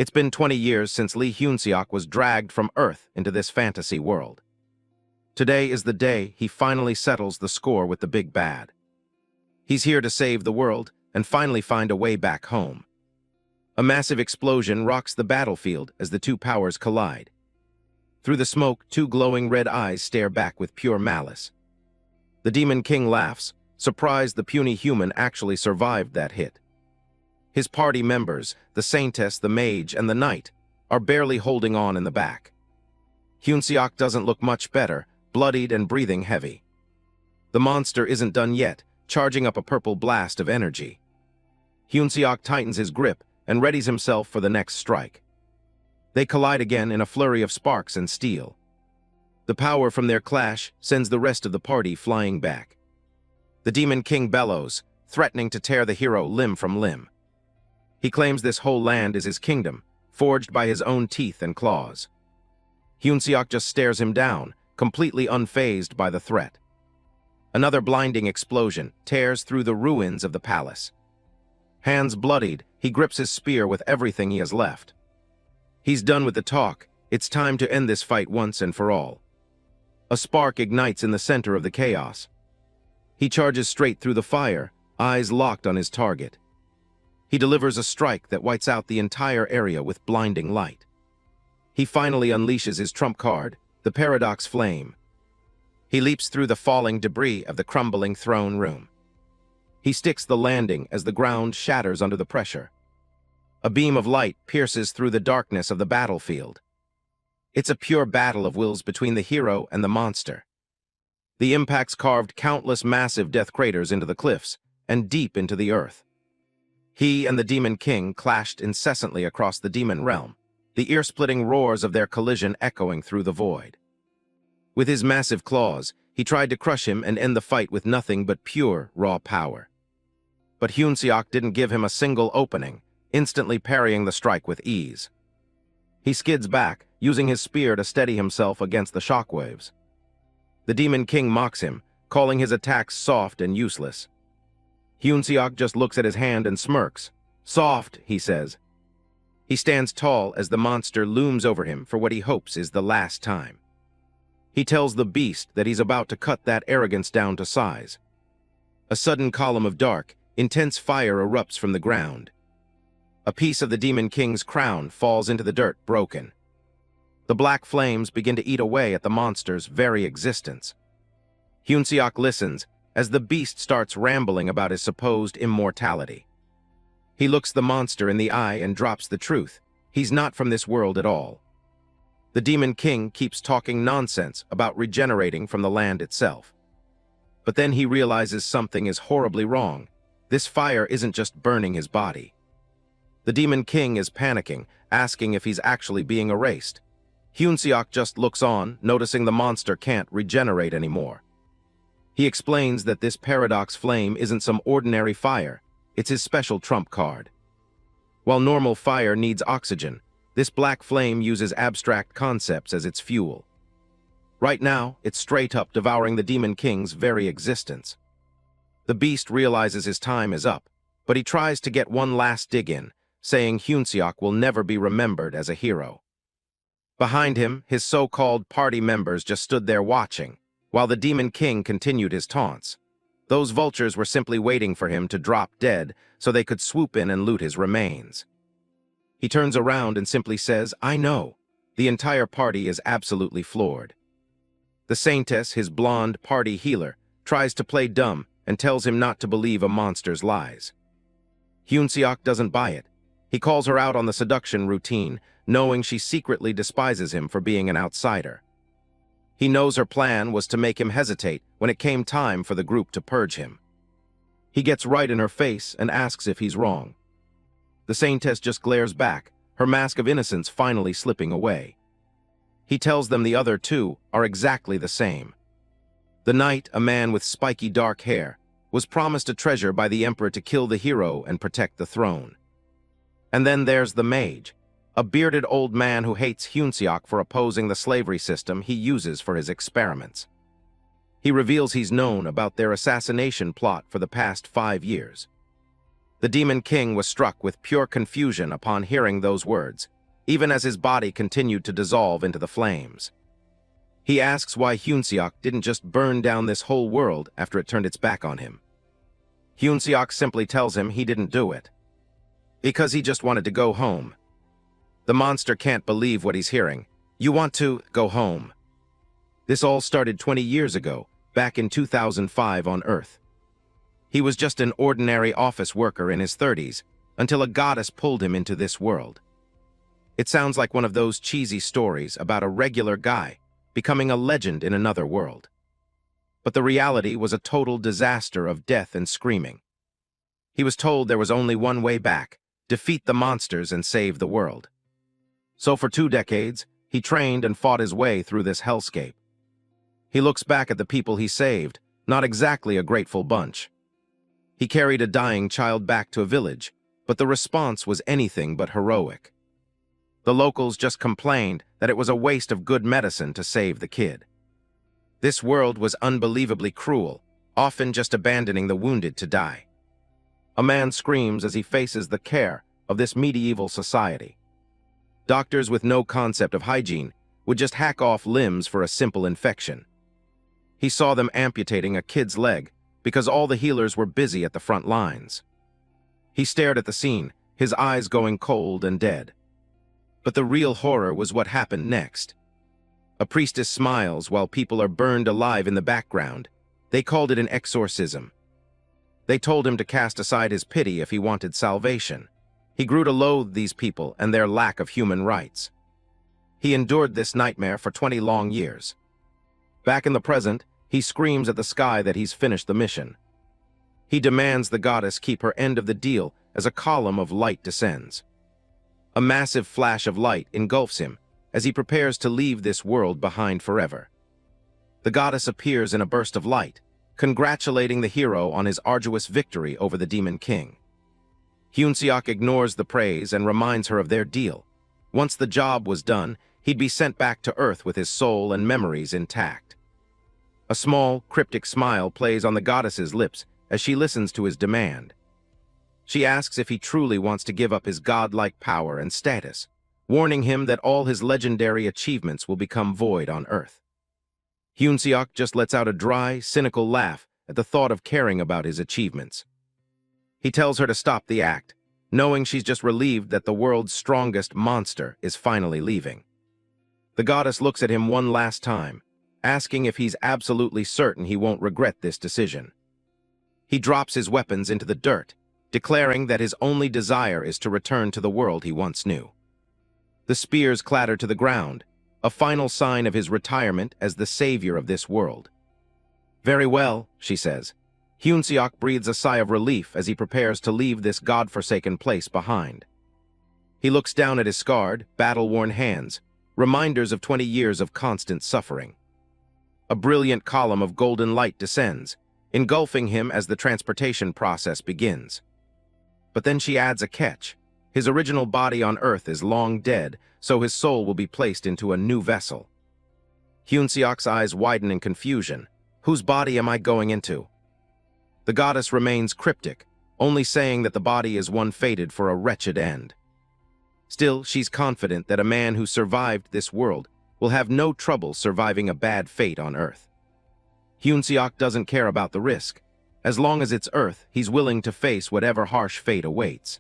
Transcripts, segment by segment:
It's been 20 years since Lee Hyun-seok was dragged from Earth into this fantasy world. Today is the day he finally settles the score with the big bad. He's here to save the world and finally find a way back home. A massive explosion rocks the battlefield as the two powers collide. Through the smoke, two glowing red eyes stare back with pure malice. The Demon King laughs, surprised the puny human actually survived that hit. His party members, the Saintess, the Mage, and the Knight, are barely holding on in the back. Hyun-seok doesn't look much better, bloodied and breathing heavy. The monster isn't done yet, charging up a purple blast of energy. Hyun-seok tightens his grip and readies himself for the next strike. They collide again in a flurry of sparks and steel. The power from their clash sends the rest of the party flying back. The Demon King bellows, threatening to tear the hero limb from limb. He claims this whole land is his kingdom, forged by his own teeth and claws. Hyun-seok just stares him down, completely unfazed by the threat. Another blinding explosion tears through the ruins of the palace. Hands bloodied, he grips his spear with everything he has left. He's done with the talk. It's time to end this fight once and for all. A spark ignites in the center of the chaos. He charges straight through the fire, eyes locked on his target. He delivers a strike that whites out the entire area with blinding light. He finally unleashes his trump card, the Paradox Flame. He leaps through the falling debris of the crumbling throne room. He sticks the landing as the ground shatters under the pressure. A beam of light pierces through the darkness of the battlefield. It's a pure battle of wills between the hero and the monster. The impacts carved countless massive death craters into the cliffs and deep into the earth. He and the Demon King clashed incessantly across the demon realm, the ear-splitting roars of their collision echoing through the void. With his massive claws, he tried to crush him and end the fight with nothing but pure, raw power. But Hyun-seok didn't give him a single opening, instantly parrying the strike with ease. He skids back, using his spear to steady himself against the shockwaves. The Demon King mocks him, calling his attacks soft and useless. Hyun-seok just looks at his hand and smirks. "Soft," he says. He stands tall as the monster looms over him for what he hopes is the last time. He tells the beast that he's about to cut that arrogance down to size. A sudden column of dark, intense fire erupts from the ground. A piece of the Demon King's crown falls into the dirt, broken. The black flames begin to eat away at the monster's very existence. Hyun-seok listens as the beast starts rambling about his supposed immortality. He looks the monster in the eye and drops the truth. He's not from this world at all. The Demon King keeps talking nonsense about regenerating from the land itself. But then he realizes something is horribly wrong. This fire isn't just burning his body. The Demon King is panicking, asking if he's actually being erased. Hyun-seok just looks on, noticing the monster can't regenerate anymore. He explains that this Paradox Flame isn't some ordinary fire, it's his special trump card. While normal fire needs oxygen, this black flame uses abstract concepts as its fuel. Right now, it's straight up devouring the Demon King's very existence. The beast realizes his time is up, but he tries to get one last dig in, saying Hyun-seok will never be remembered as a hero. Behind him, his so-called party members just stood there watching, while the Demon King continued his taunts. Those vultures were simply waiting for him to drop dead so they could swoop in and loot his remains. He turns around and simply says, "I know." The entire party is absolutely floored. The Saintess, his blonde party healer, tries to play dumb and tells him not to believe a monster's lies. Hyun-seok doesn't buy it. He calls her out on the seduction routine, knowing she secretly despises him for being an outsider. He knows her plan was to make him hesitate when it came time for the group to purge him. He gets right in her face and asks if he's wrong. The Saintess just glares back, her mask of innocence finally slipping away. He tells them the other two are exactly the same. The Knight, a man with spiky dark hair, was promised a treasure by the Emperor to kill the hero and protect the throne. And then there's the Mage, a bearded old man who hates Hyun-seok for opposing the slavery system he uses for his experiments. He reveals he's known about their assassination plot for the past 5 years. The Demon King was struck with pure confusion upon hearing those words, even as his body continued to dissolve into the flames. He asks why Seok didn't just burn down this whole world after it turned its back on him. Seok simply tells him he didn't do it, because he just wanted to go home. The monster can't believe what he's hearing. You want to go home. This all started 20 years ago, back in 2005 on Earth. He was just an ordinary office worker in his 30s, until a goddess pulled him into this world. It sounds like one of those cheesy stories about a regular guy becoming a legend in another world. But the reality was a total disaster of death and screaming. He was told there was only one way back: defeat the monsters and save the world. So for 2 decades, he trained and fought his way through this hellscape. He looks back at the people he saved, not exactly a grateful bunch. He carried a dying child back to a village, but the response was anything but heroic. The locals just complained that it was a waste of good medicine to save the kid. This world was unbelievably cruel, often just abandoning the wounded to die. A man screams as he faces the care of this medieval society. Doctors with no concept of hygiene would just hack off limbs for a simple infection. He saw them amputating a kid's leg because all the healers were busy at the front lines. He stared at the scene, his eyes going cold and dead. But the real horror was what happened next. A priestess smiles while people are burned alive in the background. They called it an exorcism. They told him to cast aside his pity if he wanted salvation. He grew to loathe these people and their lack of human rights. He endured this nightmare for 20 long years. Back in the present, he screams at the sky that he's finished the mission. He demands the goddess keep her end of the deal as a column of light descends. A massive flash of light engulfs him as he prepares to leave this world behind forever. The goddess appears in a burst of light, congratulating the hero on his arduous victory over the Demon King. Seok ignores the praise and reminds her of their deal. Once the job was done, he'd be sent back to Earth with his soul and memories intact. A small, cryptic smile plays on the goddess's lips as she listens to his demand. She asks if he truly wants to give up his godlike power and status, warning him that all his legendary achievements will become void on Earth. Seok just lets out a dry, cynical laugh at the thought of caring about his achievements. He tells her to stop the act, knowing she's just relieved that the world's strongest monster is finally leaving. The goddess looks at him one last time, asking if he's absolutely certain he won't regret this decision. He drops his weapons into the dirt, declaring that his only desire is to return to the world he once knew. The spears clatter to the ground, a final sign of his retirement as the savior of this world. "Very well," she says. Seok breathes a sigh of relief as he prepares to leave this god-forsaken place behind. He looks down at his scarred, battle-worn hands, reminders of 20 years of constant suffering. A brilliant column of golden light descends, engulfing him as the transportation process begins. But then she adds a catch. His original body on Earth is long dead, so his soul will be placed into a new vessel. Seok's eyes widen in confusion. Whose body am I going into? The goddess remains cryptic, only saying that the body is one fated for a wretched end. Still, she's confident that a man who survived this world will have no trouble surviving a bad fate on Earth. Seok doesn't care about the risk. As long as it's Earth, he's willing to face whatever harsh fate awaits.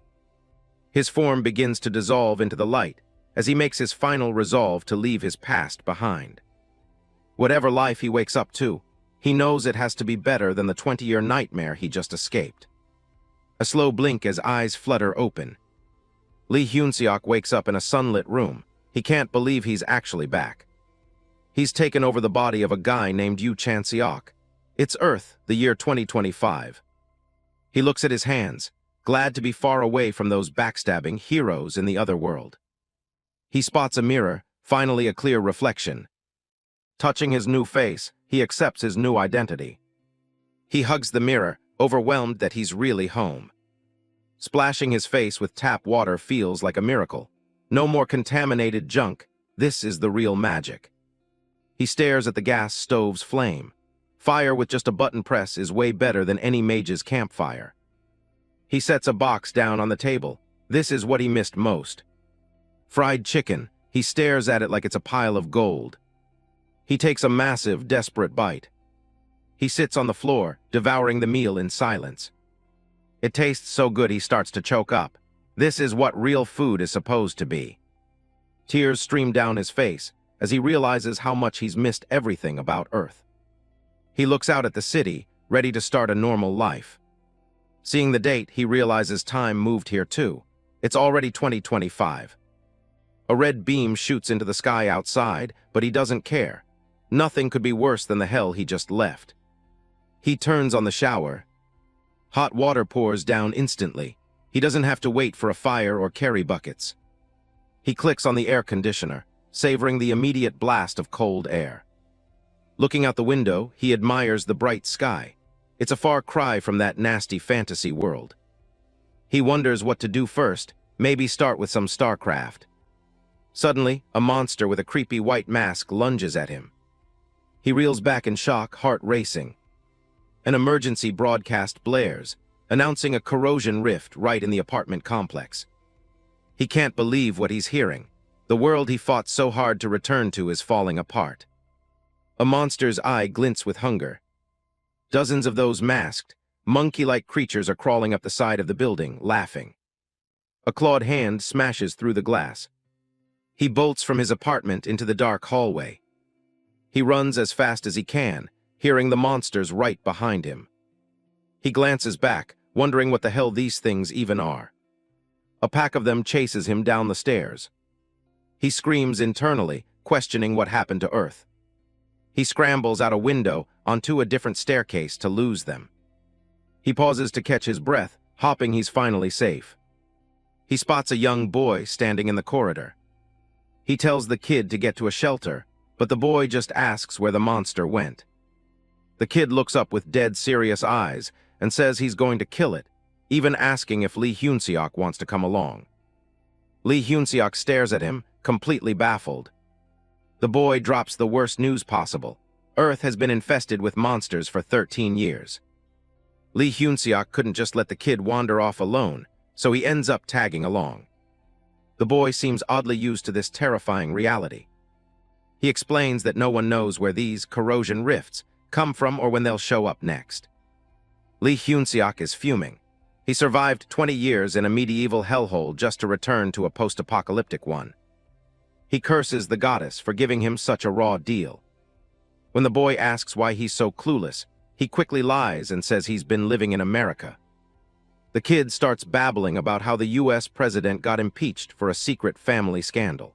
His form begins to dissolve into the light as he makes his final resolve to leave his past behind. Whatever life he wakes up to, he knows it has to be better than the 20-year nightmare he just escaped. A slow blink as eyes flutter open. Seok wakes up in a sunlit room. He can't believe he's actually back. He's taken over the body of a guy named Yoo Chan-seok. It's Earth, the year 2025. He looks at his hands, glad to be far away from those backstabbing heroes in the other world. He spots a mirror, finally a clear reflection. Touching his new face, he accepts his new identity. He hugs the mirror, overwhelmed that he's really home. Splashing his face with tap water feels like a miracle. No more contaminated junk. This is the real magic. He stares at the gas stove's flame. Fire with just a button press is way better than any mage's campfire. He sets a box down on the table. This is what he missed most. Fried chicken. He stares at it like it's a pile of gold. He takes a massive, desperate bite. He sits on the floor, devouring the meal in silence. It tastes so good he starts to choke up. This is what real food is supposed to be. Tears stream down his face as he realizes how much he's missed everything about Earth. He looks out at the city, ready to start a normal life. Seeing the date, he realizes time moved here too. It's already 2025. A red beam shoots into the sky outside, but he doesn't care. Nothing could be worse than the hell he just left. He turns on the shower. Hot water pours down instantly. He doesn't have to wait for a fire or carry buckets. He clicks on the air conditioner, savoring the immediate blast of cold air. Looking out the window, he admires the bright sky. It's a far cry from that nasty fantasy world. He wonders what to do first, maybe start with some StarCraft. Suddenly, a monster with a creepy white mask lunges at him. He reels back in shock, heart racing. An emergency broadcast blares, announcing a corrosion rift right in the apartment complex. He can't believe what he's hearing. The world he fought so hard to return to is falling apart. A monster's eye glints with hunger. Dozens of those masked, monkey-like creatures are crawling up the side of the building, laughing. A clawed hand smashes through the glass. He bolts from his apartment into the dark hallway. He runs as fast as he can, hearing the monsters right behind him. He glances back, wondering what the hell these things even are. A pack of them chases him down the stairs. He screams internally, questioning what happened to Earth. He scrambles out a window onto a different staircase to lose them. He pauses to catch his breath, hoping he's finally safe. He spots a young boy standing in the corridor. He tells the kid to get to a shelter, but the boy just asks where the monster went. The kid looks up with dead serious eyes and says he's going to kill it, even asking if Lee Hyun-seok wants to come along. Lee Hyun-seok stares at him, completely baffled. The boy drops the worst news possible. Earth has been infested with monsters for 13 years. Lee Hyun-seok couldn't just let the kid wander off alone, so he ends up tagging along. The boy seems oddly used to this terrifying reality. He explains that no one knows where these corrosion rifts come from or when they'll show up next. Lee Hyun-seok is fuming. He survived 20 years in a medieval hellhole just to return to a post-apocalyptic one. He curses the goddess for giving him such a raw deal. When the boy asks why he's so clueless, he quickly lies and says he's been living in America. The kid starts babbling about how the US president got impeached for a secret family scandal.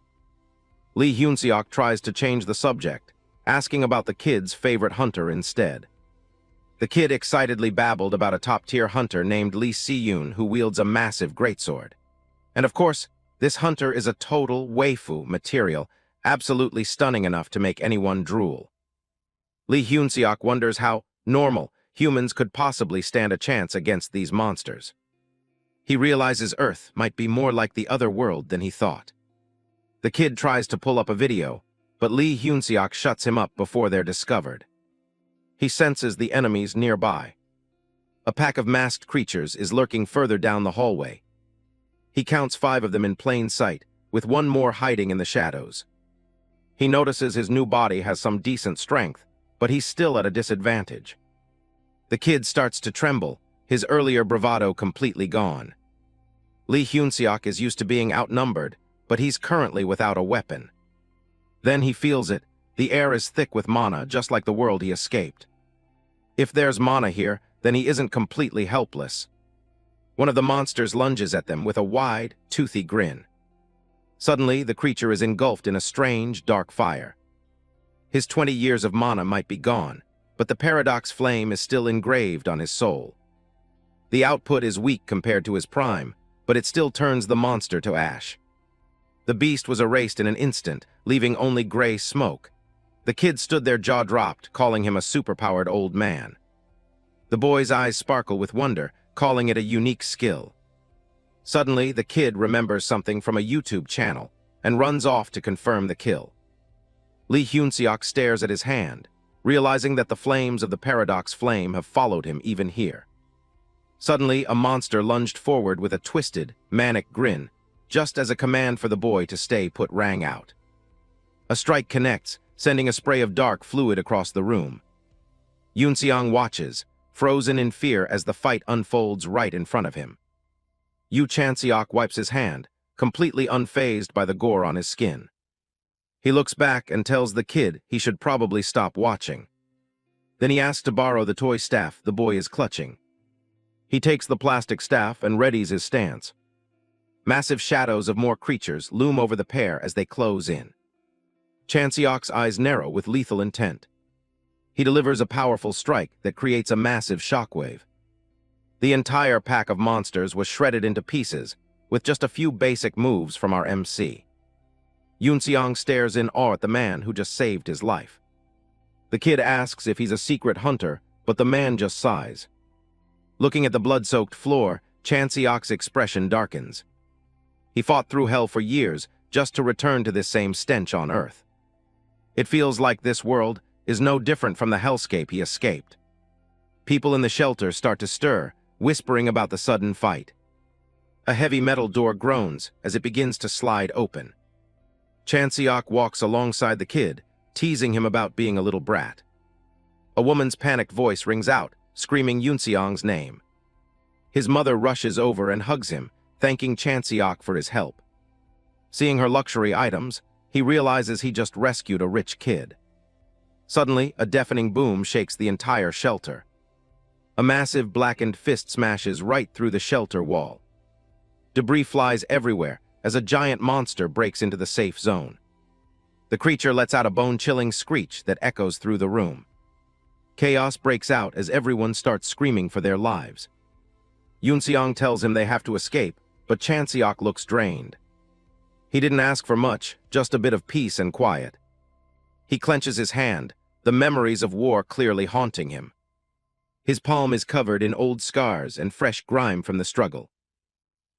Lee Hyun-seok tries to change the subject, asking about the kid's favorite hunter instead. The kid excitedly babbled about a top-tier hunter named Lee Si-yoon who wields a massive greatsword. And of course, this hunter is a total waifu material, absolutely stunning enough to make anyone drool. Lee Hyun-seok wonders how normal humans could possibly stand a chance against these monsters. He realizes Earth might be more like the other world than he thought. The kid tries to pull up a video, but Lee Hyun-seok shuts him up before they're discovered. He senses the enemies nearby. A pack of masked creatures is lurking further down the hallway. He counts 5 of them in plain sight, with one more hiding in the shadows. He notices his new body has some decent strength, but he's still at a disadvantage. The kid starts to tremble, his earlier bravado completely gone. Lee Hyun-seok is used to being outnumbered, but he's currently without a weapon. Then he feels it. The air is thick with mana, just like the world he escaped. If there's mana here, then he isn't completely helpless. One of the monsters lunges at them with a wide, toothy grin. Suddenly, the creature is engulfed in a strange, dark fire. His 20 years of mana might be gone, but the paradox flame is still engraved on his soul. The output is weak compared to his prime, but it still turns the monster to ash. The beast was erased in an instant, leaving only gray smoke. The kid stood there jaw dropped, calling him a superpowered old man. The boy's eyes sparkle with wonder, calling it a unique skill. Suddenly, the kid remembers something from a YouTube channel and runs off to confirm the kill. Lee Hyun-seok stares at his hand, realizing that the flames of the paradox flame have followed him even here. Suddenly, a monster lunged forward with a twisted, manic grin, just as a command for the boy to stay put rang out. A strike connects, sending a spray of dark fluid across the room. Yoon watches, frozen in fear as the fight unfolds right in front of him. Yoo Chan-seok wipes his hand, completely unfazed by the gore on his skin. He looks back and tells the kid he should probably stop watching. Then he asks to borrow the toy staff the boy is clutching. He takes the plastic staff and readies his stance. Massive shadows of more creatures loom over the pair as they close in. Chan-seok's eyes narrow with lethal intent. He delivers a powerful strike that creates a massive shockwave. The entire pack of monsters was shredded into pieces, with just a few basic moves from our MC. Yoon stares in awe at the man who just saved his life. The kid asks if he's a secret hunter, but the man just sighs. Looking at the blood-soaked floor, Chan-seok's expression darkens. He fought through hell for years just to return to this same stench on Earth. It feels like this world is no different from the hellscape he escaped. People in the shelter start to stir, whispering about the sudden fight. A heavy metal door groans as it begins to slide open. Chan-seok walks alongside the kid, teasing him about being a little brat. A woman's panicked voice rings out, screaming Yoon-seong's name. His mother rushes over and hugs him, thanking Chan-seok for his help. Seeing her luxury items, he realizes he just rescued a rich kid. Suddenly, a deafening boom shakes the entire shelter. A massive blackened fist smashes right through the shelter wall. Debris flies everywhere as a giant monster breaks into the safe zone. The creature lets out a bone-chilling screech that echoes through the room. Chaos breaks out as everyone starts screaming for their lives. Yoon-seong tells him they have to escape, but Chan-seok looks drained. He didn't ask for much, just a bit of peace and quiet. He clenches his hand, the memories of war clearly haunting him. His palm is covered in old scars and fresh grime from the struggle.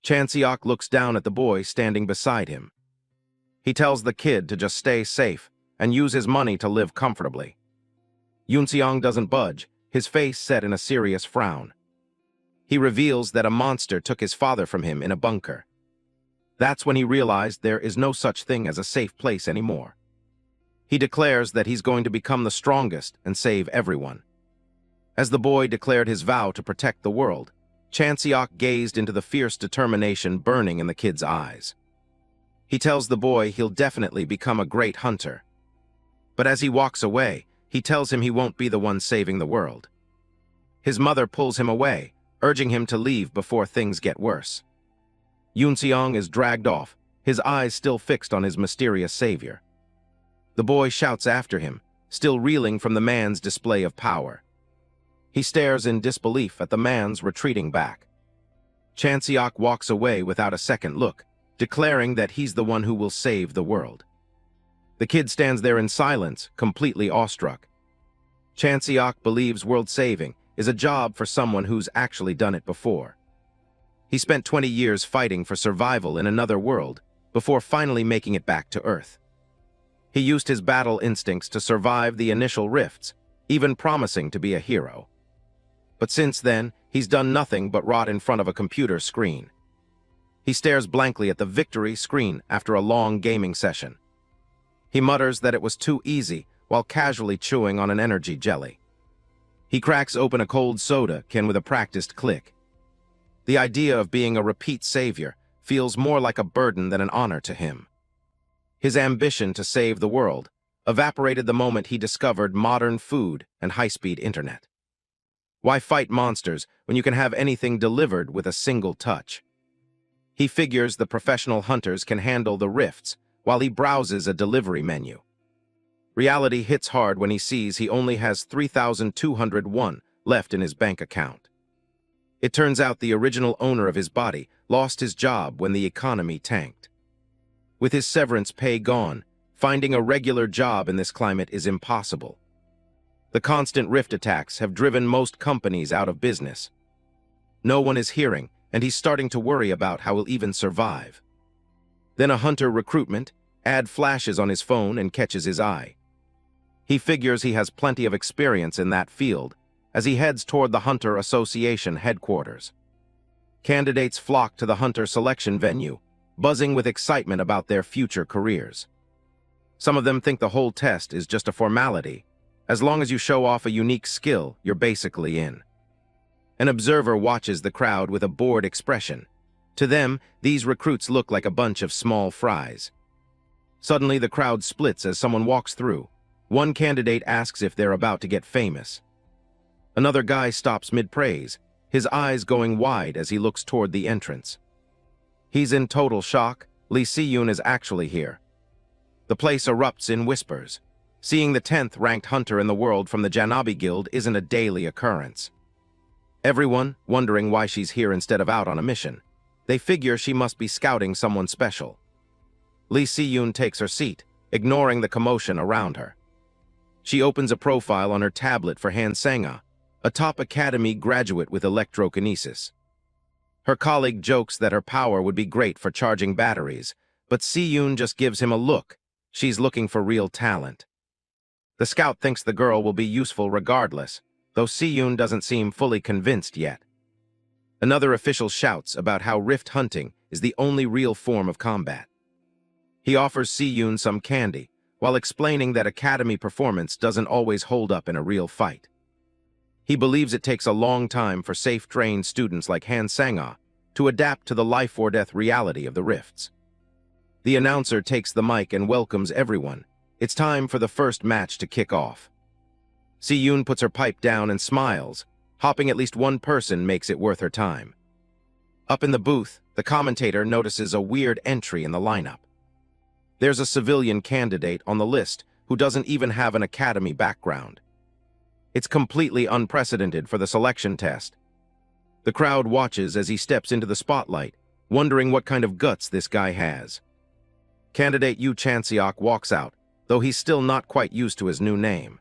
Chan-seok looks down at the boy standing beside him. He tells the kid to just stay safe and use his money to live comfortably. Yoon-seong doesn't budge, his face set in a serious frown. He reveals that a monster took his father from him in a bunker. That's when he realized there is no such thing as a safe place anymore. He declares that he's going to become the strongest and save everyone. As the boy declared his vow to protect the world, Chan-seok gazed into the fierce determination burning in the kid's eyes. He tells the boy he'll definitely become a great hunter. But as he walks away, he tells him he won't be the one saving the world. His mother pulls him away, urging him to leave before things get worse. Yoon-seong is dragged off, his eyes still fixed on his mysterious savior. The boy shouts after him, still reeling from the man's display of power. He stares in disbelief at the man's retreating back. Chan-seok walks away without a second look, declaring that he's the one who will save the world. The kid stands there in silence, completely awestruck. Chan-seok believes world saving is a job for someone who's actually done it before. He spent 20 years fighting for survival in another world before finally making it back to Earth. He used his battle instincts to survive the initial rifts, even promising to be a hero. But since then, he's done nothing but rot in front of a computer screen. He stares blankly at the victory screen after a long gaming session. He mutters that it was too easy while casually chewing on an energy jelly. He cracks open a cold soda can with a practiced click. The idea of being a repeat savior feels more like a burden than an honor to him. His ambition to save the world evaporated the moment he discovered modern food and high-speed internet. Why fight monsters when you can have anything delivered with a single touch? He figures the professional hunters can handle the rifts while he browses a delivery menu. Reality hits hard when he sees he only has 3,201 left in his bank account. It turns out the original owner of his body lost his job when the economy tanked. With his severance pay gone, finding a regular job in this climate is impossible. The constant rift attacks have driven most companies out of business. No one is hearing, and he's starting to worry about how he'll even survive. Then a hunter recruitment ad flashes on his phone and catches his eye. He figures he has plenty of experience in that field, as he heads toward the Hunter Association headquarters. Candidates flock to the Hunter selection venue, buzzing with excitement about their future careers. Some of them think the whole test is just a formality. As long as you show off a unique skill, you're basically in. An observer watches the crowd with a bored expression. To them, these recruits look like a bunch of small fries. Suddenly, the crowd splits as someone walks through. One candidate asks if they're about to get famous. Another guy stops mid-praise, his eyes going wide as he looks toward the entrance. He's in total shock. Lee Si-yoon is actually here. The place erupts in whispers. Seeing the 10th ranked hunter in the world from the Janabi Guild isn't a daily occurrence. Everyone wondering why she's here instead of out on a mission. They figure she must be scouting someone special. Lee Si-yoon takes her seat, ignoring the commotion around her. She opens a profile on her tablet for Han Sang-ah, a top academy graduate with electrokinesis. Her colleague jokes that her power would be great for charging batteries, but Si-yoon just gives him a look. She's looking for real talent. The scout thinks the girl will be useful regardless, though Si-yoon doesn't seem fully convinced yet. Another official shouts about how rift hunting is the only real form of combat. He offers Si-yoon some candy, while explaining that academy performance doesn't always hold up in a real fight. He believes it takes a long time for safe-trained students like Han Sang-ah to adapt to the life-or-death reality of the rifts. The announcer takes the mic and welcomes everyone. It's time for the first match to kick off. Si-yoon puts her pipe down and smiles. Hopping at least one person makes it worth her time. Up in the booth, the commentator notices a weird entry in the lineup. There's a civilian candidate on the list who doesn't even have an academy background. It's completely unprecedented for the selection test. The crowd watches as he steps into the spotlight, wondering what kind of guts this guy has. Candidate Yoo Chan-seok walks out, though he's still not quite used to his new name.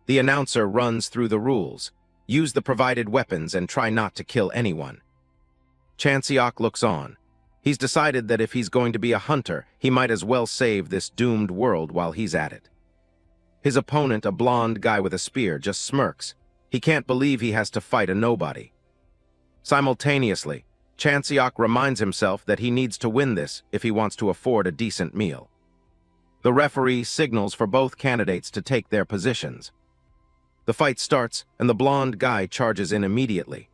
The announcer runs through the rules. Use the provided weapons and try not to kill anyone. Chan-seok looks on. He's decided that if he's going to be a hunter, he might as well save this doomed world while he's at it. His opponent, a blonde guy with a spear, just smirks. He can't believe he has to fight a nobody. Simultaneously, Chan-seok reminds himself that he needs to win this if he wants to afford a decent meal. The referee signals for both candidates to take their positions. The fight starts, and the blonde guy charges in immediately.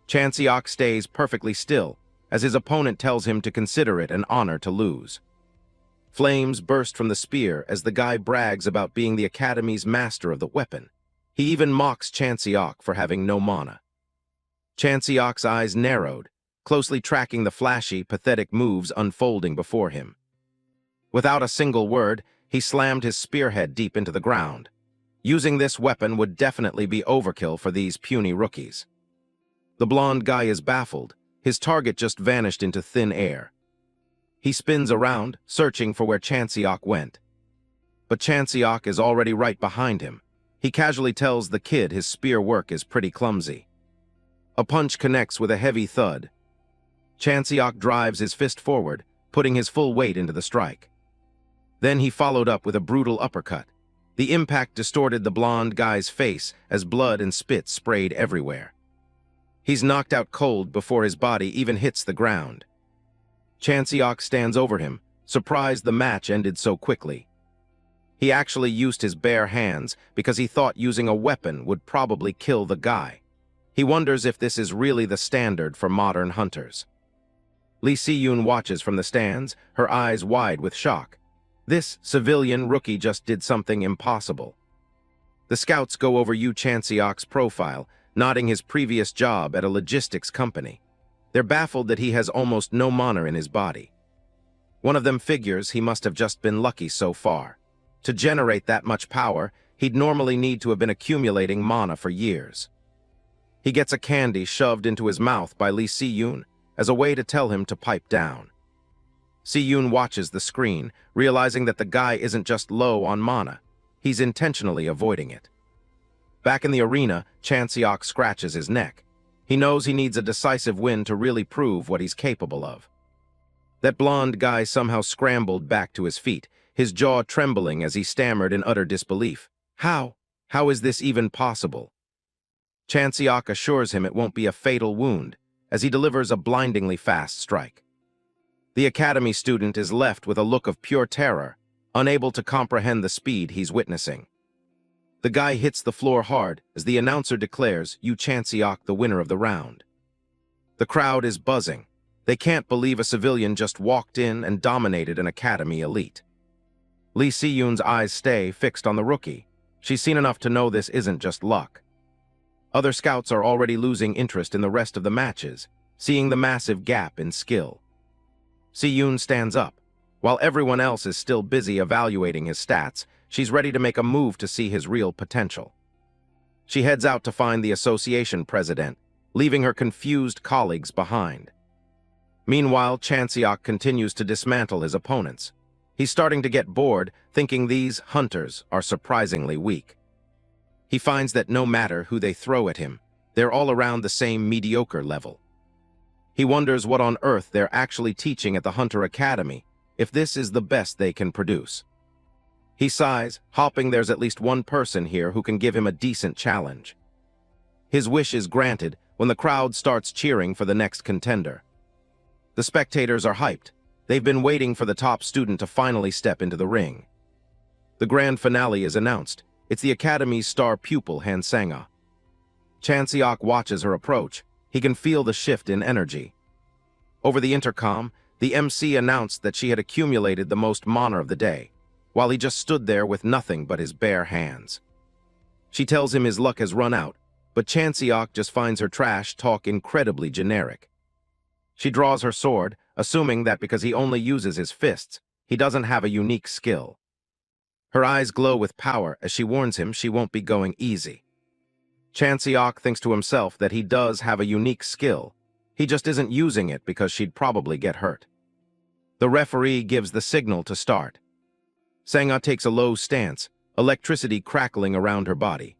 Chan-seok stays perfectly still, as his opponent tells him to consider it an honor to lose. Flames burst from the spear as the guy brags about being the Academy's master of the weapon. He even mocks Chan-seok for having no mana. Chan-seok's eyes narrowed, closely tracking the flashy, pathetic moves unfolding before him. Without a single word, he slammed his spearhead deep into the ground. Using this weapon would definitely be overkill for these puny rookies. The blonde guy is baffled. His target just vanished into thin air. He spins around, searching for where Chan-seok went. But Chan-seok is already right behind him. He casually tells the kid his spear work is pretty clumsy. A punch connects with a heavy thud. Chan-seok drives his fist forward, putting his full weight into the strike. Then he followed up with a brutal uppercut. The impact distorted the blonde guy's face as blood and spit sprayed everywhere. He's knocked out cold before his body even hits the ground. Chan-seok stands over him, surprised the match ended so quickly. He actually used his bare hands because he thought using a weapon would probably kill the guy. He wonders if this is really the standard for modern hunters. Lee Si-yoon watches from the stands, her eyes wide with shock. This civilian rookie just did something impossible. The scouts go over Yoo Chan-seok's profile, nodding his previous job at a logistics company. They're baffled that he has almost no mana in his body. One of them figures he must have just been lucky so far. To generate that much power, he'd normally need to have been accumulating mana for years. He gets a candy shoved into his mouth by Lee Si-yoon as a way to tell him to pipe down. Si-yoon watches the screen, realizing that the guy isn't just low on mana. He's intentionally avoiding it. Back in the arena, Chan-seok scratches his neck. He knows he needs a decisive win to really prove what he's capable of. That blonde guy somehow scrambled back to his feet, his jaw trembling as he stammered in utter disbelief. How is this even possible? Chan-seok assures him it won't be a fatal wound, as he delivers a blindingly fast strike. The academy student is left with a look of pure terror, unable to comprehend the speed he's witnessing. The guy hits the floor hard as the announcer declares Yoo Chan-seok the winner of the round. The crowd is buzzing. They can't believe a civilian just walked in and dominated an academy elite. Lee Si-yoon's eyes stay fixed on the rookie. She's seen enough to know this isn't just luck. Other scouts are already losing interest in the rest of the matches, seeing the massive gap in skill. Si-yoon stands up. While everyone else is still busy evaluating his stats, she's ready to make a move to see his real potential. She heads out to find the association president, leaving her confused colleagues behind. Meanwhile, Chan-seok continues to dismantle his opponents. He's starting to get bored, thinking these hunters are surprisingly weak. He finds that no matter who they throw at him, they're all around the same mediocre level. He wonders what on earth they're actually teaching at the Hunter Academy, if this is the best they can produce. He sighs, hoping there's at least one person here who can give him a decent challenge. His wish is granted when the crowd starts cheering for the next contender. The spectators are hyped. They've been waiting for the top student to finally step into the ring. The grand finale is announced. It's the Academy's star pupil, Han Sang-ah. Chan-seok watches her approach. He can feel the shift in energy. Over the intercom, the MC announced that she had accumulated the most mana of the day, while he just stood there with nothing but his bare hands. She tells him his luck has run out, but Chan-seok just finds her trash talk incredibly generic. She draws her sword, assuming that because he only uses his fists, he doesn't have a unique skill. Her eyes glow with power as she warns him she won't be going easy. Chan-seok thinks to himself that he does have a unique skill. He just isn't using it because she'd probably get hurt. The referee gives the signal to start. Sang-ah takes a low stance, electricity crackling around her body.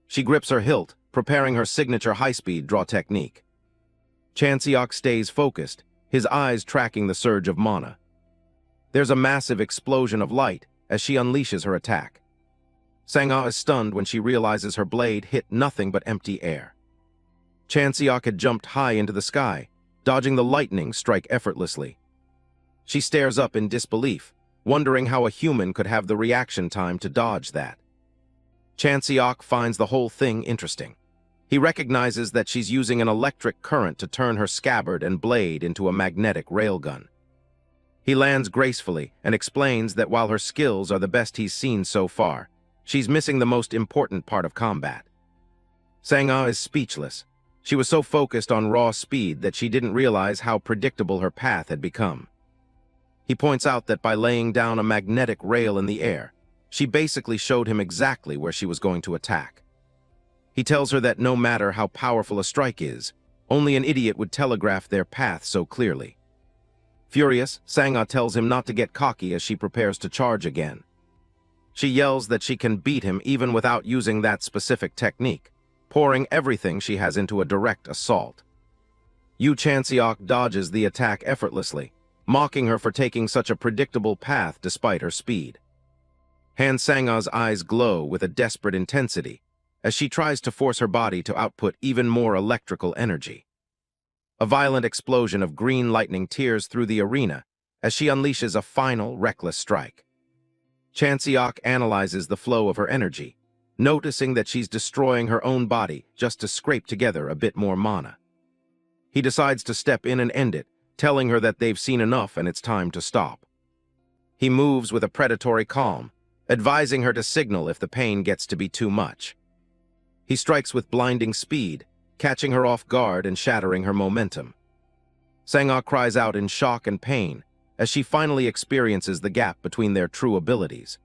She grips her hilt, preparing her signature high-speed draw technique. Chan-seok stays focused, his eyes tracking the surge of mana. There's a massive explosion of light as she unleashes her attack. Sang-ah is stunned when she realizes her blade hit nothing but empty air. Chan-seok had jumped high into the sky, dodging the lightning strike effortlessly. She stares up in disbelief, wondering how a human could have the reaction time to dodge that. Chan-seok finds the whole thing interesting. He recognizes that she's using an electric current to turn her scabbard and blade into a magnetic railgun. He lands gracefully and explains that while her skills are the best he's seen so far, she's missing the most important part of combat. Sang-ah is speechless. She was so focused on raw speed that she didn't realize how predictable her path had become. He points out that by laying down a magnetic rail in the air, she basically showed him exactly where she was going to attack. He tells her that no matter how powerful a strike is, only an idiot would telegraph their path so clearly. Furious, Sang-ah tells him not to get cocky as she prepares to charge again. She yells that she can beat him even without using that specific technique, pouring everything she has into a direct assault. Yoo Chan-seok dodges the attack effortlessly, mocking her for taking such a predictable path despite her speed. Han Sang-ah's eyes glow with a desperate intensity as she tries to force her body to output even more electrical energy. A violent explosion of green lightning tears through the arena as she unleashes a final, reckless strike. Chan-seok analyzes the flow of her energy, noticing that she's destroying her own body just to scrape together a bit more mana. He decides to step in and end it, telling her that they've seen enough and it's time to stop. He moves with a predatory calm, advising her to signal if the pain gets to be too much. He strikes with blinding speed, catching her off guard and shattering her momentum. Sang-ah cries out in shock and pain as she finally experiences the gap between their true abilities.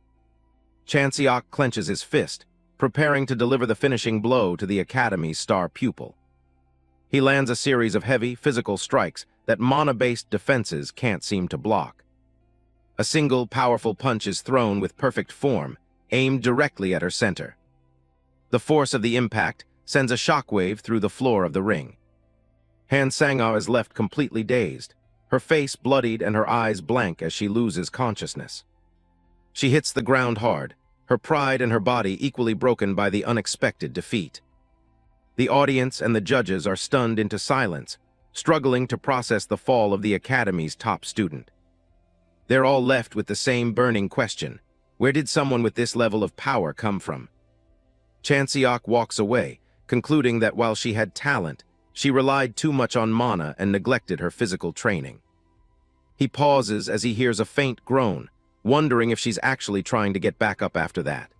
Chan-seok clenches his fist, preparing to deliver the finishing blow to the Academy's star pupil. He lands a series of heavy, physical strikes that mana-based defenses can't seem to block. A single, powerful punch is thrown with perfect form, aimed directly at her center. The force of the impact sends a shockwave through the floor of the ring. Han Sang-ah is left completely dazed, her face bloodied and her eyes blank as she loses consciousness. She hits the ground hard, her pride and her body equally broken by the unexpected defeat. The audience and the judges are stunned into silence, struggling to process the fall of the Academy's top student. They're all left with the same burning question: where did someone with this level of power come from? Chan-seok walks away, concluding that while she had talent, she relied too much on mana and neglected her physical training. He pauses as he hears a faint groan, wondering if she's actually trying to get back up after that.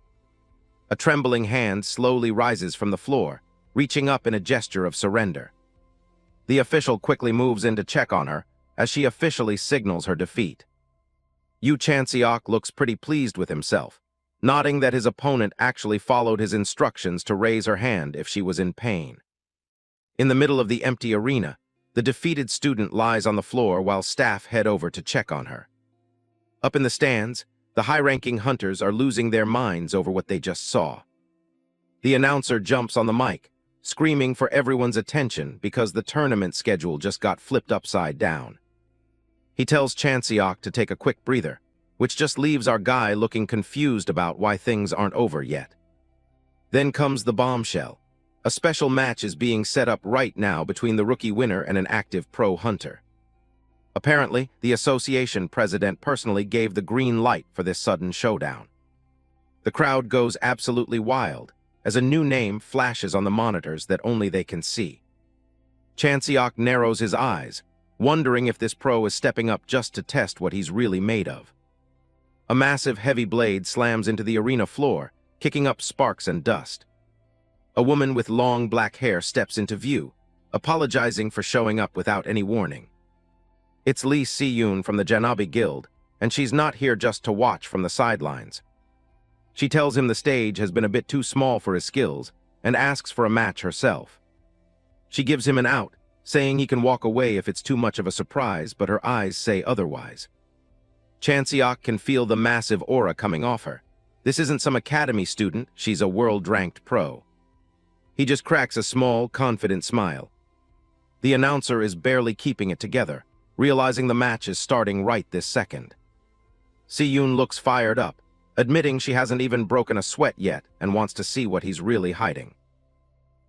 A trembling hand slowly rises from the floor, reaching up in a gesture of surrender. The official quickly moves in to check on her, as she officially signals her defeat. Yoo Chan-seok looks pretty pleased with himself, nodding that his opponent actually followed his instructions to raise her hand if she was in pain. In the middle of the empty arena, the defeated student lies on the floor while staff head over to check on her. Up in the stands, the high-ranking hunters are losing their minds over what they just saw. The announcer jumps on the mic, screaming for everyone's attention because the tournament schedule just got flipped upside down. He tells Chan-seok to take a quick breather, which just leaves our guy looking confused about why things aren't over yet. Then comes the bombshell. A special match is being set up right now between the rookie winner and an active pro hunter. Apparently, the association president personally gave the green light for this sudden showdown. The crowd goes absolutely wild, as a new name flashes on the monitors that only they can see. Chan-seok narrows his eyes, wondering if this pro is stepping up just to test what he's really made of. A massive heavy blade slams into the arena floor, kicking up sparks and dust. A woman with long black hair steps into view, apologizing for showing up without any warning. It's Lee Si-yoon from the Janabi Guild, and she's not here just to watch from the sidelines. She tells him the stage has been a bit too small for his skills, and asks for a match herself. She gives him an out, saying he can walk away if it's too much of a surprise, but her eyes say otherwise. Chan-seok can feel the massive aura coming off her. This isn't some academy student, she's a world-ranked pro. He just cracks a small, confident smile. The announcer is barely keeping it together, realizing the match is starting right this second. Si-yoon looks fired up, admitting she hasn't even broken a sweat yet and wants to see what he's really hiding.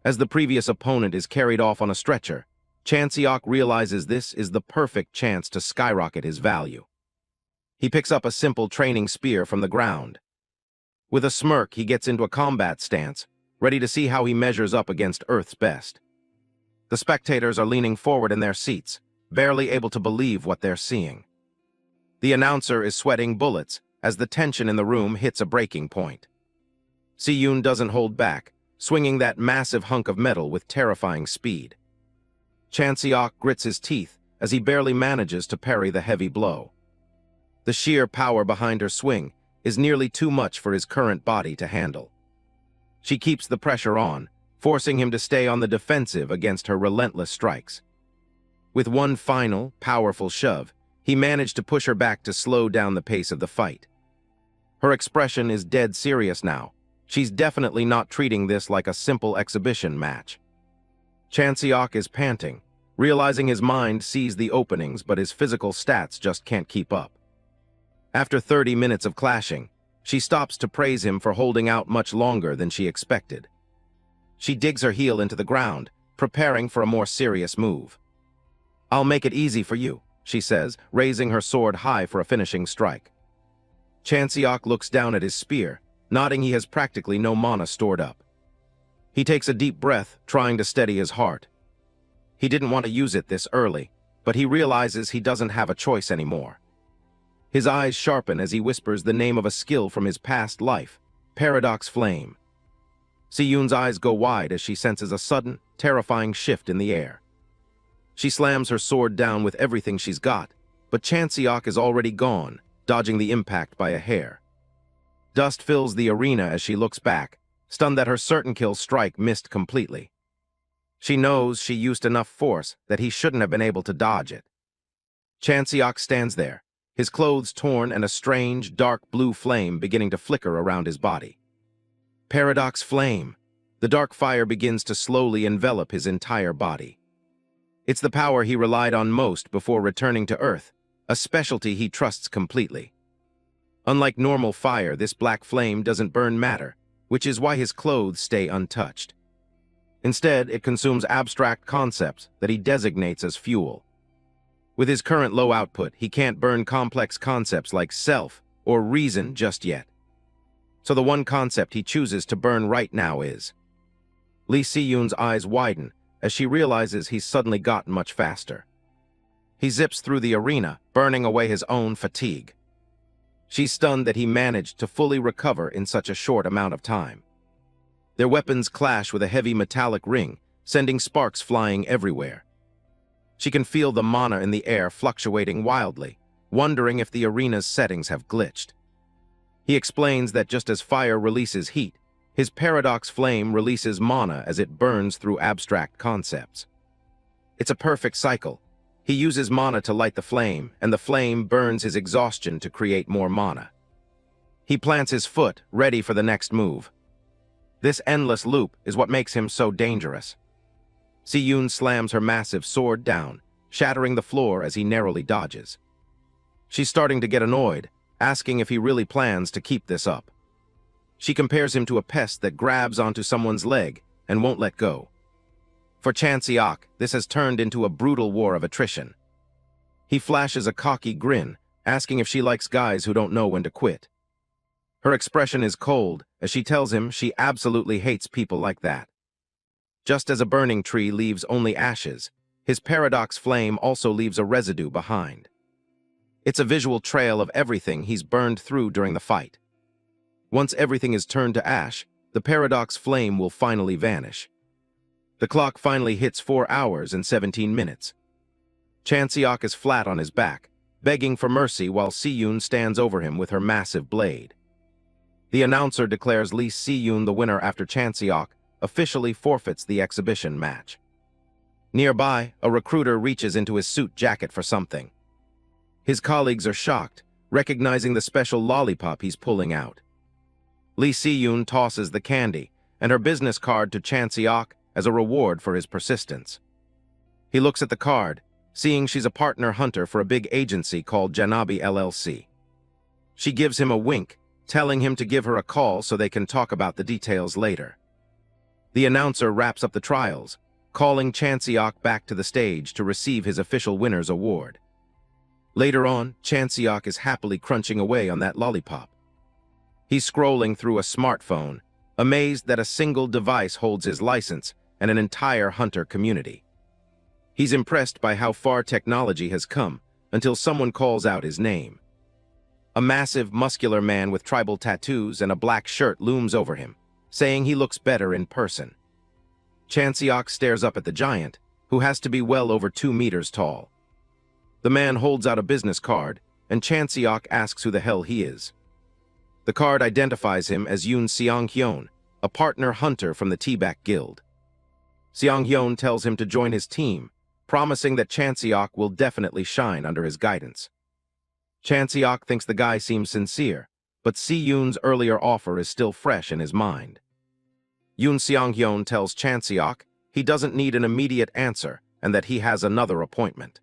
As the previous opponent is carried off on a stretcher, Chan-seok realizes this is the perfect chance to skyrocket his value. He picks up a simple training spear from the ground. With a smirk, he gets into a combat stance, ready to see how he measures up against Earth's best. The spectators are leaning forward in their seats, barely able to believe what they're seeing. The announcer is sweating bullets as the tension in the room hits a breaking point. Si-yoon doesn't hold back, swinging that massive hunk of metal with terrifying speed. Chan-seok grits his teeth as he barely manages to parry the heavy blow. The sheer power behind her swing is nearly too much for his current body to handle. She keeps the pressure on, forcing him to stay on the defensive against her relentless strikes. With one final, powerful shove, he managed to push her back to slow down the pace of the fight. Her expression is dead serious now. She's definitely not treating this like a simple exhibition match. Chan-seok is panting, realizing his mind sees the openings but his physical stats just can't keep up. After 30 minutes of clashing, she stops to praise him for holding out much longer than she expected. She digs her heel into the ground, preparing for a more serious move. "I'll make it easy for you," she says, raising her sword high for a finishing strike. Chan-seok looks down at his spear, nodding he has practically no mana stored up. He takes a deep breath, trying to steady his heart. He didn't want to use it this early, but he realizes he doesn't have a choice anymore. His eyes sharpen as he whispers the name of a skill from his past life, Paradox Flame. Si-yoon's eyes go wide as she senses a sudden, terrifying shift in the air. She slams her sword down with everything she's got, but Chan-seok is already gone, dodging the impact by a hair. Dust fills the arena as she looks back, stunned that her certain kill strike missed completely. She knows she used enough force that he shouldn't have been able to dodge it. Chan-seok stands there, his clothes torn and a strange, dark blue flame beginning to flicker around his body. Paradox Flame. The dark fire begins to slowly envelop his entire body. It's the power he relied on most before returning to Earth, a specialty he trusts completely. Unlike normal fire, this black flame doesn't burn matter, which is why his clothes stay untouched. Instead, it consumes abstract concepts that he designates as fuel. With his current low output, he can't burn complex concepts like self or reason just yet. So the one concept he chooses to burn right now is. Lee Si-yoon's eyes widen as she realizes he's suddenly gotten much faster. He zips through the arena, burning away his own fatigue. She's stunned that he managed to fully recover in such a short amount of time. Their weapons clash with a heavy metallic ring, sending sparks flying everywhere. She can feel the mana in the air fluctuating wildly, wondering if the arena's settings have glitched. He explains that just as fire releases heat, his paradox flame releases mana as it burns through abstract concepts. It's a perfect cycle. He uses mana to light the flame, and the flame burns his exhaustion to create more mana. He plants his foot, ready for the next move. This endless loop is what makes him so dangerous. Si-yoon slams her massive sword down, shattering the floor as he narrowly dodges. She's starting to get annoyed, asking if he really plans to keep this up. She compares him to a pest that grabs onto someone's leg and won't let go. For Chan-seok, this has turned into a brutal war of attrition. He flashes a cocky grin, asking if she likes guys who don't know when to quit. Her expression is cold as she tells him she absolutely hates people like that. Just as a burning tree leaves only ashes, his paradox flame also leaves a residue behind. It's a visual trail of everything he's burned through during the fight. Once everything is turned to ash, the paradox flame will finally vanish. The clock finally hits 4 hours and 17 minutes. Chan-seok is flat on his back, begging for mercy while Si-yoon stands over him with her massive blade. The announcer declares Lee Si-yoon the winner after Chan-seok officially forfeits the exhibition match. Nearby, a recruiter reaches into his suit jacket for something. His colleagues are shocked, recognizing the special lollipop he's pulling out. Lee Si-yoon tosses the candy and her business card to Chan-seok as a reward for his persistence. He looks at the card, seeing she's a partner hunter for a big agency called Janabi LLC. She gives him a wink, telling him to give her a call so they can talk about the details later. The announcer wraps up the trials, calling Chan-seok back to the stage to receive his official winner's award. Later on, Chan-seok is happily crunching away on that lollipop. He's scrolling through a smartphone, amazed that a single device holds his license and an entire hunter community. He's impressed by how far technology has come until someone calls out his name. A massive, muscular man with tribal tattoos and a black shirt looms over him, saying he looks better in person. Chan-seok stares up at the giant, who has to be well over 2 meters tall. The man holds out a business card, and Chan-seok asks who the hell he is. The card identifies him as Yoon Seong-hyun, a partner hunter from the T-back Guild. Seong-hyun tells him to join his team, promising that Chan-seok will definitely shine under his guidance. Chan-seok thinks the guy seems sincere, but Si-yoon's earlier offer is still fresh in his mind. Yoon Seong-hyun tells Chan-seok he doesn't need an immediate answer and that he has another appointment.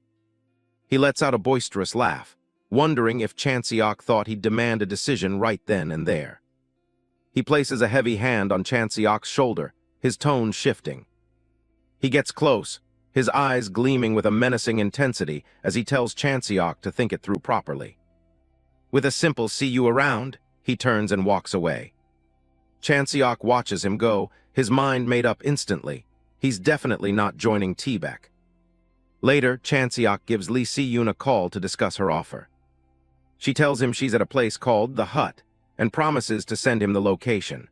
He lets out a boisterous laugh, wondering if Chan-seok thought he'd demand a decision right then and there. He places a heavy hand on Chan-seok's shoulder, his tone shifting. He gets close, his eyes gleaming with a menacing intensity as he tells Chan-seok to think it through properly. With a simple "see you around," he turns and walks away. Chan-seok watches him go, his mind made up instantly. He's definitely not joining T-back. Later, Chan-seok gives Lee Si-yoon a call to discuss her offer. She tells him she's at a place called The Hut and promises to send him the location.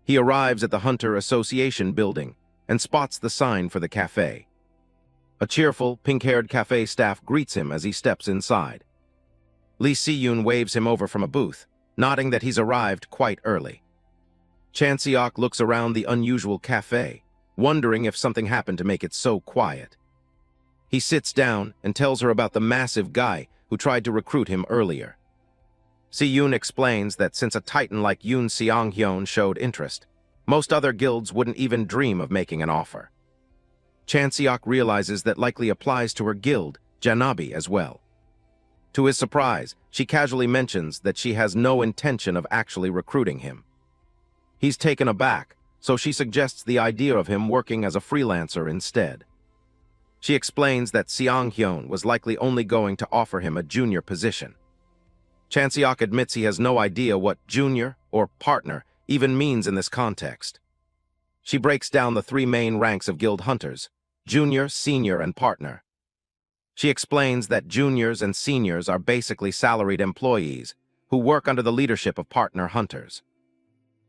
He arrives at the Hunter Association building and spots the sign for the cafe. A cheerful, pink-haired cafe staff greets him as he steps inside. Lee Si-yoon waves him over from a booth, nodding that he's arrived quite early. Chan-seok looks around the unusual cafe, wondering if something happened to make it so quiet. He sits down and tells her about the massive guy who tried to recruit him earlier. Si-yoon explains that since a titan like Yoon Seong-hyun showed interest, most other guilds wouldn't even dream of making an offer. Chan-seok realizes that likely applies to her guild, Janabi, as well. To his surprise, she casually mentions that she has no intention of actually recruiting him. He's taken aback, so she suggests the idea of him working as a freelancer instead. She explains that Seong-hyun was likely only going to offer him a junior position. Chan-seok admits he has no idea what junior or partner even means in this context. She breaks down the three main ranks of guild hunters: junior, senior, and partner. She explains that juniors and seniors are basically salaried employees who work under the leadership of partner hunters.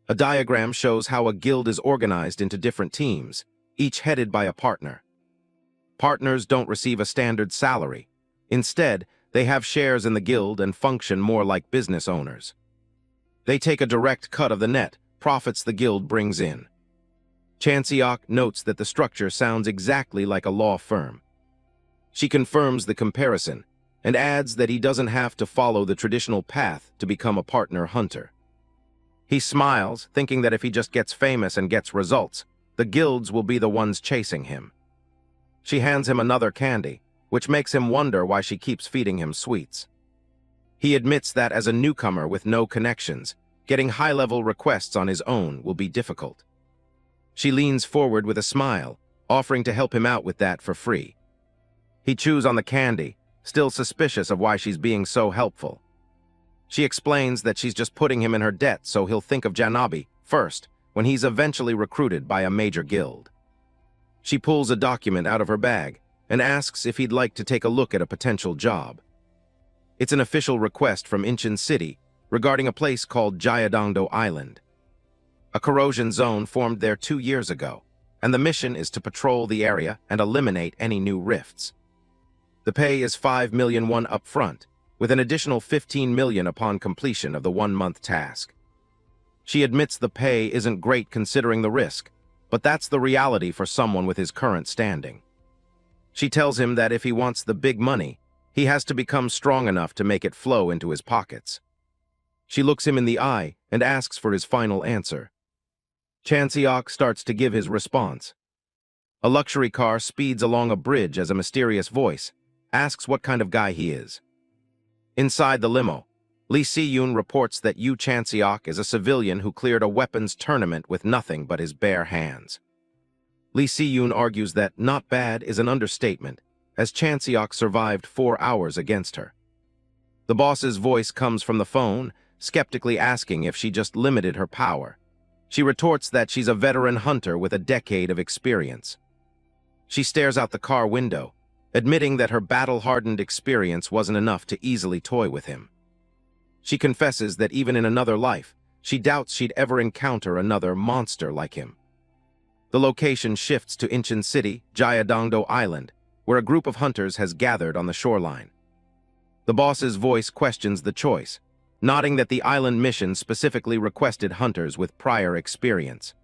A diagram shows how a guild is organized into different teams, each headed by a partner. Partners don't receive a standard salary. Instead, they have shares in the guild and function more like business owners. They take a direct cut of the net profits the guild brings in. Chan-seok notes that the structure sounds exactly like a law firm. She confirms the comparison and adds that he doesn't have to follow the traditional path to become a partner hunter. He smiles, thinking that if he just gets famous and gets results, the guilds will be the ones chasing him. She hands him another candy, which makes him wonder why she keeps feeding him sweets. He admits that as a newcomer with no connections, getting high-level requests on his own will be difficult. She leans forward with a smile, offering to help him out with that for free. He chews on the candy, still suspicious of why she's being so helpful. She explains that she's just putting him in her debt so he'll think of Janabi first when he's eventually recruited by a major guild. She pulls a document out of her bag and asks if he'd like to take a look at a potential job. It's an official request from Incheon City regarding a place called Jayadongdo Island. A corrosion zone formed there 2 years ago, and the mission is to patrol the area and eliminate any new rifts. The pay is 5 million won up front, with an additional 15 million upon completion of the 1-month task. She admits the pay isn't great considering the risk, but that's the reality for someone with his current standing. She tells him that if he wants the big money, he has to become strong enough to make it flow into his pockets. She looks him in the eye and asks for his final answer. Chan-seok starts to give his response. A luxury car speeds along a bridge as a mysterious voice asks what kind of guy he is. Inside the limo, Lee Si-yoon reports that Yoo Chan-seok is a civilian who cleared a weapons tournament with nothing but his bare hands. Lee Si-yoon argues that not bad is an understatement, as Chan-seok survived 4 hours against her. The boss's voice comes from the phone, skeptically asking if she just limited her power. She retorts that she's a veteran hunter with a decade of experience. She stares out the car window, admitting that her battle-hardened experience wasn't enough to easily toy with him. She confesses that even in another life, she doubts she'd ever encounter another monster like him. The location shifts to Incheon City, Jayadongdo Island, where a group of hunters has gathered on the shoreline. The boss's voice questions the choice, nodding that the island mission specifically requested hunters with prior experience.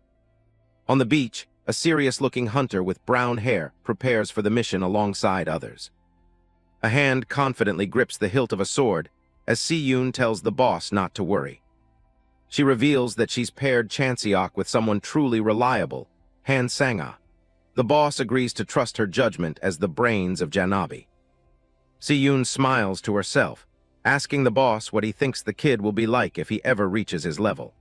On the beach, a serious-looking hunter with brown hair prepares for the mission alongside others. A hand confidently grips the hilt of a sword as Si-yoon tells the boss not to worry. She reveals that she's paired Chan-seok with someone truly reliable, Han Sang-ah. The boss agrees to trust her judgment as the brains of Janabi. Si-yoon smiles to herself, asking the boss what he thinks the kid will be like if he ever reaches his level.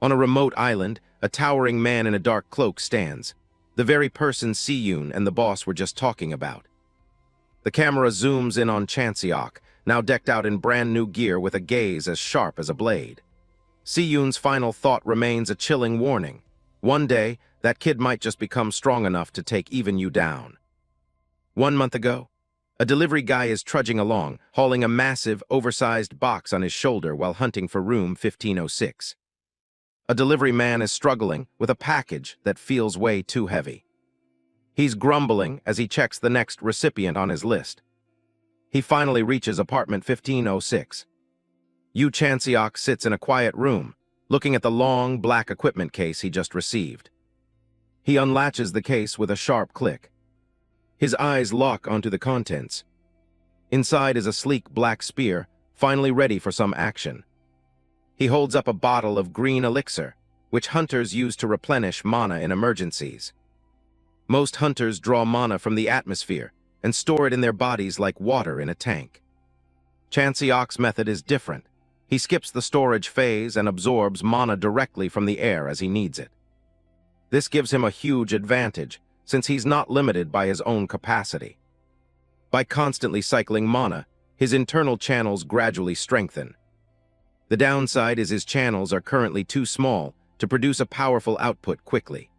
On a remote island, a towering man in a dark cloak stands, the very person Si-yoon and the boss were just talking about. The camera zooms in on Chan-seok, now decked out in brand new gear with a gaze as sharp as a blade. Si-yoon's final thought remains a chilling warning. One day, that kid might just become strong enough to take even you down. 1 month ago, a delivery guy is trudging along, hauling a massive, oversized box on his shoulder while hunting for room 1506. A delivery man is struggling with a package that feels way too heavy. He's grumbling as he checks the next recipient on his list. He finally reaches apartment 1506. Yoo Chan-seok sits in a quiet room, looking at the long, black equipment case he just received. He unlatches the case with a sharp click. His eyes lock onto the contents. Inside is a sleek black spear, finally ready for some action. He holds up a bottle of green elixir, which hunters use to replenish mana in emergencies. Most hunters draw mana from the atmosphere and store it in their bodies like water in a tank. Chan-seok's method is different. He skips the storage phase and absorbs mana directly from the air as he needs it. This gives him a huge advantage, since he's not limited by his own capacity. By constantly cycling mana, his internal channels gradually strengthen. The downside is his channels are currently too small to produce a powerful output quickly.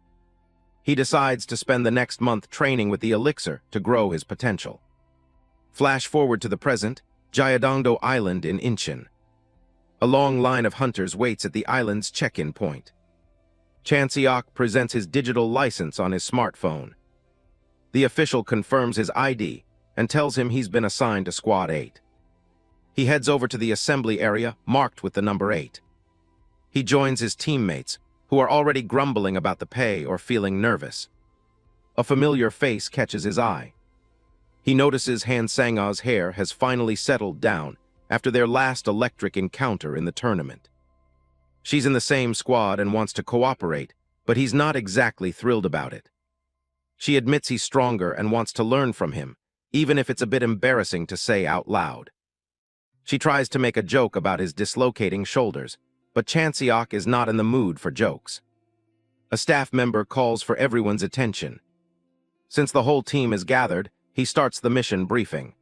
He decides to spend the next month training with the elixir to grow his potential. Flash forward to the present, Jayadongdo Island in Incheon. A long line of hunters waits at the island's check-in point. Chan-seok presents his digital license on his smartphone. The official confirms his ID and tells him he's been assigned to Squad 8. He heads over to the assembly area marked with the number 8. He joins his teammates, who are already grumbling about the pay or feeling nervous. A familiar face catches his eye. He notices Han Sang-a's hair has finally settled down after their last electric encounter in the tournament. She's in the same squad and wants to cooperate, but he's not exactly thrilled about it. She admits he's stronger and wants to learn from him, even if it's a bit embarrassing to say out loud. She tries to make a joke about his dislocating shoulders, but Chan-seok is not in the mood for jokes. A staff member calls for everyone's attention. Since the whole team is gathered, he starts the mission briefing.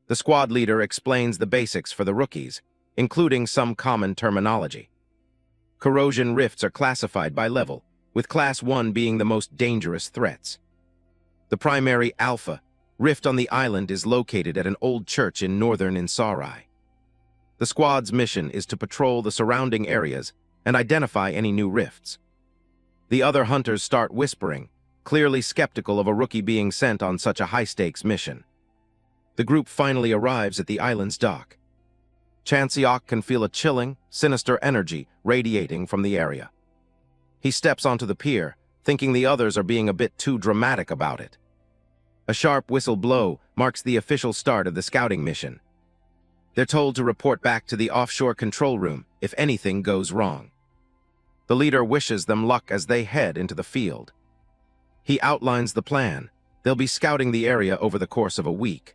The squad leader explains the basics for the rookies, including some common terminology. Corrosion rifts are classified by level, with Class 1 being the most dangerous threats. The primary Alpha rift on the island is located at an old church in northern Insarai. The squad's mission is to patrol the surrounding areas and identify any new rifts. The other hunters start whispering, clearly skeptical of a rookie being sent on such a high-stakes mission. The group finally arrives at the island's dock. Chan-seok can feel a chilling, sinister energy radiating from the area. He steps onto the pier, thinking the others are being a bit too dramatic about it. A sharp whistle blow marks the official start of the scouting mission. They're told to report back to the offshore control room if anything goes wrong. The leader wishes them luck as they head into the field. He outlines the plan. They'll be scouting the area over the course of a week.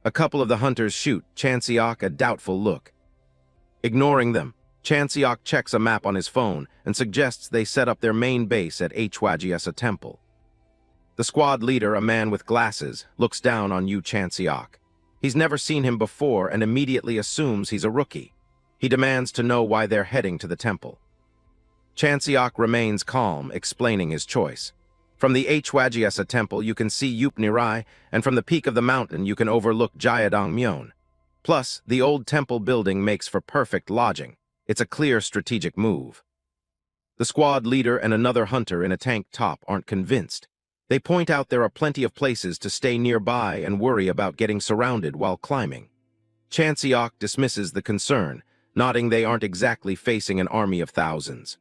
A couple of the hunters shoot Chan-seok a doubtful look. Ignoring them, Chan-seok checks a map on his phone and suggests they set up their main base at Hwajiasa Temple. The squad leader, a man with glasses, looks down on Yoo Chan-seok. He's never seen him before and immediately assumes he's a rookie. He demands to know why they're heading to the temple. Chan-seok remains calm, explaining his choice. From the Hwajiasa Temple, you can see Upnirai, and from the peak of the mountain, you can overlook Jayadongmyeon. Plus, the old temple building makes for perfect lodging. It's a clear strategic move. The squad leader and another hunter in a tank top aren't convinced. They point out there are plenty of places to stay nearby and worry about getting surrounded while climbing. Chan-seok dismisses the concern, nodding they aren't exactly facing an army of thousands.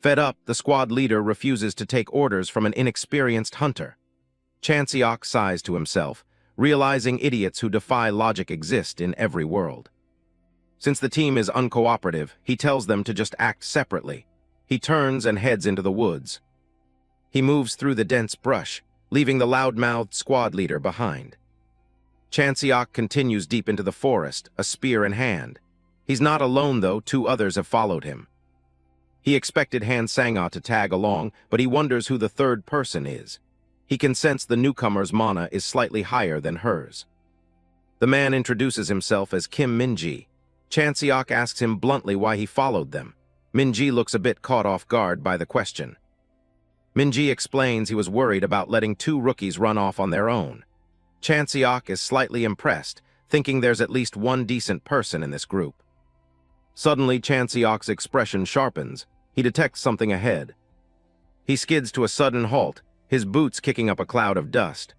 Fed up, the squad leader refuses to take orders from an inexperienced hunter. Chan-seok sighs to himself, realizing idiots who defy logic exist in every world. Since the team is uncooperative, he tells them to just act separately. He turns and heads into the woods. He moves through the dense brush, leaving the loud-mouthed squad leader behind. Chan-seok continues deep into the forest, a spear in hand. He's not alone, though. 2 others have followed him. He expected Han Sang-a to tag along, but he wonders who the third person is. He can sense the newcomer's mana is slightly higher than hers. The man introduces himself as Kim Min-ji. Chan-seok asks him bluntly why he followed them. Min-ji looks a bit caught off guard by the question. Min-ji explains he was worried about letting 2 rookies run off on their own. Chan-seok is slightly impressed, thinking there's at least one decent person in this group. Suddenly, Chan-seok's expression sharpens. He detects something ahead. He skids to a sudden halt, his boots kicking up a cloud of dust.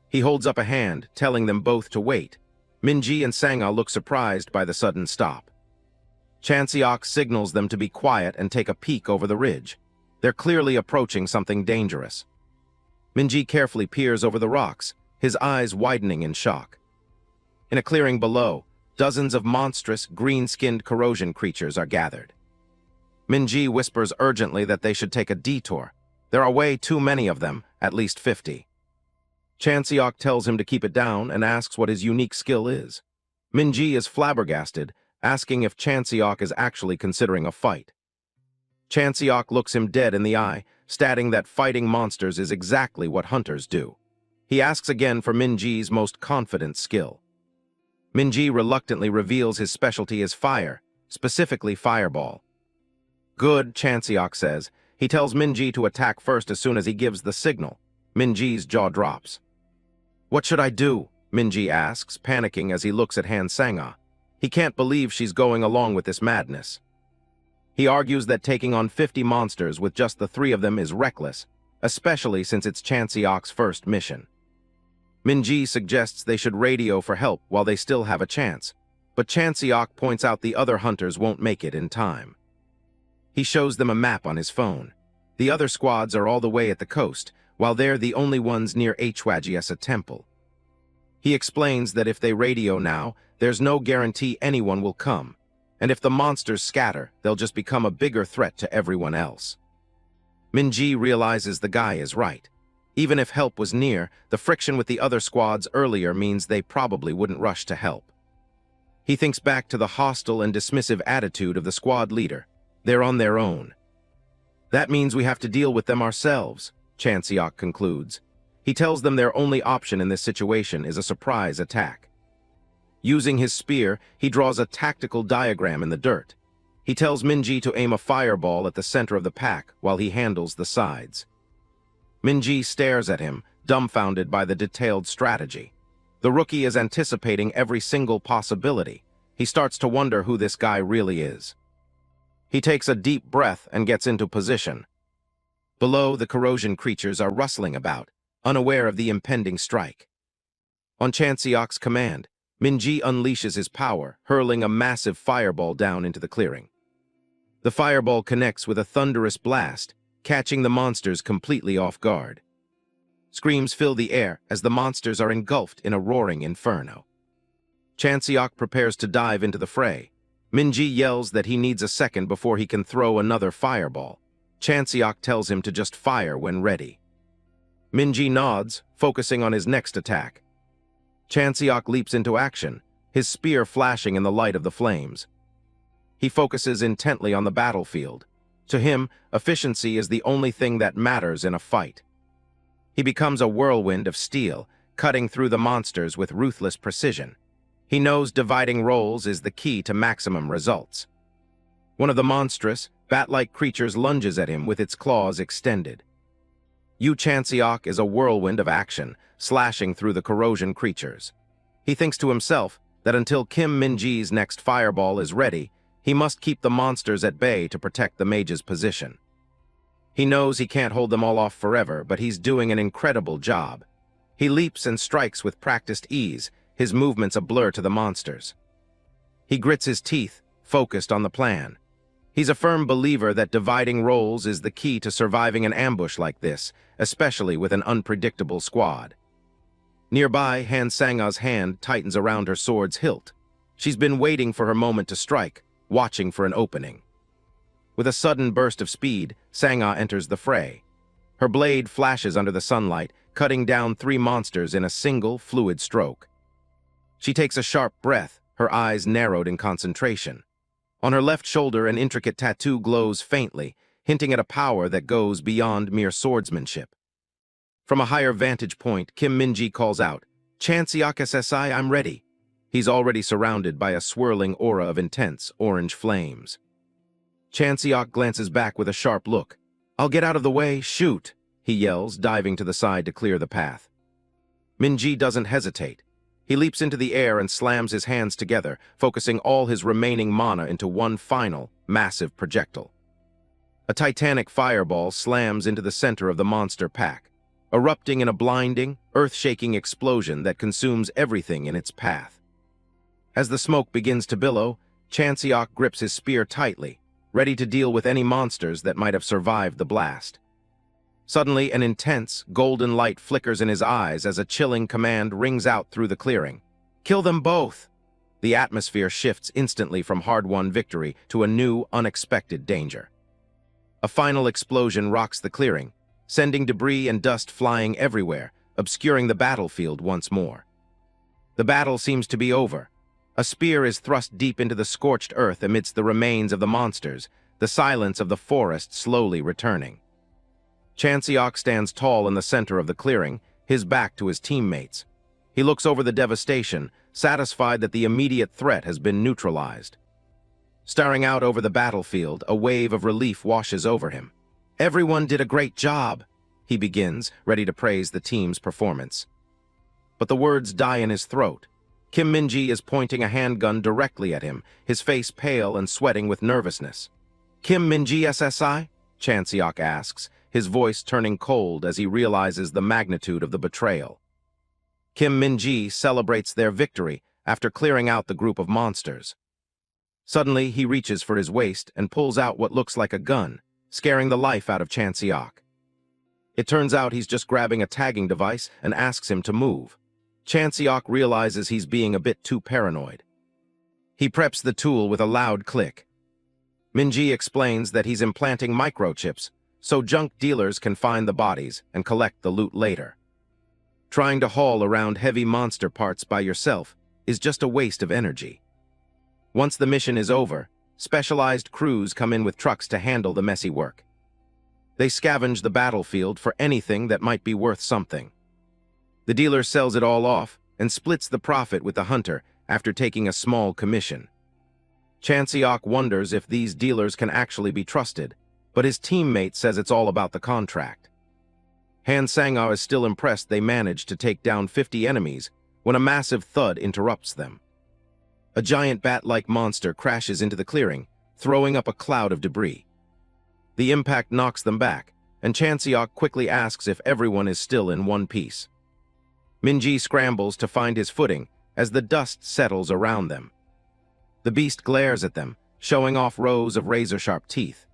He holds up a hand, telling them both to wait. Min-ji and Sang-a look surprised by the sudden stop. Chan-seok signals them to be quiet and take a peek over the ridge. They're clearly approaching something dangerous. Min-ji carefully peers over the rocks, his eyes widening in shock. In a clearing below, dozens of monstrous, green-skinned corrosion creatures are gathered. Min-ji whispers urgently that they should take a detour. There are way too many of them, at least 50. Chan-seok tells him to keep it down and asks what his unique skill is. Min-ji is flabbergasted, asking if Chan-seok is actually considering a fight. Chan-seok looks him dead in the eye, stating that fighting monsters is exactly what hunters do. He asks again for Min-ji's most confident skill. Min-ji reluctantly reveals his specialty is fire, specifically fireball. Good, Chan-seok says. He tells Min-ji to attack first as soon as he gives the signal. Min-ji's jaw drops. What should I do? Min-ji asks, panicking as he looks at Han Sang-ah. He can't believe she's going along with this madness. He argues that taking on 50 monsters with just the 3 of them is reckless, especially since it's Chan-seok's first mission. Min-ji suggests they should radio for help while they still have a chance, but Chan-seok points out the other hunters won't make it in time. He shows them a map on his phone. The other squads are all the way at the coast, while they're the only ones near Hwajiesa Temple. He explains that if they radio now, there's no guarantee anyone will come, and if the monsters scatter, they'll just become a bigger threat to everyone else. Min-ji realizes the guy is right. Even if help was near, the friction with the other squads earlier means they probably wouldn't rush to help. He thinks back to the hostile and dismissive attitude of the squad leader. They're on their own. That means we have to deal with them ourselves, Chan-seok concludes. He tells them their only option in this situation is a surprise attack. Using his spear, he draws a tactical diagram in the dirt. He tells Min-ji to aim a fireball at the center of the pack while he handles the sides. Min-ji stares at him, dumbfounded by the detailed strategy. The rookie is anticipating every single possibility. He starts to wonder who this guy really is. He takes a deep breath and gets into position. Below, the corrosion creatures are rustling about, unaware of the impending strike. On Chan-seok's command, Min-ji unleashes his power, hurling a massive fireball down into the clearing. The fireball connects with a thunderous blast, catching the monsters completely off guard. Screams fill the air as the monsters are engulfed in a roaring inferno. Chan-seok prepares to dive into the fray. Min-ji yells that he needs a second before he can throw another fireball. Chan-seok tells him to just fire when ready. Min-ji nods, focusing on his next attack. Chan-seok leaps into action, his spear flashing in the light of the flames. He focuses intently on the battlefield. To him, efficiency is the only thing that matters in a fight. He becomes a whirlwind of steel, cutting through the monsters with ruthless precision. He knows dividing roles is the key to maximum results. One of the monstrous, bat-like creatures lunges at him with its claws extended. Yoo Chan-seok is a whirlwind of action, slashing through the corrosion creatures. He thinks to himself that until Kim Min-ji's next fireball is ready, he must keep the monsters at bay to protect the mage's position. He knows he can't hold them all off forever, but he's doing an incredible job. He leaps and strikes with practiced ease, his movements a blur to the monsters. He grits his teeth, focused on the plan. He's a firm believer that dividing roles is the key to surviving an ambush like this, especially with an unpredictable squad. Nearby, Han Sang-ah's hand tightens around her sword's hilt. She's been waiting for her moment to strike, watching for an opening. With a sudden burst of speed, Sang-ah enters the fray. Her blade flashes under the sunlight, cutting down 3 monsters in a single, fluid stroke. She takes a sharp breath, her eyes narrowed in concentration. On her left shoulder, an intricate tattoo glows faintly, hinting at a power that goes beyond mere swordsmanship. From a higher vantage point, Kim Min-ji calls out, "Chan-seok SSI, I'm ready." He's already surrounded by a swirling aura of intense orange flames. Chan-seok glances back with a sharp look. "I'll get out of the way, shoot," he yells, diving to the side to clear the path. Min-ji doesn't hesitate. He leaps into the air and slams his hands together, focusing all his remaining mana into one final, massive projectile. A titanic fireball slams into the center of the monster pack, erupting in a blinding, earth-shaking explosion that consumes everything in its path. As the smoke begins to billow, Chan-seok grips his spear tightly, ready to deal with any monsters that might have survived the blast. Suddenly, an intense, golden light flickers in his eyes as a chilling command rings out through the clearing. "Kill them both!" The atmosphere shifts instantly from hard-won victory to a new, unexpected danger. A final explosion rocks the clearing, sending debris and dust flying everywhere, obscuring the battlefield once more. The battle seems to be over. A spear is thrust deep into the scorched earth amidst the remains of the monsters, the silence of the forest slowly returning. Chan-seok stands tall in the center of the clearing, his back to his teammates. He looks over the devastation, satisfied that the immediate threat has been neutralized. Staring out over the battlefield, a wave of relief washes over him. "Everyone did a great job," he begins, ready to praise the team's performance. But the words die in his throat. Kim Min-ji is pointing a handgun directly at him, his face pale and sweating with nervousness. "Kim Min-ji SSI?" Chan-seok asks, his voice turning cold as he realizes the magnitude of the betrayal. Kim Min-ji celebrates their victory after clearing out the group of monsters. Suddenly, he reaches for his waist and pulls out what looks like a gun, scaring the life out of Chan-seok. It turns out he's just grabbing a tagging device and asks him to move. Chan-seok realizes he's being a bit too paranoid. He preps the tool with a loud click. Min-ji explains that he's implanting microchips so junk dealers can find the bodies and collect the loot later. Trying to haul around heavy monster parts by yourself is just a waste of energy. Once the mission is over, specialized crews come in with trucks to handle the messy work. They scavenge the battlefield for anything that might be worth something. The dealer sells it all off and splits the profit with the hunter after taking a small commission. Chan-seok wonders if these dealers can actually be trusted, but his teammate says it's all about the contract. Han Sang-ah is still impressed they managed to take down 50 enemies when a massive thud interrupts them. A giant bat-like monster crashes into the clearing, throwing up a cloud of debris. The impact knocks them back, and Chan-seok quickly asks if everyone is still in one piece. Min-ji scrambles to find his footing as the dust settles around them. The beast glares at them, showing off rows of razor-sharp teeth.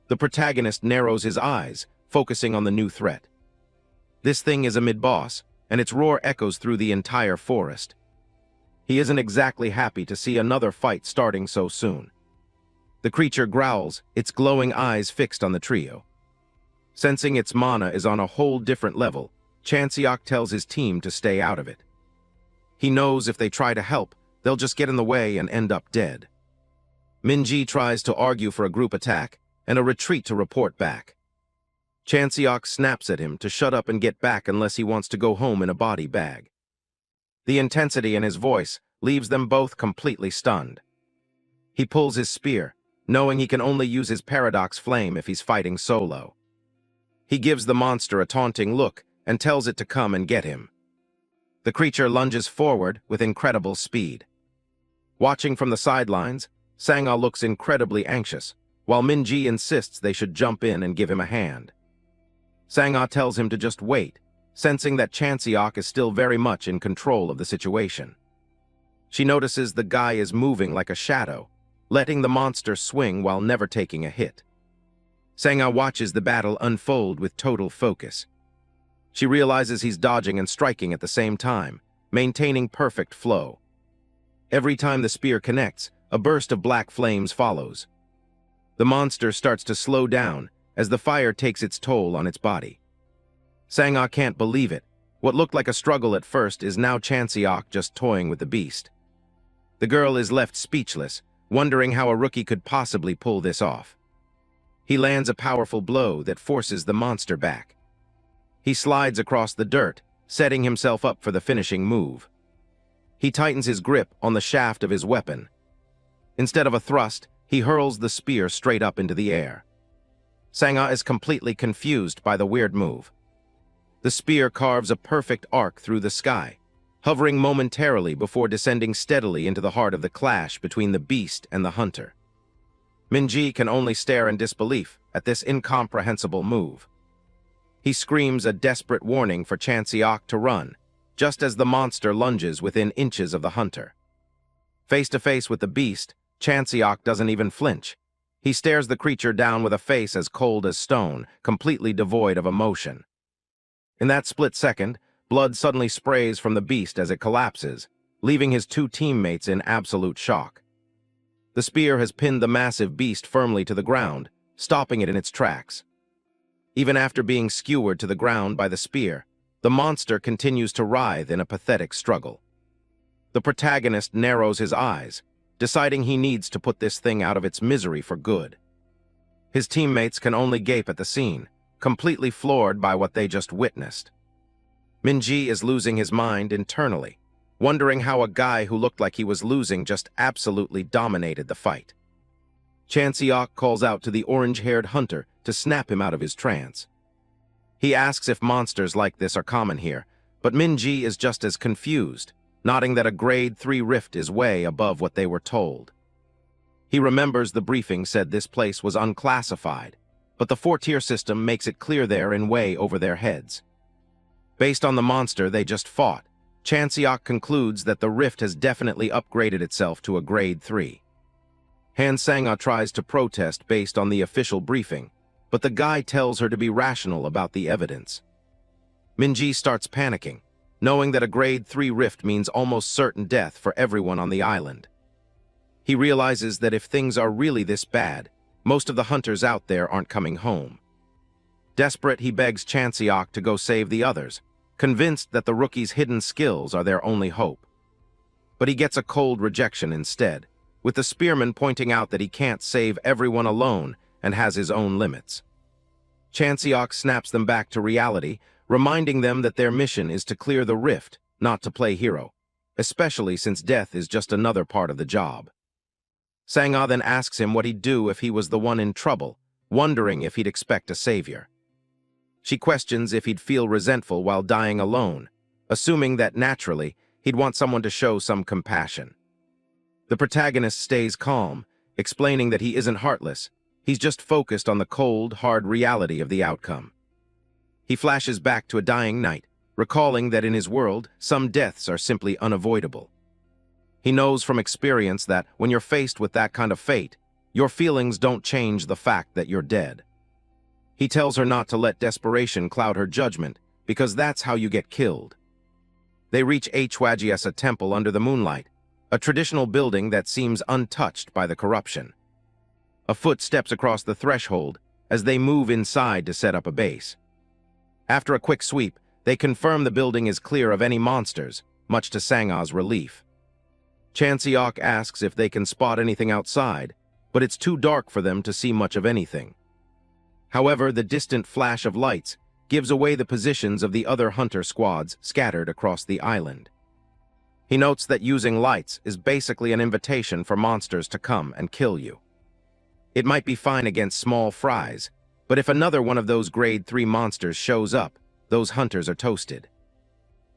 The protagonist narrows his eyes, focusing on the new threat. This thing is a mid-boss, and its roar echoes through the entire forest. He isn't exactly happy to see another fight starting so soon. The creature growls, its glowing eyes fixed on the trio. Sensing its mana is on a whole different level, Chan-seok tells his team to stay out of it. He knows if they try to help, they'll just get in the way and end up dead. Min-ji tries to argue for a group attack and a retreat to report back. Chan-seok snaps at him to shut up and get back unless he wants to go home in a body bag. The intensity in his voice leaves them both completely stunned. He pulls his spear, knowing he can only use his paradox flame if he's fighting solo. He gives the monster a taunting look and tells it to come and get him. The creature lunges forward with incredible speed. Watching from the sidelines, Sang-ah looks incredibly anxious, while Min-ji insists they should jump in and give him a hand. Sang-ah tells him to just wait, sensing that Chan-seok is still very much in control of the situation. She notices the guy is moving like a shadow, letting the monster swing while never taking a hit. Sang-ah watches the battle unfold with total focus. She realizes he's dodging and striking at the same time, maintaining perfect flow. Every time the spear connects, a burst of black flames follows. The monster starts to slow down as the fire takes its toll on its body. Sang-ah can't believe it. What looked like a struggle at first is now Chan-seok just toying with the beast. The girl is left speechless, wondering how a rookie could possibly pull this off. He lands a powerful blow that forces the monster back. He slides across the dirt, setting himself up for the finishing move. He tightens his grip on the shaft of his weapon. Instead of a thrust, he hurls the spear straight up into the air. Sang-ah is completely confused by the weird move. The spear carves a perfect arc through the sky, hovering momentarily before descending steadily into the heart of the clash between the beast and the hunter. Min-ji can only stare in disbelief at this incomprehensible move. He screams a desperate warning for Chan-seok to run, just as the monster lunges within inches of the hunter. Face to face with the beast, Chan-seok doesn't even flinch. He stares the creature down with a face as cold as stone, completely devoid of emotion. In that split second, blood suddenly sprays from the beast as it collapses, leaving his two teammates in absolute shock. The spear has pinned the massive beast firmly to the ground, stopping it in its tracks. Even after being skewered to the ground by the spear, the monster continues to writhe in a pathetic struggle. The protagonist narrows his eyes, deciding he needs to put this thing out of its misery for good. His teammates can only gape at the scene, completely floored by what they just witnessed. Minji is losing his mind internally, wondering how a guy who looked like he was losing just absolutely dominated the fight. Chan-seok calls out to the orange-haired hunter to snap him out of his trance. He asks if monsters like this are common here, but Minji is just as confused, nodding that a grade 3 rift is way above what they were told. He remembers the briefing said this place was unclassified, but the 4-tier system makes it clear they're in way over their heads. Based on the monster they just fought, Chan-seok concludes that the rift has definitely upgraded itself to a grade 3. Han Sang-ah tries to protest based on the official briefing, but the guy tells her to be rational about the evidence. Minji starts panicking, knowing that a grade 3 rift means almost certain death for everyone on the island. He realizes that if things are really this bad, most of the hunters out there aren't coming home. Desperate, he begs Chan-seok to go save the others, convinced that the rookie's hidden skills are their only hope. But he gets a cold rejection instead, with the spearman pointing out that he can't save everyone alone and has his own limits. Chan-seok snaps them back to reality, reminding them that their mission is to clear the rift, not to play hero, especially since death is just another part of the job. Sang-ah then asks him what he'd do if he was the one in trouble, wondering if he'd expect a savior. She questions if he'd feel resentful while dying alone, assuming that naturally he'd want someone to show some compassion. The protagonist stays calm, explaining that he isn't heartless, he's just focused on the cold, hard reality of the outcome. He flashes back to a dying knight, recalling that in his world, some deaths are simply unavoidable. He knows from experience that when you're faced with that kind of fate, your feelings don't change the fact that you're dead. He tells her not to let desperation cloud her judgment, because that's how you get killed. They reach Hwajiesa Temple under the moonlight, a traditional building that seems untouched by the corruption. A foot steps across the threshold as they move inside to set up a base. After a quick sweep, they confirm the building is clear of any monsters, much to Sang-ah's relief. Chan-seok asks if they can spot anything outside, but it's too dark for them to see much of anything. However, the distant flash of lights gives away the positions of the other hunter squads scattered across the island. He notes that using lights is basically an invitation for monsters to come and kill you. It might be fine against small fries, but if another one of those grade 3 monsters shows up, those hunters are toasted.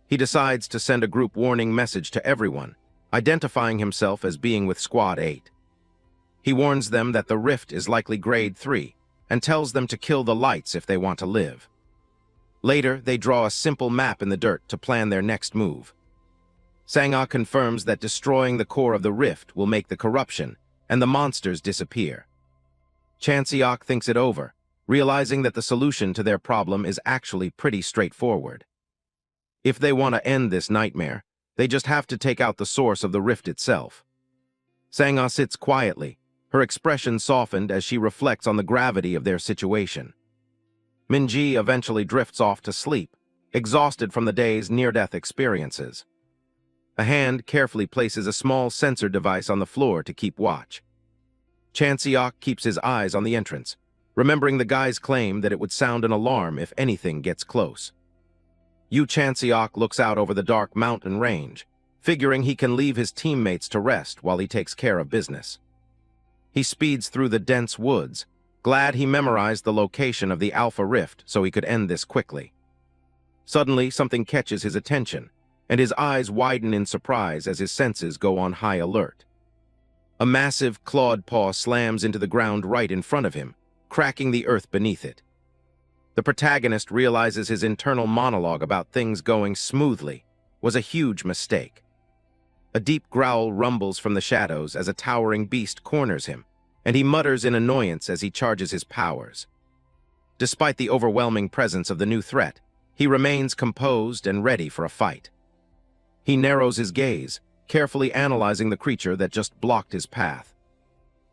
He decides to send a group warning message to everyone, identifying himself as being with Squad 8. He warns them that the rift is likely grade 3, and tells them to kill the lights if they want to live. Later, they draw a simple map in the dirt to plan their next move. Sang-ah confirms that destroying the core of the rift will make the corruption, and the monsters disappear. Chan-seok thinks it over, realizing that the solution to their problem is actually pretty straightforward. If they want to end this nightmare, they just have to take out the source of the rift itself. Sang-ah sits quietly, her expression softened as she reflects on the gravity of their situation. Minji eventually drifts off to sleep, exhausted from the day's near-death experiences. A hand carefully places a small sensor device on the floor to keep watch. Chan-seok keeps his eyes on the entrance, remembering the guy's claim that it would sound an alarm if anything gets close. Yoo Chan-seok looks out over the dark mountain range, figuring he can leave his teammates to rest while he takes care of business. He speeds through the dense woods, glad he memorized the location of the Alpha Rift so he could end this quickly. Suddenly, something catches his attention, and his eyes widen in surprise as his senses go on high alert. A massive clawed paw slams into the ground right in front of him, cracking the earth beneath it. The protagonist realizes his internal monologue about things going smoothly was a huge mistake. A deep growl rumbles from the shadows as a towering beast corners him, and he mutters in annoyance as he charges his powers. Despite the overwhelming presence of the new threat, he remains composed and ready for a fight. He narrows his gaze, carefully analyzing the creature that just blocked his path.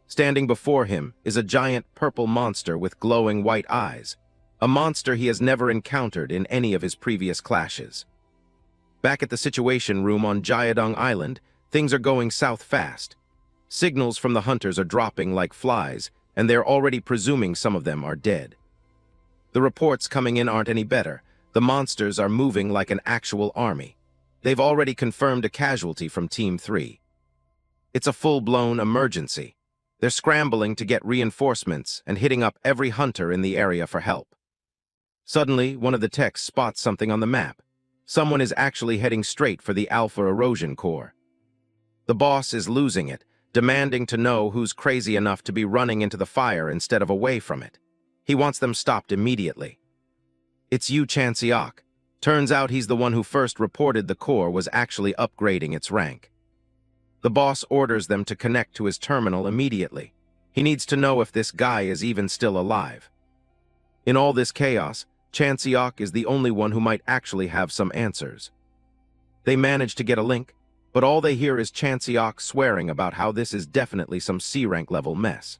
Standing before him is a giant purple monster with glowing white eyes, a monster he has never encountered in any of his previous clashes. Back at the Situation Room on Jiadong Island, things are going south fast. Signals from the hunters are dropping like flies, and they're already presuming some of them are dead. The reports coming in aren't any better. The monsters are moving like an actual army. They've already confirmed a casualty from Team 3. It's a full-blown emergency. They're scrambling to get reinforcements and hitting up every hunter in the area for help. Suddenly, one of the techs spots something on the map. Someone is actually heading straight for the Alpha Erosion core. The boss is losing it, demanding to know who's crazy enough to be running into the fire instead of away from it. He wants them stopped immediately. It's Yoo Chan-seok. Turns out he's the one who first reported the core was actually upgrading its rank. The boss orders them to connect to his terminal immediately. He needs to know if this guy is even still alive. In all this chaos, Chan-seok is the only one who might actually have some answers. They manage to get a link, but all they hear is Chan-seok swearing about how this is definitely some C-rank level mess.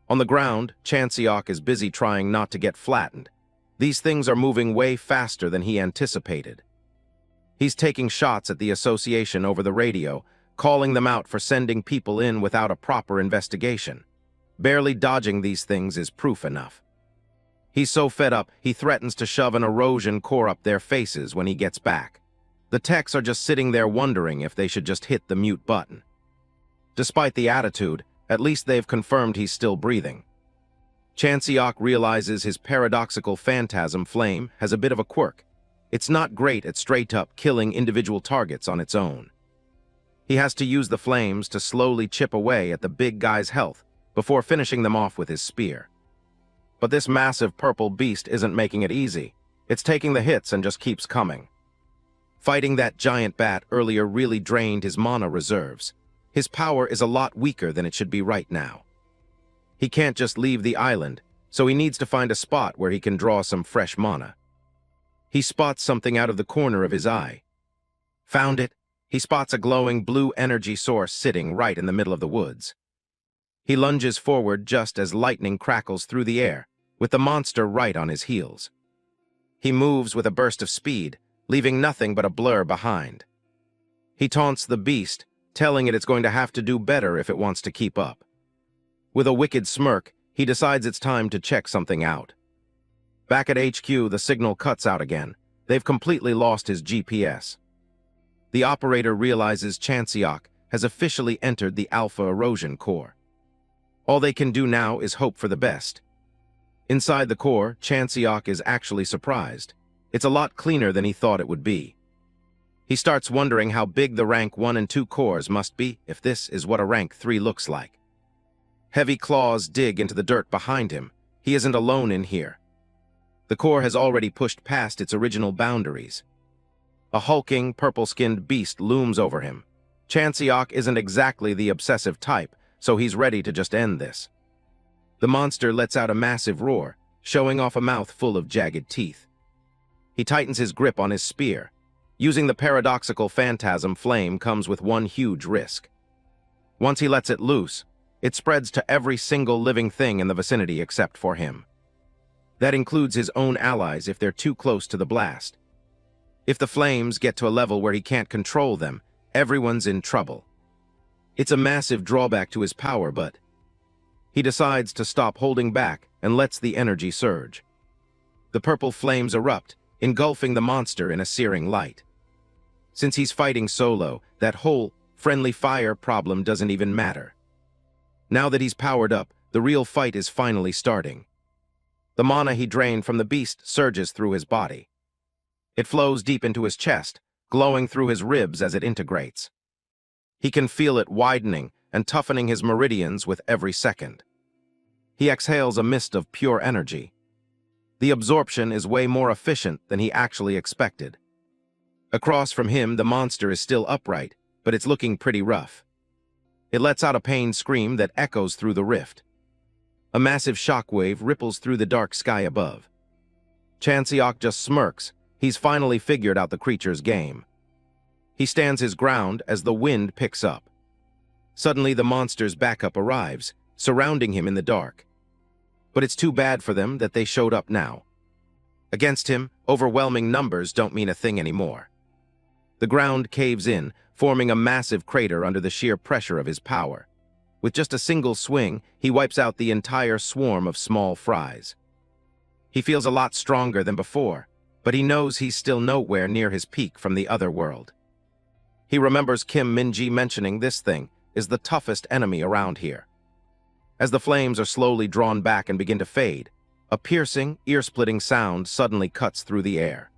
On the ground, Chan-seok is busy trying not to get flattened. These things are moving way faster than he anticipated. He's taking shots at the association over the radio, calling them out for sending people in without a proper investigation. Barely dodging these things is proof enough. He's so fed up, he threatens to shove an erosion core up their faces when he gets back. The techs are just sitting there wondering if they should just hit the mute button. Despite the attitude, at least they've confirmed he's still breathing. Chan-seok realizes his paradoxical phantasm flame has a bit of a quirk. It's not great at straight-up killing individual targets on its own. He has to use the flames to slowly chip away at the big guy's health before finishing them off with his spear. But this massive purple beast isn't making it easy. It's taking the hits and just keeps coming. Fighting that giant bat earlier really drained his mana reserves. His power is a lot weaker than it should be right now. He can't just leave the island, so he needs to find a spot where he can draw some fresh mana. He spots something out of the corner of his eye. Found it. He spots a glowing blue energy source sitting right in the middle of the woods. He lunges forward just as lightning crackles through the air, with the monster right on his heels. He moves with a burst of speed, leaving nothing but a blur behind. He taunts the beast, telling it it's going to have to do better if it wants to keep up. With a wicked smirk, he decides it's time to check something out. Back at HQ, the signal cuts out again. They've completely lost his GPS. The operator realizes Chan-seok has officially entered the Alpha Erosion core. All they can do now is hope for the best. Inside the core, Chan-seok is actually surprised. It's a lot cleaner than he thought it would be. He starts wondering how big the rank 1 and 2 cores must be if this is what a rank 3 looks like. Heavy claws dig into the dirt behind him. He isn't alone in here. The core has already pushed past its original boundaries. A hulking, purple-skinned beast looms over him. Chan-seok isn't exactly the obsessive type, so he's ready to just end this. The monster lets out a massive roar, showing off a mouth full of jagged teeth. He tightens his grip on his spear. Using the paradoxical phantasm flame comes with one huge risk. Once he lets it loose, it spreads to every single living thing in the vicinity except for him. That includes his own allies if they're too close to the blast. If the flames get to a level where he can't control them, everyone's in trouble. It's a massive drawback to his power, but he decides to stop holding back and lets the energy surge. The purple flames erupt, engulfing the monster in a searing light. Since he's fighting solo, that whole friendly fire problem doesn't even matter. Now that he's powered up, the real fight is finally starting. The mana he drained from the beast surges through his body. It flows deep into his chest, glowing through his ribs as it integrates. He can feel it widening and toughening his meridians with every second. He exhales a mist of pure energy. The absorption is way more efficient than he actually expected. Across from him, the monster is still upright, but it's looking pretty rough. It lets out a pained scream that echoes through the rift. A massive shockwave ripples through the dark sky above. Chan-seok just smirks. He's finally figured out the creature's game. He stands his ground as the wind picks up. Suddenly, the monster's backup arrives, surrounding him in the dark. But it's too bad for them that they showed up now. Against him, overwhelming numbers don't mean a thing anymore. The ground caves in, forming a massive crater under the sheer pressure of his power. With just a single swing, he wipes out the entire swarm of small fries. He feels a lot stronger than before, but he knows he's still nowhere near his peak from the other world. He remembers Kim Min-ji mentioning this thing is the toughest enemy around here. As the flames are slowly drawn back and begin to fade, a piercing, ear-splitting sound suddenly cuts through the air.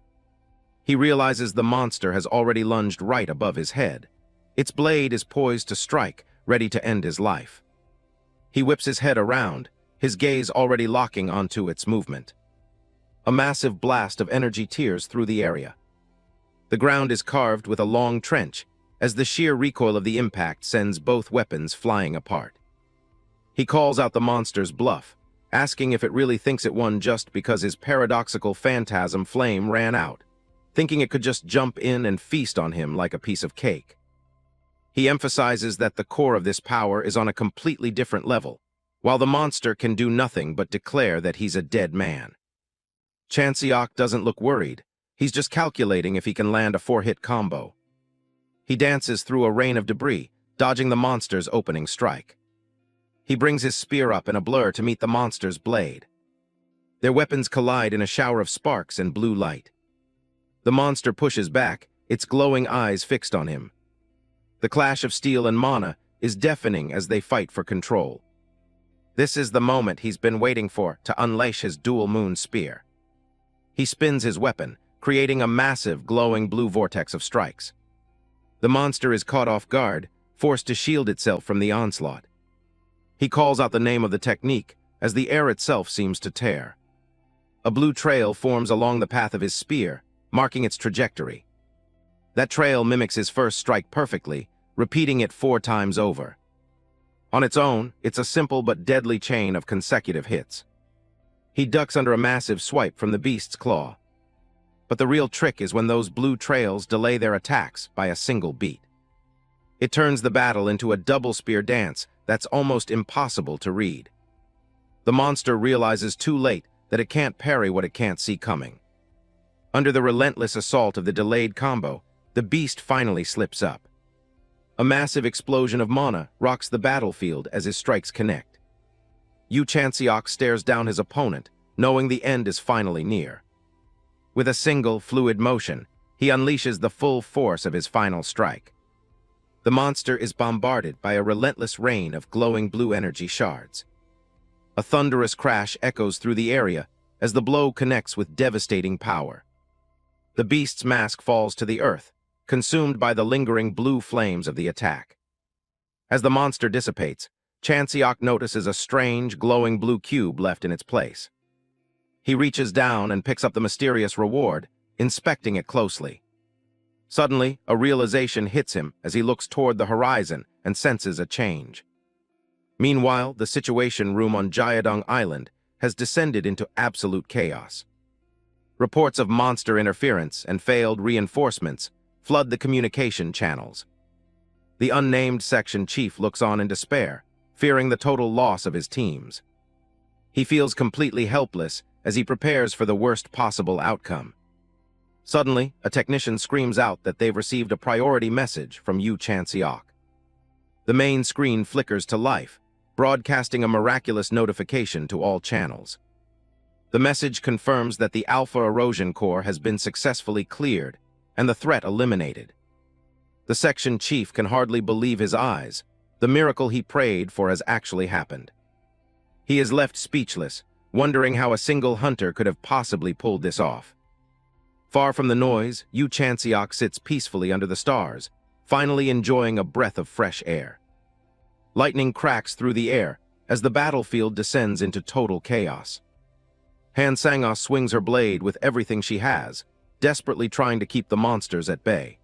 He realizes the monster has already lunged right above his head. Its blade is poised to strike, ready to end his life. He whips his head around, his gaze already locking onto its movement. A massive blast of energy tears through the area. The ground is carved with a long trench, as the sheer recoil of the impact sends both weapons flying apart. He calls out the monster's bluff, asking if it really thinks it won just because his paradoxical phantasm flame ran out, thinking it could just jump in and feast on him like a piece of cake. He emphasizes that the core of this power is on a completely different level, while the monster can do nothing but declare that he's a dead man. Chan-seok doesn't look worried. He's just calculating if he can land a 4-hit combo. He dances through a rain of debris, dodging the monster's opening strike. He brings his spear up in a blur to meet the monster's blade. Their weapons collide in a shower of sparks and blue light. The monster pushes back, its glowing eyes fixed on him. The clash of steel and mana is deafening as they fight for control. This is the moment he's been waiting for to unleash his dual moon spear. He spins his weapon, creating a massive glowing blue vortex of strikes. The monster is caught off guard, forced to shield itself from the onslaught. He calls out the name of the technique as the air itself seems to tear. A blue trail forms along the path of his spear, marking its trajectory. That trail mimics his first strike perfectly, repeating it 4 times over. On its own, it's a simple but deadly chain of consecutive hits. He ducks under a massive swipe from the beast's claw. But the real trick is when those blue trails delay their attacks by a single beat. It turns the battle into a double spear dance that's almost impossible to read. The monster realizes too late that it can't parry what it can't see coming. Under the relentless assault of the delayed combo, the beast finally slips up. A massive explosion of mana rocks the battlefield as his strikes connect. Yoo Chan-seok stares down his opponent, knowing the end is finally near. With a single, fluid motion, he unleashes the full force of his final strike. The monster is bombarded by a relentless rain of glowing blue energy shards. A thunderous crash echoes through the area as the blow connects with devastating power. The beast's mask falls to the earth, consumed by the lingering blue flames of the attack. As the monster dissipates, Chan-seok notices a strange, glowing blue cube left in its place. He reaches down and picks up the mysterious reward, inspecting it closely. Suddenly, a realization hits him as he looks toward the horizon and senses a change. Meanwhile, the Situation Room on Jiadong Island has descended into absolute chaos. Reports of monster interference and failed reinforcements flood the communication channels. The unnamed section chief looks on in despair, fearing the total loss of his teams. He feels completely helpless as he prepares for the worst possible outcome. Suddenly, a technician screams out that they've received a priority message from Yoo Chan-seok. The main screen flickers to life, broadcasting a miraculous notification to all channels. The message confirms that the Alpha Erosion Core has been successfully cleared and the threat eliminated. The section chief can hardly believe his eyes. The miracle he prayed for has actually happened. He is left speechless, wondering how a single hunter could have possibly pulled this off. Far from the noise, Yoo Chan-seok sits peacefully under the stars, finally enjoying a breath of fresh air. Lightning cracks through the air as the battlefield descends into total chaos. Han Sang-ah swings her blade with everything she has, desperately trying to keep the monsters at bay.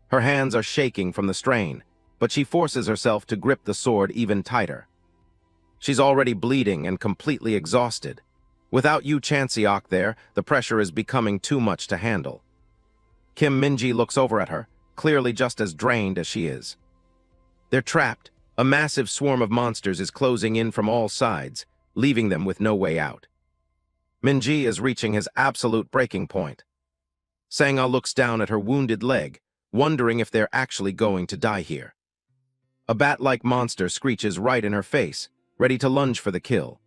Her hands are shaking from the strain, but she forces herself to grip the sword even tighter. She's already bleeding and completely exhausted. Without Yoo Chan-seok there, the pressure is becoming too much to handle. Kim Min-ji looks over at her, clearly just as drained as she is. They're trapped. A massive swarm of monsters is closing in from all sides, leaving them with no way out. Min-ji is reaching his absolute breaking point. Sang-ah looks down at her wounded leg, wondering if they're actually going to die here. A bat-like monster screeches right in her face, ready to lunge for the kill.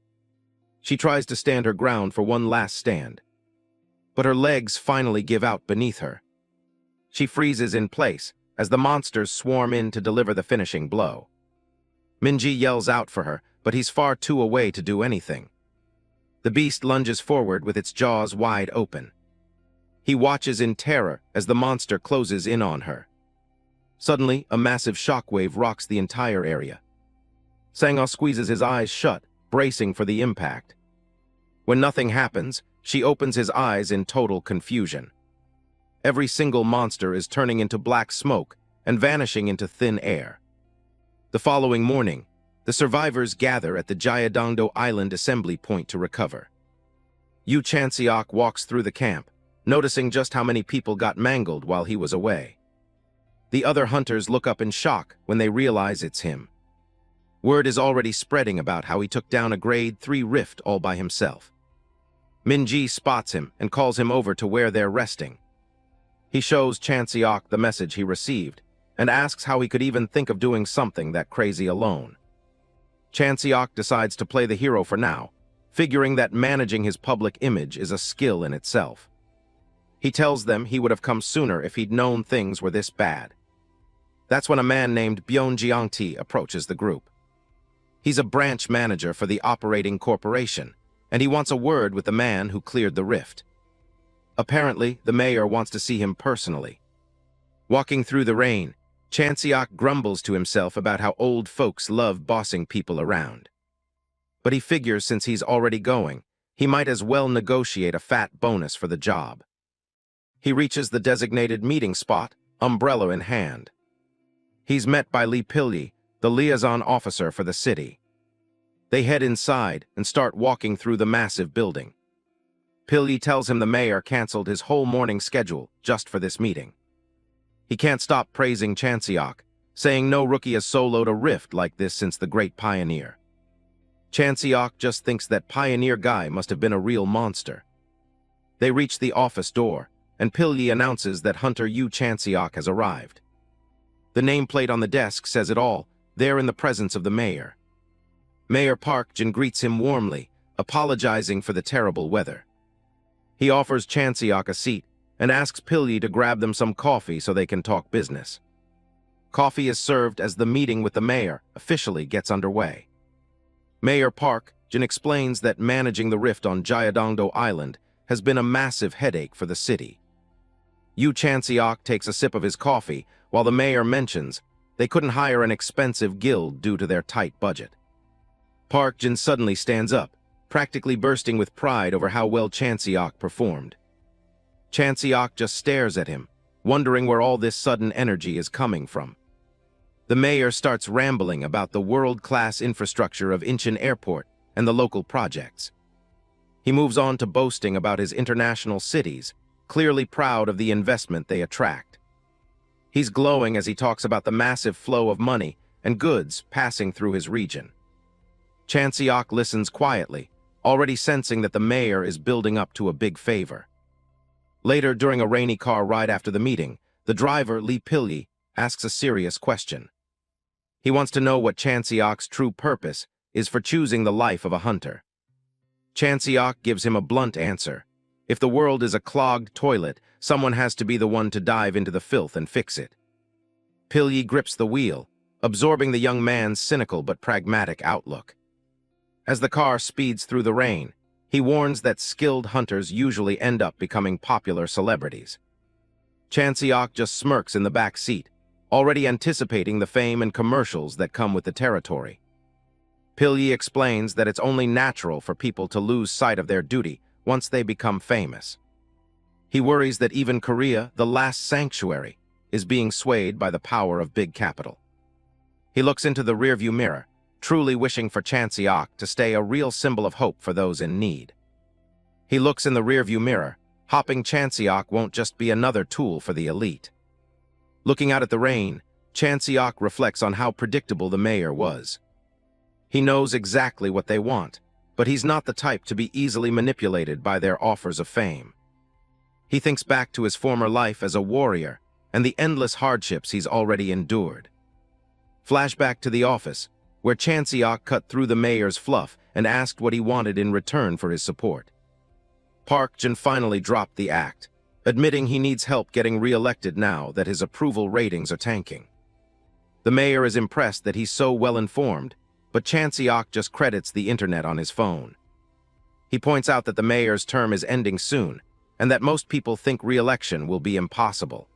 She tries to stand her ground for one last stand, but her legs finally give out beneath her. She freezes in place as the monsters swarm in to deliver the finishing blow. Minji yells out for her, but he's far too away to do anything. The beast lunges forward with its jaws wide open. He watches in terror as the monster closes in on her. Suddenly, a massive shockwave rocks the entire area. Sang-ho squeezes his eyes shut, bracing for the impact. When nothing happens, she opens his eyes in total confusion. Every single monster is turning into black smoke and vanishing into thin air. The following morning, the survivors gather at the Gyeongdo Island assembly point to recover. Yoo Chan-seok walks through the camp, noticing just how many people got mangled while he was away. The other hunters look up in shock when they realize it's him. Word is already spreading about how he took down a Grade 3 rift all by himself. Minji spots him and calls him over to where they're resting. He shows Chan-seok the message he received and asks how he could even think of doing something that crazy alone. Chan-seok decides to play the hero for now, figuring that managing his public image is a skill in itself. He tells them he would have come sooner if he'd known things were this bad. That's when a man named Byung Jiangti approaches the group. He's a branch manager for the operating corporation, and he wants a word with the man who cleared the rift. Apparently, the mayor wants to see him personally. Walking through the rain, Chan-seok grumbles to himself about how old folks love bossing people around. But he figures since he's already going, he might as well negotiate a fat bonus for the job. He reaches the designated meeting spot, umbrella in hand. He's met by Lee Pilyi, the liaison officer for the city. They head inside and start walking through the massive building. Pilyi tells him the mayor canceled his whole morning schedule just for this meeting. He can't stop praising Chan-seok, saying no rookie has soloed a rift like this since the Great Pioneer. Chan-seok just thinks that Pioneer guy must have been a real monster. They reach the office door, and Pilyi announces that Hunter Yoo Chan-seok has arrived. The nameplate on the desk says it all, there in the presence of the mayor. Mayor Park Jin greets him warmly, apologizing for the terrible weather. He offers Chan-seok a seat and asks Pilyi to grab them some coffee so they can talk business. Coffee is served as the meeting with the mayor officially gets underway. Mayor Park Jin explains that managing the rift on Gyeongdo Island has been a massive headache for the city. Yoo Chan-seok takes a sip of his coffee while the mayor mentions they couldn't hire an expensive guild due to their tight budget. Park Jin suddenly stands up, practically bursting with pride over how well Chan-seok performed. Chan-seok just stares at him, wondering where all this sudden energy is coming from. The mayor starts rambling about the world-class infrastructure of Incheon Airport and the local projects. He moves on to boasting about his international cities, clearly proud of the investment they attract. He's glowing as he talks about the massive flow of money and goods passing through his region. Chan-seok listens quietly, already sensing that the mayor is building up to a big favor. Later, during a rainy car ride after the meeting, the driver, Lee Pilyi, asks a serious question. He wants to know what Chan-seok's true purpose is for choosing the life of a hunter. Chan-seok gives him a blunt answer. If the world is a clogged toilet, someone has to be the one to dive into the filth and fix it. Pilyi grips the wheel, absorbing the young man's cynical but pragmatic outlook. As the car speeds through the rain, he warns that skilled hunters usually end up becoming popular celebrities. Chan-seok just smirks in the back seat, already anticipating the fame and commercials that come with the territory. Pilyi explains that it's only natural for people to lose sight of their duty once they become famous. He worries that even Korea, the last sanctuary, is being swayed by the power of big capital. He looks into the rearview mirror, truly wishing for Chan-seok to stay a real symbol of hope for those in need. He looks in the rearview mirror, hoping Chan-seok won't just be another tool for the elite. Looking out at the rain, Chan-seok reflects on how predictable the mayor was. He knows exactly what they want, but he's not the type to be easily manipulated by their offers of fame. He thinks back to his former life as a warrior and the endless hardships he's already endured. Flashback to the office, where Chan-seok cut through the mayor's fluff and asked what he wanted in return for his support. Park Jin finally dropped the act, admitting he needs help getting re-elected now that his approval ratings are tanking. The mayor is impressed that he's so well-informed, but Chan-seok just credits the internet on his phone. He points out that the mayor's term is ending soon, and that most people think re-election will be impossible.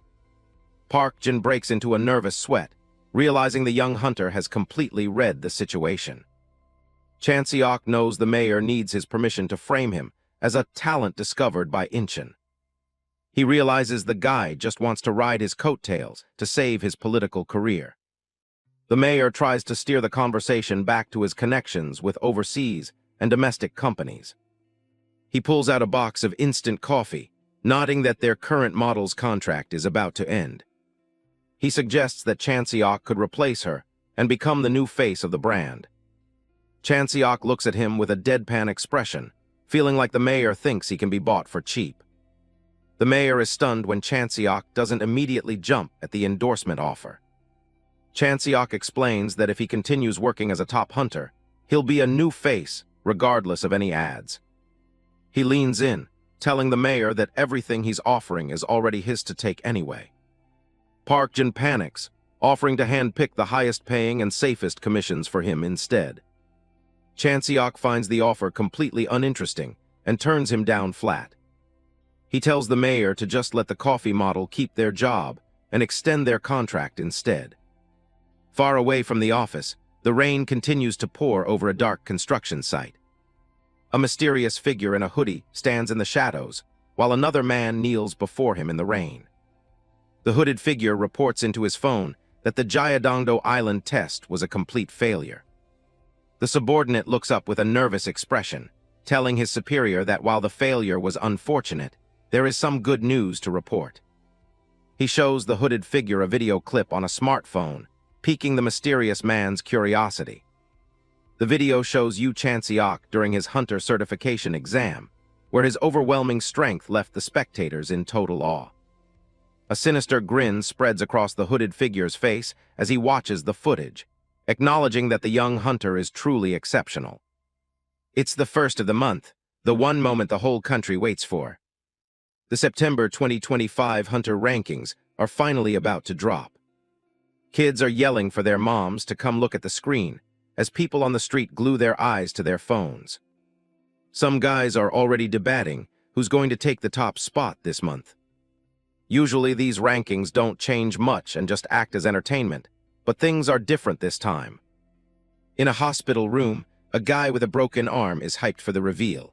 Park Jin breaks into a nervous sweat, realizing the young hunter has completely read the situation. Chan-seok knows the mayor needs his permission to frame him as a talent discovered by Incheon. He realizes the guy just wants to ride his coattails to save his political career. The mayor tries to steer the conversation back to his connections with overseas and domestic companies. He pulls out a box of instant coffee, nodding that their current model's contract is about to end. He suggests that Chan-seok could replace her and become the new face of the brand. Chan-seok looks at him with a deadpan expression, feeling like the mayor thinks he can be bought for cheap. The mayor is stunned when Chan-seok doesn't immediately jump at the endorsement offer. Chan-seok explains that if he continues working as a top hunter, he'll be a new face, regardless of any ads. He leans in, telling the mayor that everything he's offering is already his to take anyway. Park Jin panics, offering to handpick the highest-paying and safest commissions for him instead. Chan-seok finds the offer completely uninteresting and turns him down flat. He tells the mayor to just let the coffee model keep their job and extend their contract instead. Far away from the office, the rain continues to pour over a dark construction site. A mysterious figure in a hoodie stands in the shadows, while another man kneels before him in the rain. The hooded figure reports into his phone that the Jeodongdo Island test was a complete failure. The subordinate looks up with a nervous expression, telling his superior that while the failure was unfortunate, there is some good news to report. He shows the hooded figure a video clip on a smartphone, piquing the mysterious man's curiosity. The video shows Yoo Chan-seok during his hunter certification exam, where his overwhelming strength left the spectators in total awe. A sinister grin spreads across the hooded figure's face as he watches the footage, acknowledging that the young hunter is truly exceptional. It's the first of the month, the one moment the whole country waits for. The September 2025 hunter rankings are finally about to drop. Kids are yelling for their moms to come look at the screen, as people on the street glue their eyes to their phones. Some guys are already debating who's going to take the top spot this month. Usually these rankings don't change much and just act as entertainment, but things are different this time. In a hospital room, a guy with a broken arm is hyped for the reveal.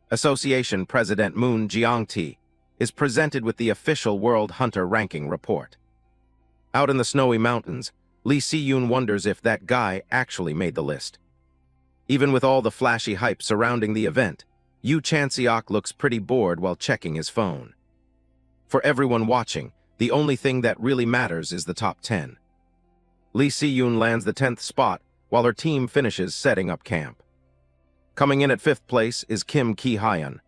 Association President Moon Jae-tae is presented with the official World Hunter Ranking report. Out in the snowy mountains, Lee Si-yoon wonders if that guy actually made the list. Even with all the flashy hype surrounding the event, Yoo Chan-seok looks pretty bored while checking his phone. For everyone watching, the only thing that really matters is the top 10. Lee Si-yoon lands the 10th spot while her team finishes setting up camp. Coming in at 5th place is Kim Ki-hyun.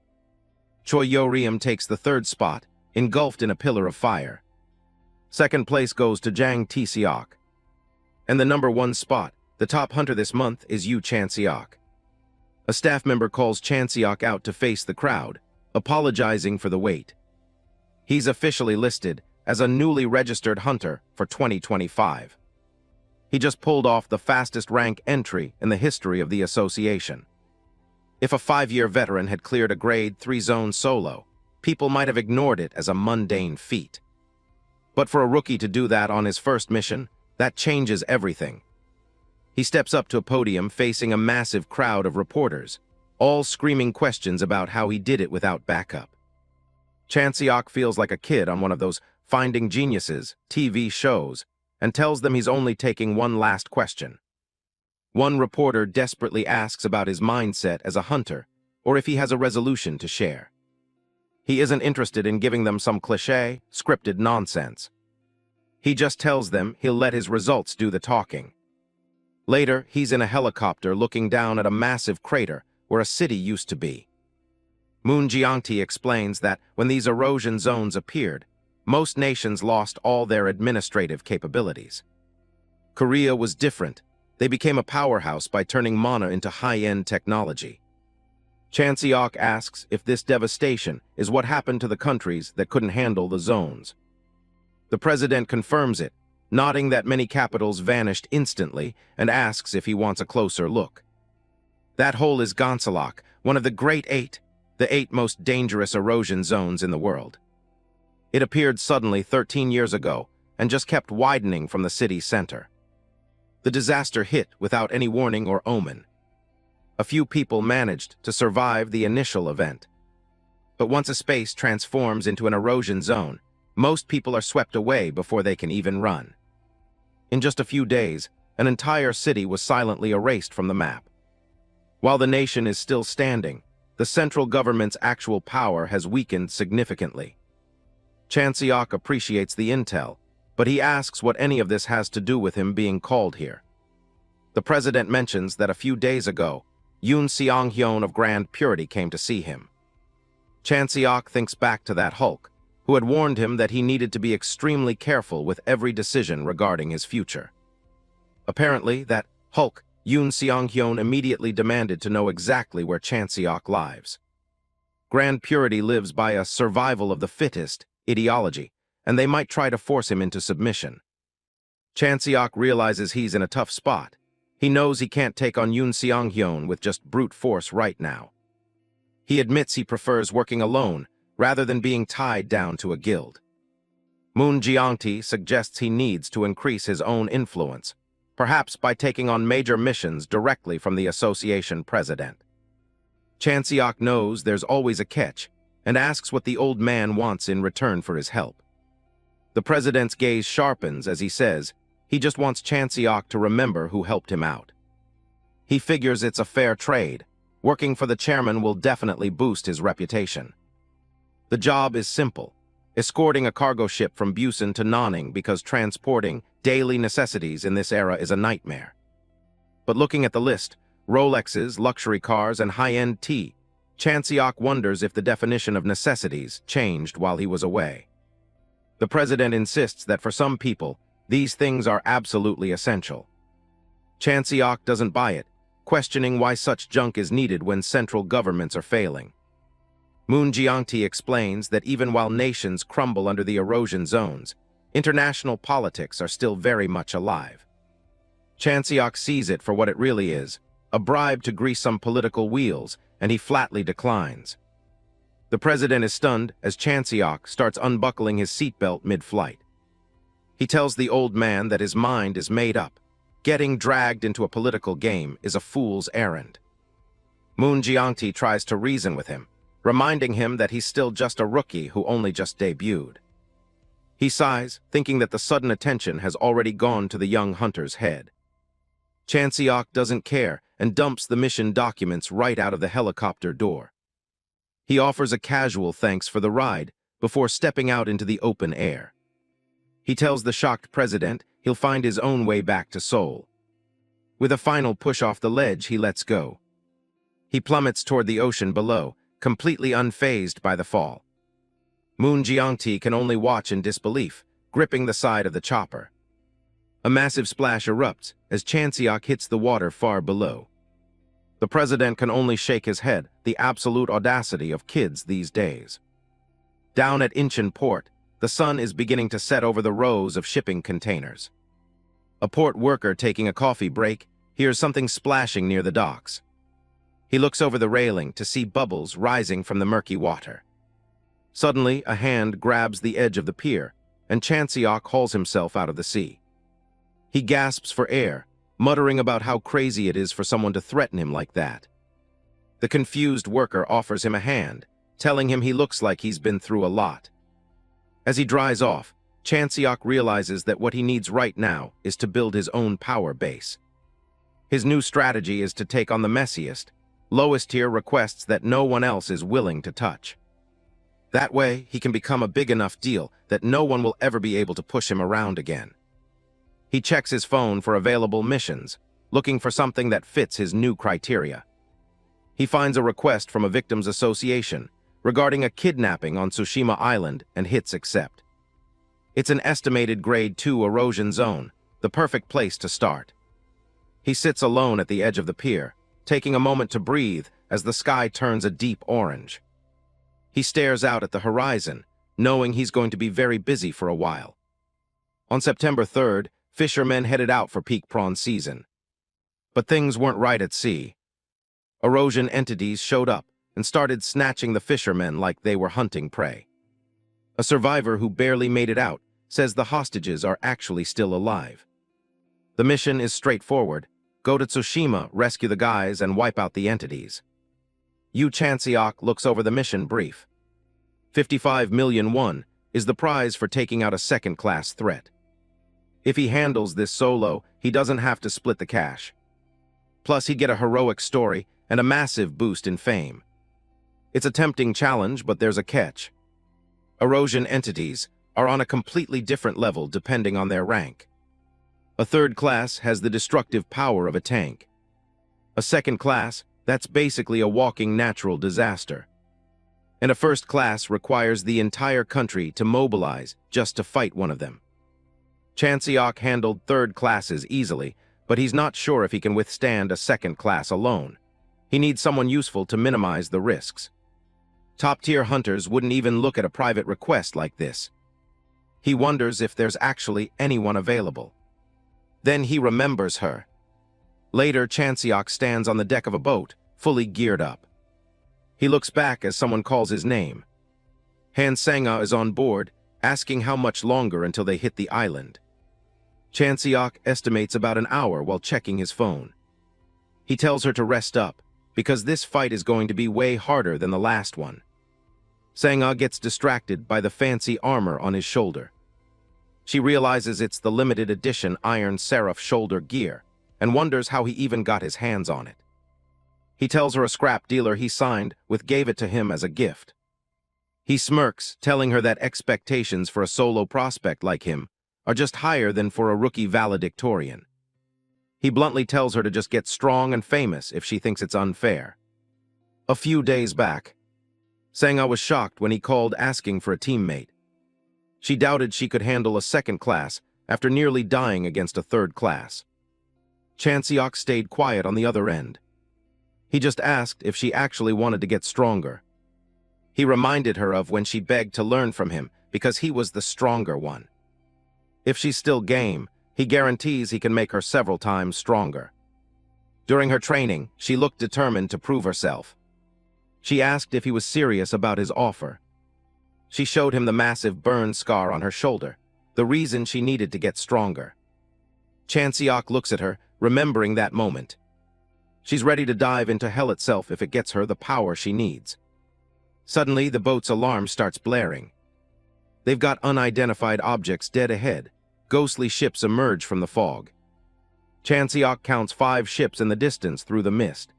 Choi Yo-reum takes the 3rd spot, engulfed in a pillar of fire. 2nd place goes to Jang Tae-seok. And the number 1 spot, the top hunter this month, is Yoo Chan-seok. A staff member calls Chan-seok out to face the crowd, apologizing for the wait. He's officially listed as a newly registered hunter for 2025. He just pulled off the fastest rank entry in the history of the association. If a 5-year veteran had cleared a grade 3 zone solo, people might have ignored it as a mundane feat. But for a rookie to do that on his first mission, that changes everything. He steps up to a podium facing a massive crowd of reporters, all screaming questions about how he did it without backup. Chan-seok feels like a kid on one of those Finding Geniuses TV shows and tells them he's only taking one last question. One reporter desperately asks about his mindset as a hunter or if he has a resolution to share. He isn't interested in giving them some cliché, scripted nonsense. He just tells them he'll let his results do the talking. Later, he's in a helicopter looking down at a massive crater where a city used to be. Moon Jae-tae explains that when these erosion zones appeared, most nations lost all their administrative capabilities. Korea was different. They became a powerhouse by turning mana into high-end technology. Chan-seok asks if this devastation is what happened to the countries that couldn't handle the zones. The president confirms it, nodding that many capitals vanished instantly, and asks if he wants a closer look. That hole is Gansalak, one of the Great Eight, the 8 most dangerous erosion zones in the world. It appeared suddenly 13 years ago and just kept widening from the city center. The disaster hit without any warning or omen. A few people managed to survive the initial event. But once a space transforms into an erosion zone, most people are swept away before they can even run. In just a few days, an entire city was silently erased from the map. While the nation is still standing, the central government's actual power has weakened significantly. Chan-seok appreciates the intel, but he asks what any of this has to do with him being called here. The president mentions that a few days ago, Yoon Seong-hyun of Grand Purity came to see him. Chan-seok thinks back to that Hulk, who had warned him that he needed to be extremely careful with every decision regarding his future. Apparently, that Hulk, Yoon Seong-hyun, immediately demanded to know exactly where Chan-seok lives. Grand Purity lives by a survival of the fittest ideology, and they might try to force him into submission. Chan-seok realizes he's in a tough spot. He knows he can't take on Yoon Seong-hyun with just brute force right now. He admits he prefers working alone rather than being tied down to a guild. Moon Jiangti suggests he needs to increase his own influence, perhaps by taking on major missions directly from the association president. Chan-seok knows there's always a catch and asks what the old man wants in return for his help. The president's gaze sharpens as he says he just wants Chan-seok to remember who helped him out. He figures it's a fair trade. Working for the chairman will definitely boost his reputation. The job is simple, escorting a cargo ship from Busan to Nanning because transporting daily necessities in this era is a nightmare. But looking at the list, Rolexes, luxury cars, and high-end tea, Chan-seok wonders if the definition of necessities changed while he was away. The president insists that for some people, these things are absolutely essential. Chan-seok doesn't buy it, questioning why such junk is needed when central governments are failing. Moon Jiangti explains that even while nations crumble under the erosion zones, international politics are still very much alive. Chan-seok sees it for what it really is, a bribe to grease some political wheels, and he flatly declines. The president is stunned as Chan-seok starts unbuckling his seatbelt mid-flight. He tells the old man that his mind is made up. Getting dragged into a political game is a fool's errand. Moon Jiangti tries to reason with him, reminding him that he's still just a rookie who only just debuted. He sighs, thinking that the sudden attention has already gone to the young hunter's head. Chan-seok doesn't care and dumps the mission documents right out of the helicopter door. He offers a casual thanks for the ride before stepping out into the open air. He tells the shocked president he'll find his own way back to Seoul. With a final push off the ledge, he lets go. He plummets toward the ocean below, completely unfazed by the fall. Moon Jiangti can only watch in disbelief, gripping the side of the chopper. A massive splash erupts as Chan-seok hits the water far below. The president can only shake his head, the absolute audacity of kids these days. Down at Incheon Port, the sun is beginning to set over the rows of shipping containers. A port worker taking a coffee break hears something splashing near the docks. He looks over the railing to see bubbles rising from the murky water. Suddenly, a hand grabs the edge of the pier, and Chan-seok hauls himself out of the sea. He gasps for air, muttering about how crazy it is for someone to threaten him like that. The confused worker offers him a hand, telling him he looks like he's been through a lot. As he dries off, Chan-seok realizes that what he needs right now is to build his own power base. His new strategy is to take on the messiest, lowest-tier requests that no one else is willing to touch. That way, he can become a big enough deal that no one will ever be able to push him around again. He checks his phone for available missions, looking for something that fits his new criteria. He finds a request from a victims association regarding a kidnapping on Tsushima Island and hits accept. It's an estimated grade 2 erosion zone, the perfect place to start. He sits alone at the edge of the pier, taking a moment to breathe as the sky turns a deep orange. He stares out at the horizon, knowing he's going to be very busy for a while. On September 3rd, fishermen headed out for peak prawn season. But things weren't right at sea. Corrosion entities showed up and started snatching the fishermen like they were hunting prey. A survivor who barely made it out says the hostages are actually still alive. The mission is straightforward: go to Tsushima, rescue the guys, and wipe out the entities. Yoo Chan-seok looks over the mission brief. 55 million won is the prize for taking out a second-class threat. If he handles this solo, he doesn't have to split the cash. Plus, he'd get a heroic story and a massive boost in fame. It's a tempting challenge, but there's a catch. Corrosion entities are on a completely different level depending on their rank. A third class has the destructive power of a tank. A second class, that's basically a walking natural disaster. And a first class requires the entire country to mobilize just to fight one of them. Chan-seok handled third classes easily, but he's not sure if he can withstand a second class alone. He needs someone useful to minimize the risks. Top-tier hunters wouldn't even look at a private request like this. He wonders if there's actually anyone available. Then he remembers her. Later, Chan-seok stands on the deck of a boat, fully geared up. He looks back as someone calls his name. Han Sang-a is on board, asking how much longer until they hit the island. Chan-seok estimates about an hour while checking his phone. He tells her to rest up, because this fight is going to be way harder than the last one. Sang-a gets distracted by the fancy armor on his shoulder. She realizes it's the limited edition Iron Seraph shoulder gear, and wonders how he even got his hands on it. He tells her a scrap dealer he signed with gave it to him as a gift. He smirks, telling her that expectations for a solo prospect like him are just higher than for a rookie valedictorian. He bluntly tells her to just get strong and famous if she thinks it's unfair. A few days back, Sang-a was shocked when he called asking for a teammate. She doubted she could handle a second class after nearly dying against a third class. Chan-seok stayed quiet on the other end. He just asked if she actually wanted to get stronger. He reminded her of when she begged to learn from him because he was the stronger one. If she's still game, he guarantees he can make her several times stronger. During her training, she looked determined to prove herself. She asked if he was serious about his offer. She showed him the massive burn scar on her shoulder, the reason she needed to get stronger. Chan-seok looks at her, remembering that moment. She's ready to dive into hell itself if it gets her the power she needs. Suddenly, the boat's alarm starts blaring. They've got unidentified objects dead ahead. Ghostly ships emerge from the fog. Chan-seok counts 5 ships in the distance through the mist.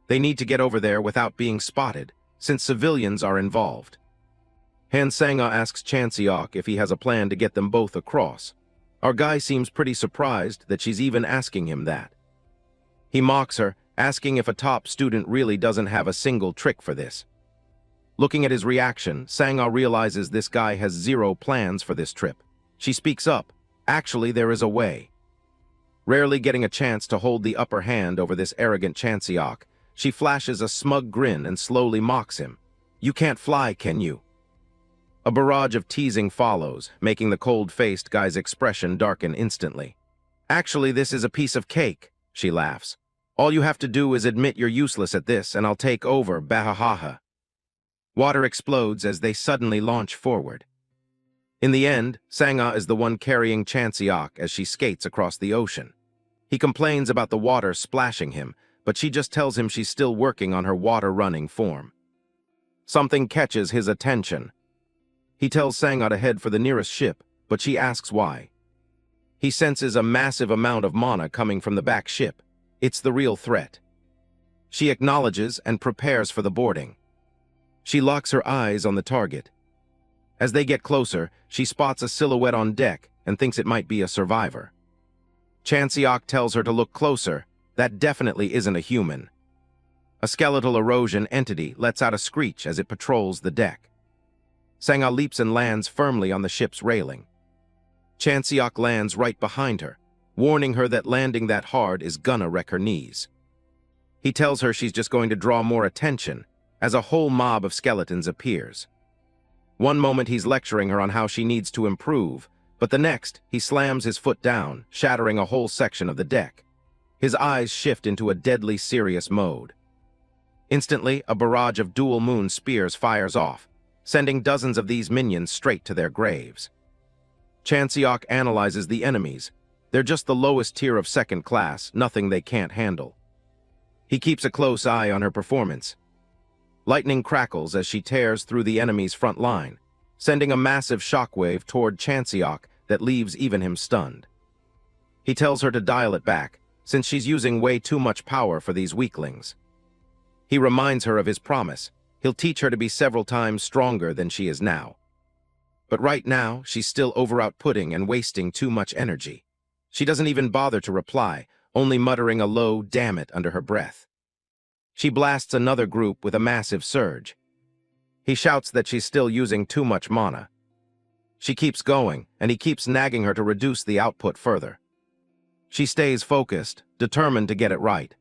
They need to get over there without being spotted, since civilians are involved. Han Sang-a asks Chan-seok if he has a plan to get them both across. Our guy seems pretty surprised that she's even asking him that. He mocks her, asking if a top student really doesn't have a single trick for this. Looking at his reaction, Sang-a realizes this guy has zero plans for this trip. She speaks up. Actually, there is a way. Rarely getting a chance to hold the upper hand over this arrogant Chan-seok, she flashes a smug grin and slowly mocks him. You can't fly, can you? A barrage of teasing follows, making the cold-faced guy's expression darken instantly. Actually, this is a piece of cake, she laughs. All you have to do is admit you're useless at this, and I'll take over, bahahaha. Water explodes as they suddenly launch forward. In the end, Sang-a is the one carrying Chan-seok as she skates across the ocean. He complains about the water splashing him, but she just tells him she's still working on her water-running form. Something catches his attention. He tells Sang-a to head for the nearest ship, but she asks why. He senses a massive amount of mana coming from the back ship. It's the real threat. She acknowledges and prepares for the boarding. She locks her eyes on the target. As they get closer, she spots a silhouette on deck and thinks it might be a survivor. Chan-seok tells her to look closer. That definitely isn't a human. A skeletal Corrosion entity lets out a screech as it patrols the deck. Sang-a leaps and lands firmly on the ship's railing. Chan-seok lands right behind her, warning her that landing that hard is gonna wreck her knees. He tells her she's just going to draw more attention as a whole mob of skeletons appears. One moment he's lecturing her on how she needs to improve, but the next he slams his foot down, shattering a whole section of the deck. His eyes shift into a deadly serious mode. Instantly, a barrage of dual moon spears fires off, sending dozens of these minions straight to their graves. Chan-seok analyzes the enemies. They're just the lowest tier of second class, nothing they can't handle. He keeps a close eye on her performance. Lightning crackles as she tears through the enemy's front line, sending a massive shockwave toward Chan-seok that leaves even him stunned. He tells her to dial it back, since she's using way too much power for these weaklings. He reminds her of his promise. He'll teach her to be several times stronger than she is now. But right now, she's still over-outputting and wasting too much energy. She doesn't even bother to reply, only muttering a low "damn it" under her breath. She blasts another group with a massive surge. He shouts that she's still using too much mana. She keeps going, and he keeps nagging her to reduce the output further. She stays focused, determined to get it right.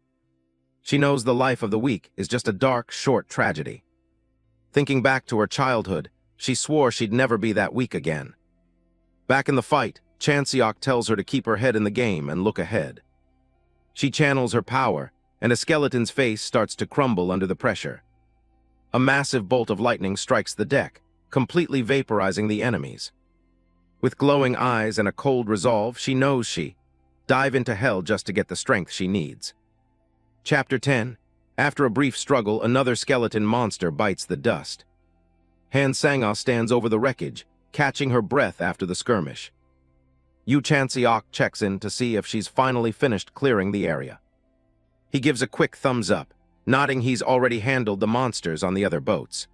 She knows the life of the weak is just a dark, short tragedy. Thinking back to her childhood, she swore she'd never be that weak again. Back in the fight, Chan-seok tells her to keep her head in the game and look ahead. She channels her power, and a skeleton's face starts to crumble under the pressure. A massive bolt of lightning strikes the deck, completely vaporizing the enemies. With glowing eyes and a cold resolve, she knows she dive into hell just to get the strength she needs. Chapter 10. After a brief struggle, another skeleton monster bites the dust. Han Sang-ah stands over the wreckage, catching her breath after the skirmish. Yoo Chan-seok checks in to see if she's finally finished clearing the area. He gives a quick thumbs up, nodding he's already handled the monsters on the other boats.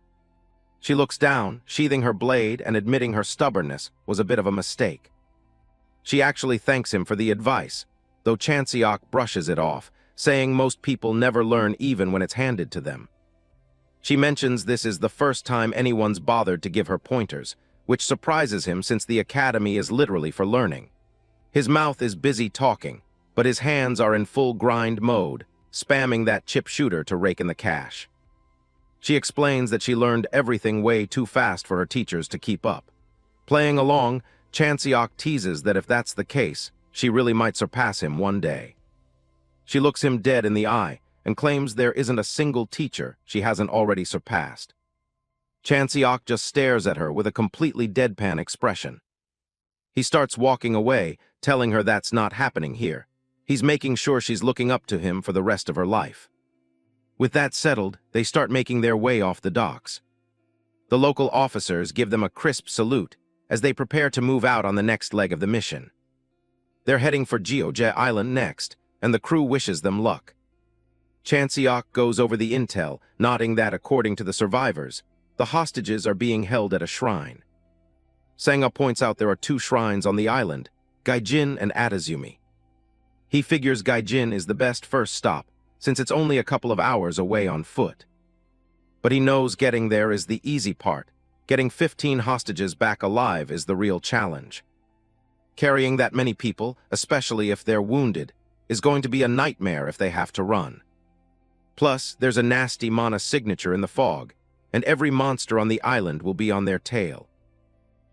She looks down, sheathing her blade and admitting her stubbornness was a bit of a mistake. She actually thanks him for the advice, though Chan-seok brushes it off, saying most people never learn even when it's handed to them. She mentions this is the first time anyone's bothered to give her pointers, which surprises him since the academy is literally for learning. His mouth is busy talking, but his hands are in full grind mode, spamming that chip shooter to rake in the cash. She explains that she learned everything way too fast for her teachers to keep up. Playing along, Chan-seok teases that if that's the case, she really might surpass him one day. She looks him dead in the eye and claims there isn't a single teacher she hasn't already surpassed. Chan-seok just stares at her with a completely deadpan expression. He starts walking away, telling her that's not happening here. He's making sure she's looking up to him for the rest of her life. With that settled, they start making their way off the docks. The local officers give them a crisp salute as they prepare to move out on the next leg of the mission. They're heading for Jeoje Island next, and the crew wishes them luck. Chan-seok goes over the intel, nodding that according to the survivors, the hostages are being held at a shrine. Sang-ah points out there are 2 shrines on the island, Gaijin and Adazumi. He figures Gaijin is the best first stop, since it's only a couple of hours away on foot. But he knows getting there is the easy part. Getting 15 hostages back alive is the real challenge. Carrying that many people, especially if they're wounded, is going to be a nightmare if they have to run. Plus, there's a nasty mana signature in the fog, and every monster on the island will be on their tail.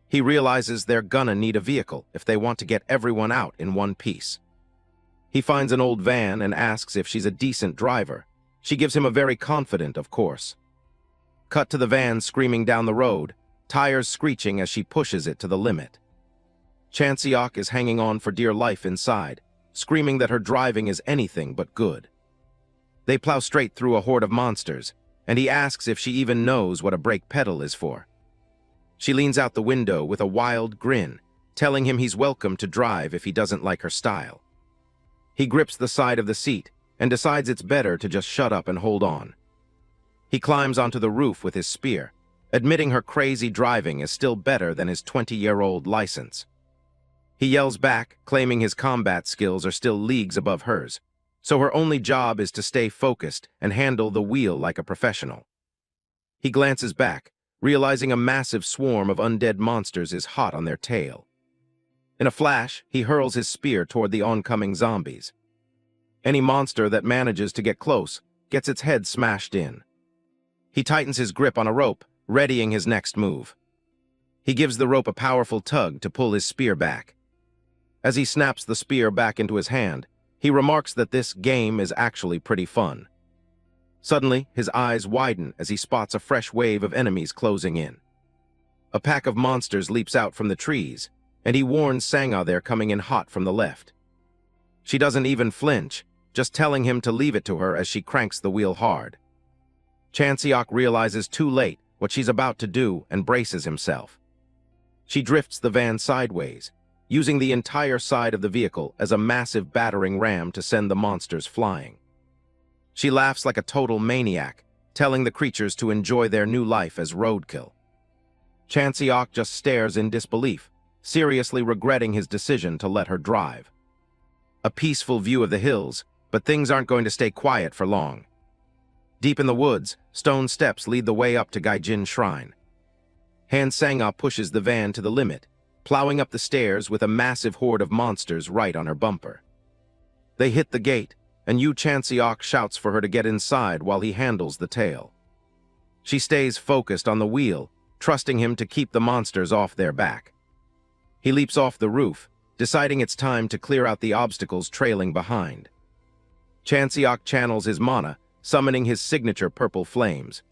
He realizes they're gonna need a vehicle if they want to get everyone out in one piece. He finds an old van and asks if she's a decent driver. She gives him a very confident, of course. Cut to the van screaming down the road, tires screeching as she pushes it to the limit. Chan-seok is hanging on for dear life inside, screaming that her driving is anything but good. They plow straight through a horde of monsters, and he asks if she even knows what a brake pedal is for. She leans out the window with a wild grin, telling him he's welcome to drive if he doesn't like her style. He grips the side of the seat and decides it's better to just shut up and hold on. He climbs onto the roof with his spear, admitting her crazy driving is still better than his 20-year-old license. He yells back, claiming his combat skills are still leagues above hers, so her only job is to stay focused and handle the wheel like a professional. He glances back, realizing a massive swarm of undead monsters is hot on their tail. In a flash, he hurls his spear toward the oncoming zombies. Any monster that manages to get close gets its head smashed in. He tightens his grip on a rope, readying his next move. He gives the rope a powerful tug to pull his spear back. As he snaps the spear back into his hand, he remarks that this game is actually pretty fun. Suddenly, his eyes widen as he spots a fresh wave of enemies closing in. A pack of monsters leaps out from the trees, and he warns Sang-ah they're coming in hot from the left. She doesn't even flinch, just telling him to leave it to her as she cranks the wheel hard. Chan-seok realizes too late what she's about to do and braces himself. She drifts the van sideways, using the entire side of the vehicle as a massive battering ram to send the monsters flying. She laughs like a total maniac, telling the creatures to enjoy their new life as roadkill. Chan-seok just stares in disbelief, seriously regretting his decision to let her drive. A peaceful view of the hills, but things aren't going to stay quiet for long. Deep in the woods, stone steps lead the way up to Gaijin Shrine. Han Sang-ah pushes the van to the limit, plowing up the stairs with a massive horde of monsters right on her bumper. They hit the gate, and Yoo Chan-seok shouts for her to get inside while he handles the tail. She stays focused on the wheel, trusting him to keep the monsters off their back. He leaps off the roof, deciding it's time to clear out the obstacles trailing behind. Chan-seok channels his mana, summoning his signature purple flames.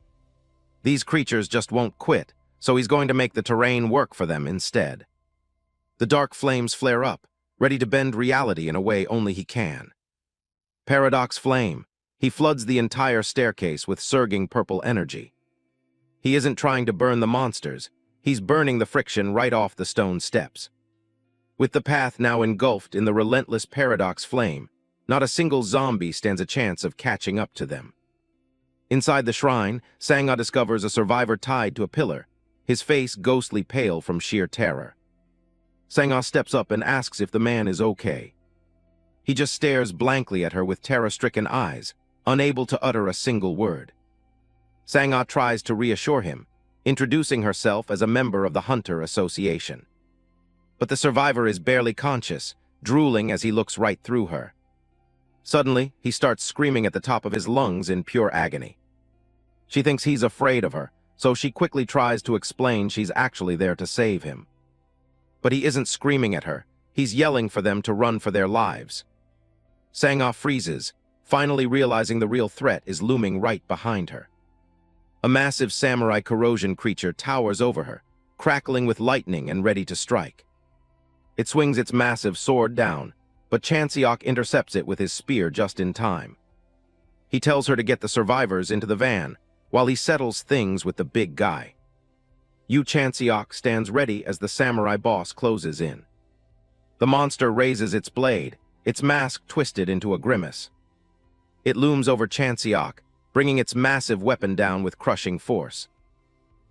These creatures just won't quit, so he's going to make the terrain work for them instead. The dark flames flare up, ready to bend reality in a way only he can. Paradox Flame. He floods the entire staircase with surging purple energy. He isn't trying to burn the monsters, he's burning the friction right off the stone steps. With the path now engulfed in the relentless Paradox Flame, not a single zombie stands a chance of catching up to them. Inside the shrine, Sang-ah discovers a survivor tied to a pillar, his face ghostly pale from sheer terror. Sang-ah steps up and asks if the man is okay. He just stares blankly at her with terror-stricken eyes, unable to utter a single word. Sang-ah tries to reassure him, introducing herself as a member of the Hunter Association. But the survivor is barely conscious, drooling as he looks right through her. Suddenly, he starts screaming at the top of his lungs in pure agony. She thinks he's afraid of her, so she quickly tries to explain she's actually there to save him. But he isn't screaming at her, he's yelling for them to run for their lives. Sang-ah freezes, finally realizing the real threat is looming right behind her. A massive samurai corrosion creature towers over her, crackling with lightning and ready to strike. It swings its massive sword down, but Chan-seok intercepts it with his spear just in time. He tells her to get the survivors into the van, while he settles things with the big guy. Yoo Chan-seok stands ready as the samurai boss closes in. The monster raises its blade, its mask twisted into a grimace. It looms over Chan-seok, bringing its massive weapon down with crushing force.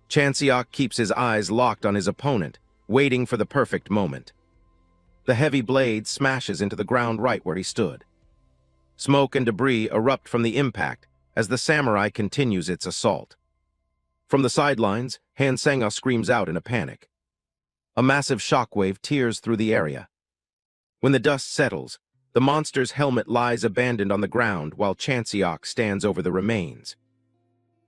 Chan-seok keeps his eyes locked on his opponent, waiting for the perfect moment. The heavy blade smashes into the ground right where he stood. Smoke and debris erupt from the impact as the samurai continues its assault. From the sidelines, Han Sang-ah screams out in a panic. A massive shockwave tears through the area. When the dust settles, the monster's helmet lies abandoned on the ground while Chan-seok stands over the remains.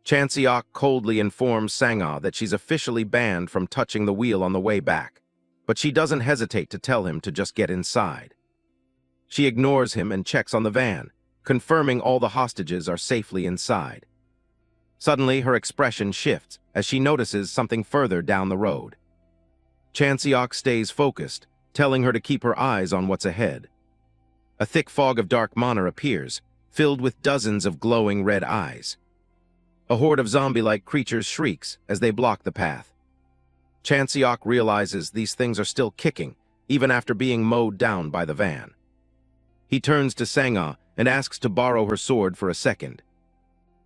Chan-seok coldly informs Sang-ah that she's officially banned from touching the wheel on the way back, but she doesn't hesitate to tell him to just get inside. She ignores him and checks on the van, confirming all the hostages are safely inside. Suddenly, her expression shifts as she notices something further down the road. Chan-seok stays focused, telling her to keep her eyes on what's ahead. A thick fog of dark mana appears, filled with dozens of glowing red eyes. A horde of zombie-like creatures shrieks as they block the path. Chan-seok realizes these things are still kicking, even after being mowed down by the van. He turns to Sang-ah and asks to borrow her sword for a second.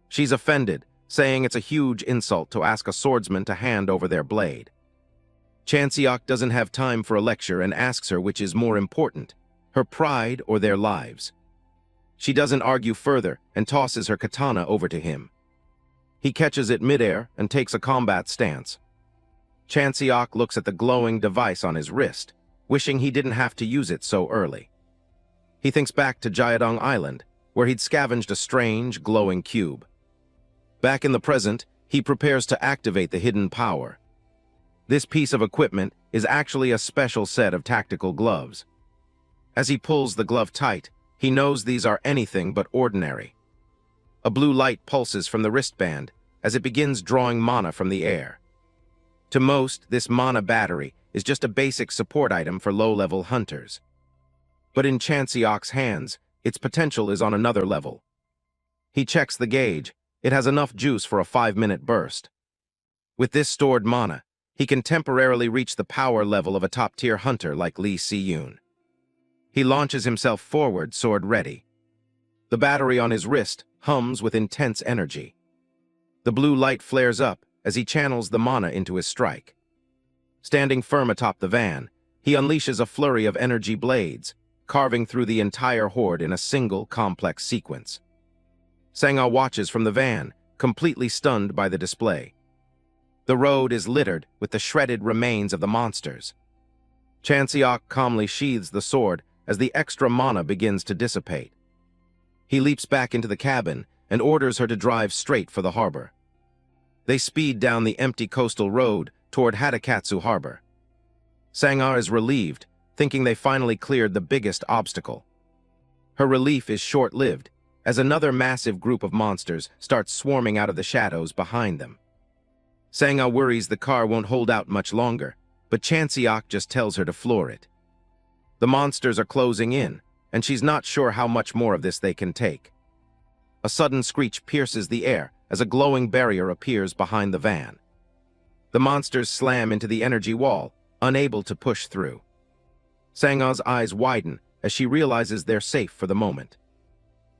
She's offended, saying it's a huge insult to ask a swordsman to hand over their blade. Chan-seok doesn't have time for a lecture and asks her which is more important, her pride or their lives. She doesn't argue further and tosses her katana over to him. He catches it midair and takes a combat stance. Chan-seok looks at the glowing device on his wrist, wishing he didn't have to use it so early. He thinks back to Jiadong Island, where he'd scavenged a strange, glowing cube. Back in the present, he prepares to activate the hidden power. This piece of equipment is actually a special set of tactical gloves. As he pulls the glove tight, he knows these are anything but ordinary. A blue light pulses from the wristband as it begins drawing mana from the air. To most, this mana battery is just a basic support item for low-level hunters. But in Chan-seok's hands, its potential is on another level. He checks the gauge. It has enough juice for a 5-minute burst. With this stored mana, he can temporarily reach the power level of a top-tier hunter like Lee Si-yoon. He launches himself forward, sword ready. The battery on his wrist hums with intense energy. The blue light flares up as he channels the mana into his strike. Standing firm atop the van, he unleashes a flurry of energy blades, carving through the entire horde in a single complex sequence. Sang-ah watches from the van, completely stunned by the display. The road is littered with the shredded remains of the monsters. Chan-seok calmly sheathes the sword as the extra mana begins to dissipate. He leaps back into the cabin and orders her to drive straight for the harbor. They speed down the empty coastal road toward Hatakatsu Harbor. Sang-ah is relieved, thinking they finally cleared the biggest obstacle. Her relief is short-lived, as another massive group of monsters starts swarming out of the shadows behind them. Sang-ah worries the car won't hold out much longer, but Chan-seok just tells her to floor it. The monsters are closing in, and she's not sure how much more of this they can take. A sudden screech pierces the air as a glowing barrier appears behind the van. The monsters slam into the energy wall, unable to push through. Sang-ah's eyes widen as she realizes they're safe for the moment.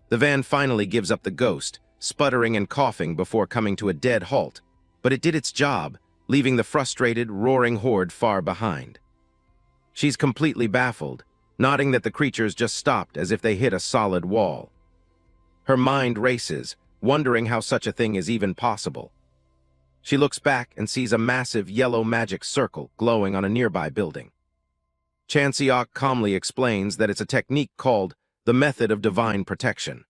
The van finally gives up the ghost, sputtering and coughing before coming to a dead halt, but it did its job, leaving the frustrated, roaring horde far behind. She's completely baffled, nodding that the creatures just stopped as if they hit a solid wall. Her mind races, wondering how such a thing is even possible. She looks back and sees a massive yellow magic circle glowing on a nearby building. Chan-seok calmly explains that it's a technique called the method of divine protection.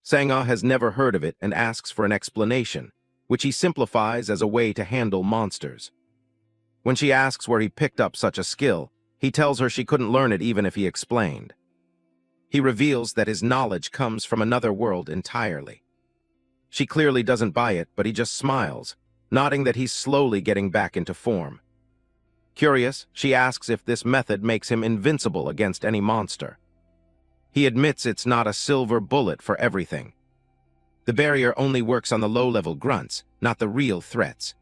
Sang-ah has never heard of it and asks for an explanation, which he simplifies as a way to handle monsters. When she asks where he picked up such a skill, he tells her she couldn't learn it even if he explained. He reveals that his knowledge comes from another world entirely. She clearly doesn't buy it, but he just smiles, nodding that he's slowly getting back into form. Curious, she asks if this method makes him invincible against any monster. He admits it's not a silver bullet for everything. The barrier only works on the low-level grunts, not the real threats.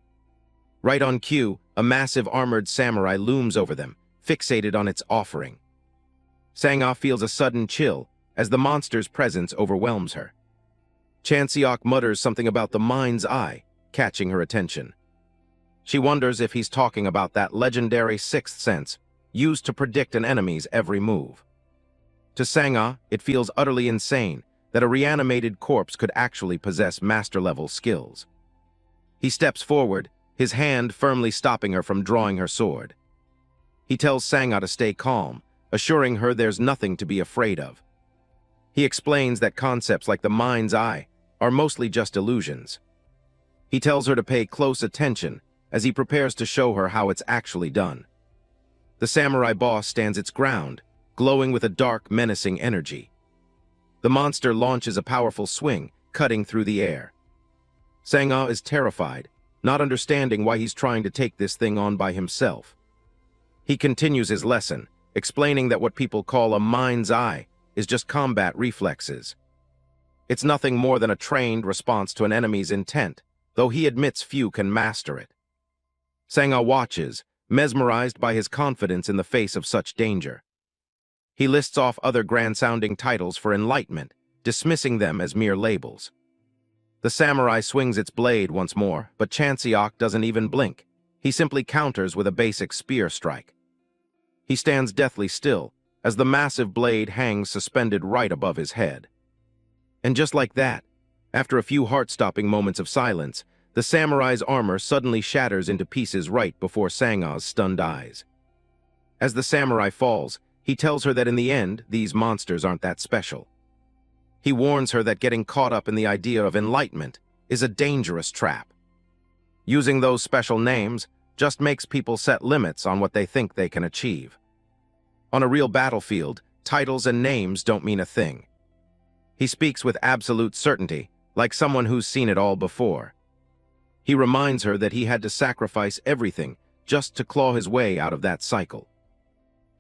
Right on cue, a massive armored samurai looms over them, fixated on its offering. Sang-ah feels a sudden chill as the monster's presence overwhelms her. Chan-seok mutters something about the mind's eye, catching her attention. She wonders if he's talking about that legendary sixth sense, used to predict an enemy's every move. To Sang-ah, it feels utterly insane that a reanimated corpse could actually possess master-level skills. He steps forward, his hand firmly stopping her from drawing her sword. He tells Sang-ah to stay calm, assuring her there's nothing to be afraid of. He explains that concepts like the mind's eye are mostly just illusions. He tells her to pay close attention as he prepares to show her how it's actually done. The samurai boss stands its ground, glowing with a dark, menacing energy. The monster launches a powerful swing, cutting through the air. Sang-ah is terrified, not understanding why he's trying to take this thing on by himself. He continues his lesson, explaining that what people call a mind's eye is just combat reflexes. It's nothing more than a trained response to an enemy's intent, though he admits few can master it. Sang-ah watches, mesmerized by his confidence in the face of such danger. He lists off other grand-sounding titles for enlightenment, dismissing them as mere labels. The samurai swings its blade once more, but Chan-seok doesn't even blink. He simply counters with a basic spear strike. He stands deathly still, as the massive blade hangs suspended right above his head. And just like that, after a few heart-stopping moments of silence, the samurai's armor suddenly shatters into pieces right before Sang-ah's stunned eyes. As the samurai falls, he tells her that in the end, these monsters aren't that special. He warns her that getting caught up in the idea of enlightenment is a dangerous trap. Using those special names just makes people set limits on what they think they can achieve. On a real battlefield, titles and names don't mean a thing. He speaks with absolute certainty, like someone who's seen it all before. He reminds her that he had to sacrifice everything just to claw his way out of that cycle.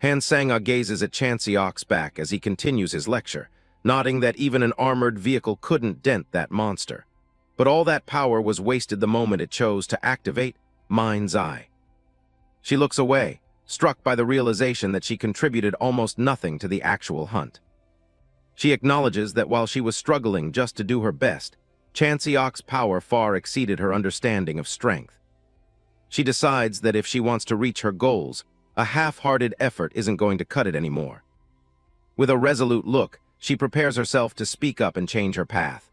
Han Sang-ah gazes at Chan-seok's back as he continues his lecture, nodding that even an armored vehicle couldn't dent that monster. But all that power was wasted the moment it chose to activate Mind's Eye. She looks away, struck by the realization that she contributed almost nothing to the actual hunt. She acknowledges that while she was struggling just to do her best, Chan-seok's power far exceeded her understanding of strength. She decides that if she wants to reach her goals, a half-hearted effort isn't going to cut it anymore. With a resolute look, she prepares herself to speak up and change her path.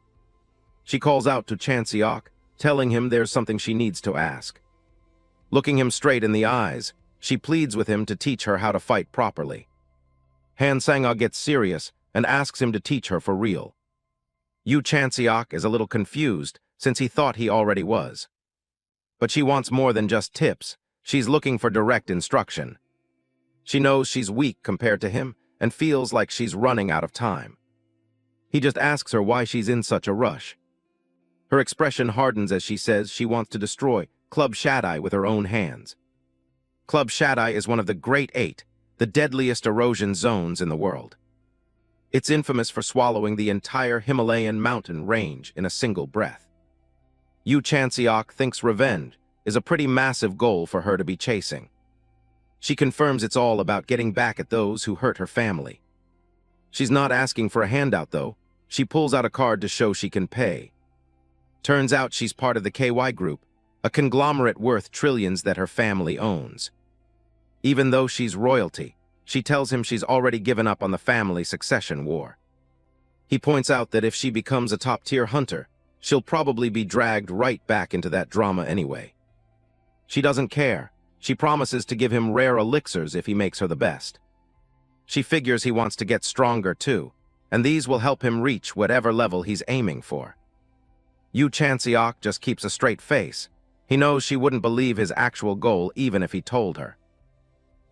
She calls out to Chan-seok, telling him there's something she needs to ask. Looking him straight in the eyes, she pleads with him to teach her how to fight properly. Han Sang-ah gets serious and asks him to teach her for real. Yoo Chan-seok is a little confused since he thought he already was. But she wants more than just tips. She's looking for direct instruction. She knows she's weak compared to him and feels like she's running out of time. He just asks her why she's in such a rush. Her expression hardens as she says she wants to destroy Club Shadai with her own hands. Club Shadai is one of the Great Eight, the deadliest erosion zones in the world. It's infamous for swallowing the entire Himalayan mountain range in a single breath. Yoo Chan-seok thinks revenge is a pretty massive goal for her to be chasing. She confirms it's all about getting back at those who hurt her family. She's not asking for a handout, though. She pulls out a card to show she can pay. Turns out she's part of the KY Group, a conglomerate worth trillions that her family owns. Even though she's royalty, she tells him she's already given up on the family succession war. He points out that if she becomes a top-tier hunter, she'll probably be dragged right back into that drama anyway. She doesn't care. She promises to give him rare elixirs if he makes her the best. She figures he wants to get stronger too, and these will help him reach whatever level he's aiming for. Yoo Chan-seok just keeps a straight face. He knows she wouldn't believe his actual goal even if he told her.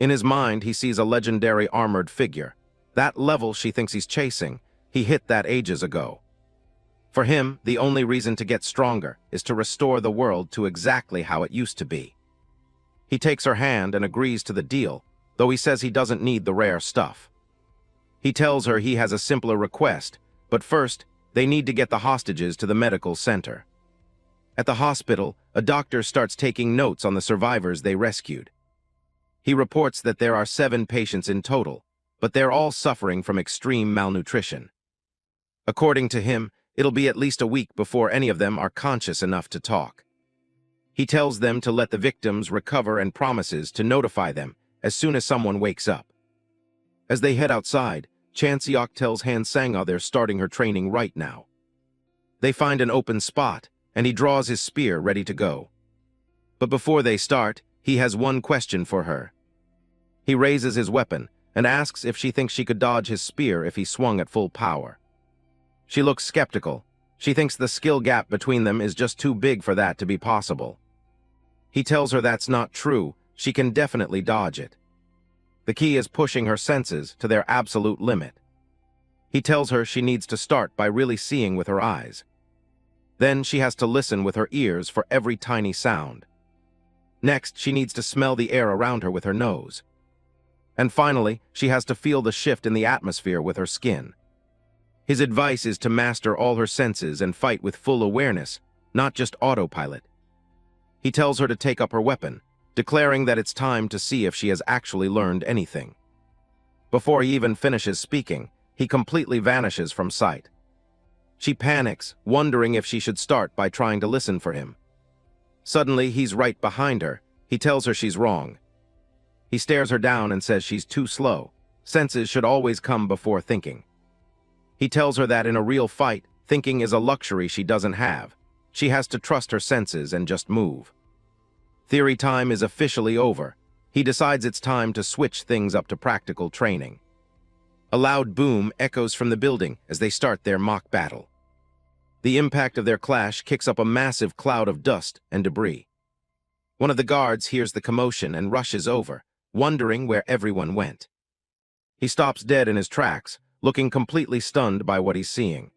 In his mind, he sees a legendary armored figure. That level she thinks he's chasing, he hit that ages ago. For him, the only reason to get stronger is to restore the world to exactly how it used to be. He takes her hand and agrees to the deal, though he says he doesn't need the rare stuff. He tells her he has a simpler request, but first, they need to get the hostages to the medical center. At the hospital, a doctor starts taking notes on the survivors they rescued. He reports that there are 7 patients in total, but they're all suffering from extreme malnutrition. According to him, it'll be at least a week before any of them are conscious enough to talk. He tells them to let the victims recover and promises to notify them as soon as someone wakes up. As they head outside, Chan-seok tells Han Sang-ah they're starting her training right now. They find an open spot, and he draws his spear ready to go. But before they start, he has one question for her. He raises his weapon and asks if she thinks she could dodge his spear if he swung at full power. She looks skeptical. She thinks the skill gap between them is just too big for that to be possible. He tells her that's not true. She can definitely dodge it. The key is pushing her senses to their absolute limit. He tells her she needs to start by really seeing with her eyes. Then she has to listen with her ears for every tiny sound. Next, she needs to smell the air around her with her nose. And finally, she has to feel the shift in the atmosphere with her skin. His advice is to master all her senses and fight with full awareness, not just autopilot. He tells her to take up her weapon, declaring that it's time to see if she has actually learned anything. Before he even finishes speaking, he completely vanishes from sight. She panics, wondering if she should start by trying to listen for him. Suddenly, he's right behind her. He tells her she's wrong. He stares her down and says she's too slow. Senses should always come before thinking. He tells her that in a real fight, thinking is a luxury she doesn't have. She has to trust her senses and just move. Theory time is officially over. he decides it's time to switch things up to practical training. A loud boom echoes from the building as they start their mock battle. The impact of their clash kicks up a massive cloud of dust and debris. One of the guards hears the commotion and rushes over, wondering where everyone went. He stops dead in his tracks, looking completely stunned by what he's seeing.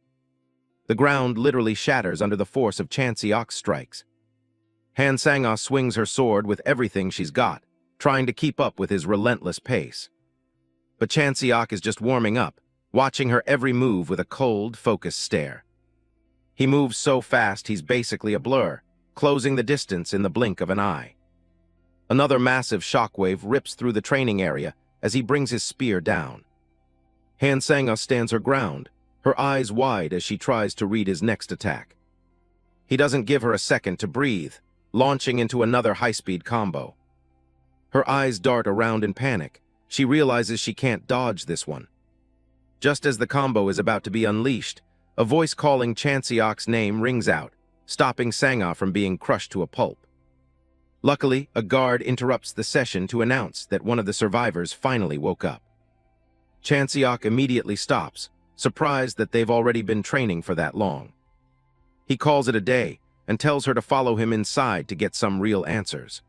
The ground literally shatters under the force of Chan-seok's strikes. Han Sang-ah swings her sword with everything she's got, trying to keep up with his relentless pace. But Chan-seok is just warming up, watching her every move with a cold, focused stare. He moves so fast he's basically a blur, closing the distance in the blink of an eye. Another massive shockwave rips through the training area as he brings his spear down. Han Sang-ah stands her ground, her eyes wide as she tries to read his next attack. He doesn't give her a second to breathe, launching into another high-speed combo. Her eyes dart around in panic. She realizes she can't dodge this one. Just as the combo is about to be unleashed, a voice calling Chan-seok's name rings out, stopping Sang-ah from being crushed to a pulp. Luckily, a guard interrupts the session to announce that one of the survivors finally woke up. Chan-seok immediately stops, surprised that they've already been training for that long. He calls it a day and tells her to follow him inside to get some real answers.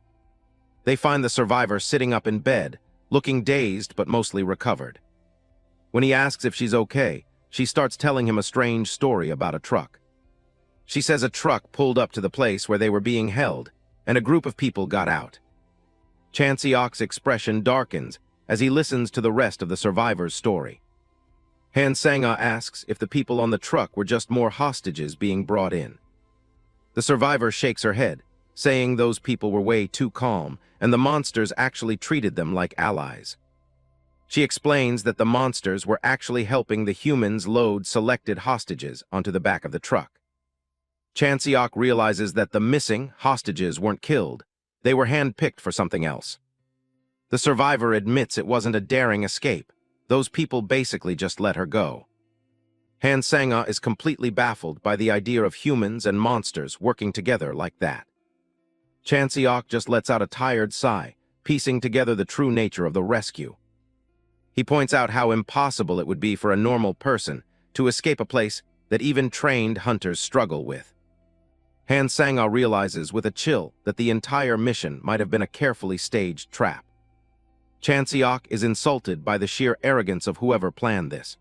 They find the survivor sitting up in bed, looking dazed but mostly recovered. When he asks if she's okay, she starts telling him a strange story about a truck. She says a truck pulled up to the place where they were being held, and a group of people got out. Chan-seok's expression darkens as he listens to the rest of the survivor's story. Han Sang-ah asks if the people on the truck were just more hostages being brought in. The survivor shakes her head, saying those people were way too calm, and the monsters actually treated them like allies. She explains that the monsters were actually helping the humans load selected hostages onto the back of the truck. Chan-seok realizes that the missing hostages weren't killed. They were handpicked for something else. The survivor admits it wasn't a daring escape. Those people basically just let her go. Han Sang-ah is completely baffled by the idea of humans and monsters working together like that. Chan-seok just lets out a tired sigh, piecing together the true nature of the rescue. He points out how impossible it would be for a normal person to escape a place that even trained hunters struggle with. Han Sang-ah realizes with a chill that the entire mission might have been a carefully staged trap. Chan-seok is insulted by the sheer arrogance of whoever planned this.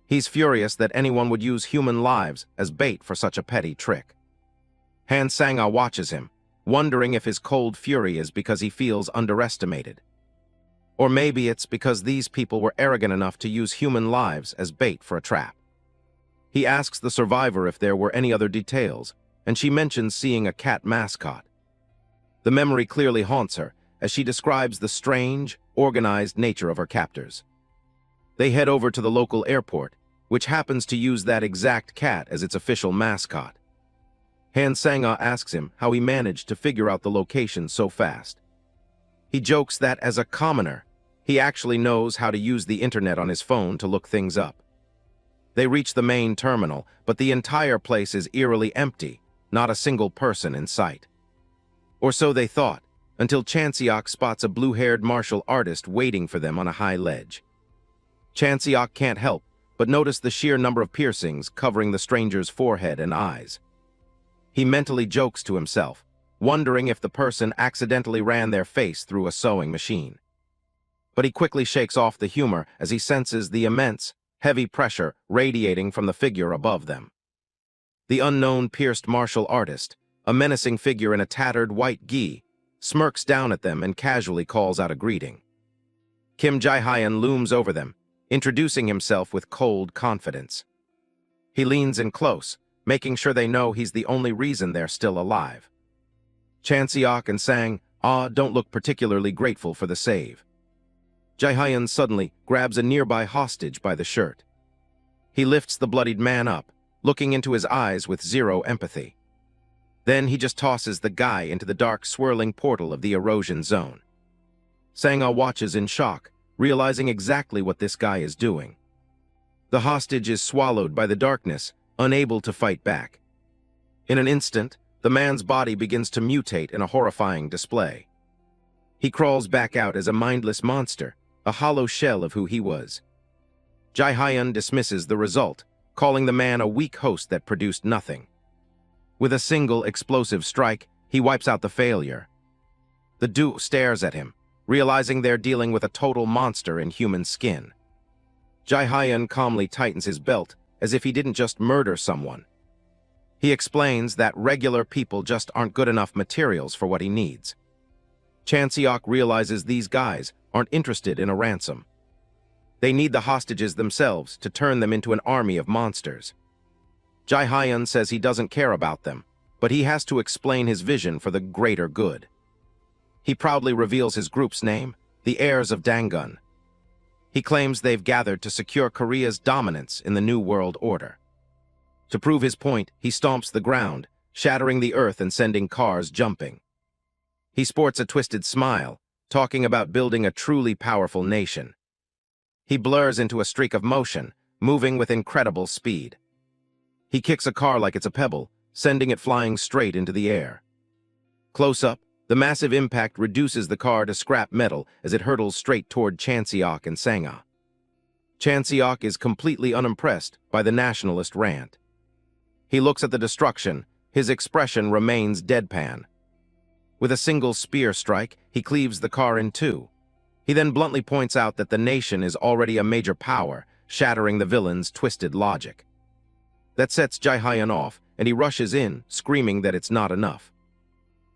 He's furious that anyone would use human lives as bait for such a petty trick. Han Sang-ah watches him, wondering if his cold fury is because he feels underestimated. Or maybe it's because these people were arrogant enough to use human lives as bait for a trap. He asks the survivor if there were any other details, and she mentions seeing a cat mascot. The memory clearly haunts her, as she describes the strange, organized nature of her captors. They head over to the local airport, which happens to use that exact cat as its official mascot. Han Sang-ah asks him how he managed to figure out the location so fast. He jokes that as a commoner, he actually knows how to use the internet on his phone to look things up. They reach the main terminal, but the entire place is eerily empty, not a single person in sight. Or so they thought, until Chan-seok spots a blue-haired martial artist waiting for them on a high ledge. Chan-seok can't help but notice the sheer number of piercings covering the stranger's forehead and eyes. He mentally jokes to himself, wondering if the person accidentally ran their face through a sewing machine. But he quickly shakes off the humor as he senses the immense, heavy pressure radiating from the figure above them. The unknown pierced martial artist, a menacing figure in a tattered white gi, smirks down at them and casually calls out a greeting. Kim Jae-hyun looms over them, introducing himself with cold confidence. He leans in close, making sure they know he's the only reason they're still alive. Chan-seok and Sang-ah don't look particularly grateful for the save. Jae-hyun suddenly grabs a nearby hostage by the shirt. He lifts the bloodied man up, looking into his eyes with zero empathy. Then he just tosses the guy into the dark, swirling portal of the erosion zone. Sang-ah watches in shock, realizing exactly what this guy is doing. The hostage is swallowed by the darkness, unable to fight back. In an instant, the man's body begins to mutate in a horrifying display. He crawls back out as a mindless monster, a hollow shell of who he was. Jae-hyun dismisses the result, calling the man a weak host that produced nothing. With a single explosive strike, he wipes out the failure. The duo stares at him, realizing they're dealing with a total monster in human skin. Jae-hyun calmly tightens his belt, as if he didn't just murder someone. He explains that regular people just aren't good enough materials for what he needs. Chan-seok realizes these guys aren't interested in a ransom. They need the hostages themselves to turn them into an army of monsters. Jae-hyun says he doesn't care about them, but he has to explain his vision for the greater good. He proudly reveals his group's name, the Heirs of Dangun. He claims they've gathered to secure Korea's dominance in the New World Order. To prove his point, he stomps the ground, shattering the earth and sending cars jumping. He sports a twisted smile, talking about building a truly powerful nation. He blurs into a streak of motion, moving with incredible speed. He kicks a car like it's a pebble, sending it flying straight into the air. Close up, the massive impact reduces the car to scrap metal as it hurtles straight toward Chan-seok and Sang-ah. Chan-seok is completely unimpressed by the nationalist rant. He looks at the destruction, his expression remains deadpan. With a single spear strike, he cleaves the car in two. He then bluntly points out that the nation is already a major power, shattering the villain's twisted logic. That sets Jae-hyun off, and he rushes in, screaming that it's not enough.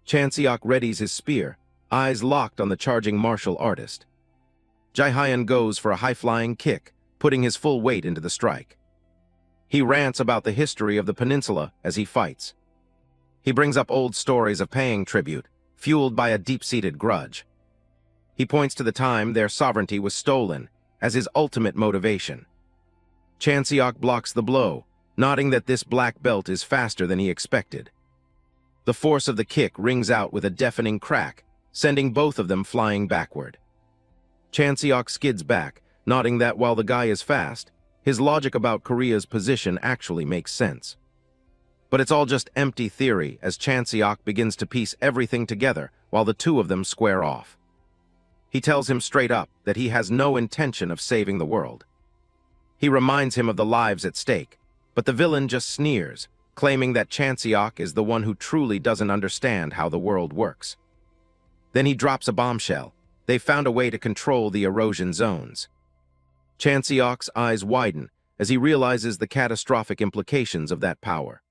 Chan-seok readies his spear, eyes locked on the charging martial artist. Jae-hyun goes for a high-flying kick, putting his full weight into the strike. He rants about the history of the peninsula as he fights. He brings up old stories of paying tribute, fueled by a deep-seated grudge. He points to the time their sovereignty was stolen as his ultimate motivation. Chan-seok blocks the blow, nodding that this black belt is faster than he expected. The force of the kick rings out with a deafening crack, sending both of them flying backward. Chan-seok skids back, nodding that while the guy is fast, his logic about Korea's position actually makes sense. But it's all just empty theory as Chan-seok begins to piece everything together while the two of them square off. He tells him straight up that he has no intention of saving the world. He reminds him of the lives at stake, but the villain just sneers, claiming that Chan-seok is the one who truly doesn't understand how the world works. Then he drops a bombshell. They've found a way to control the erosion zones. Chan-seok's eyes widen as he realizes the catastrophic implications of that power.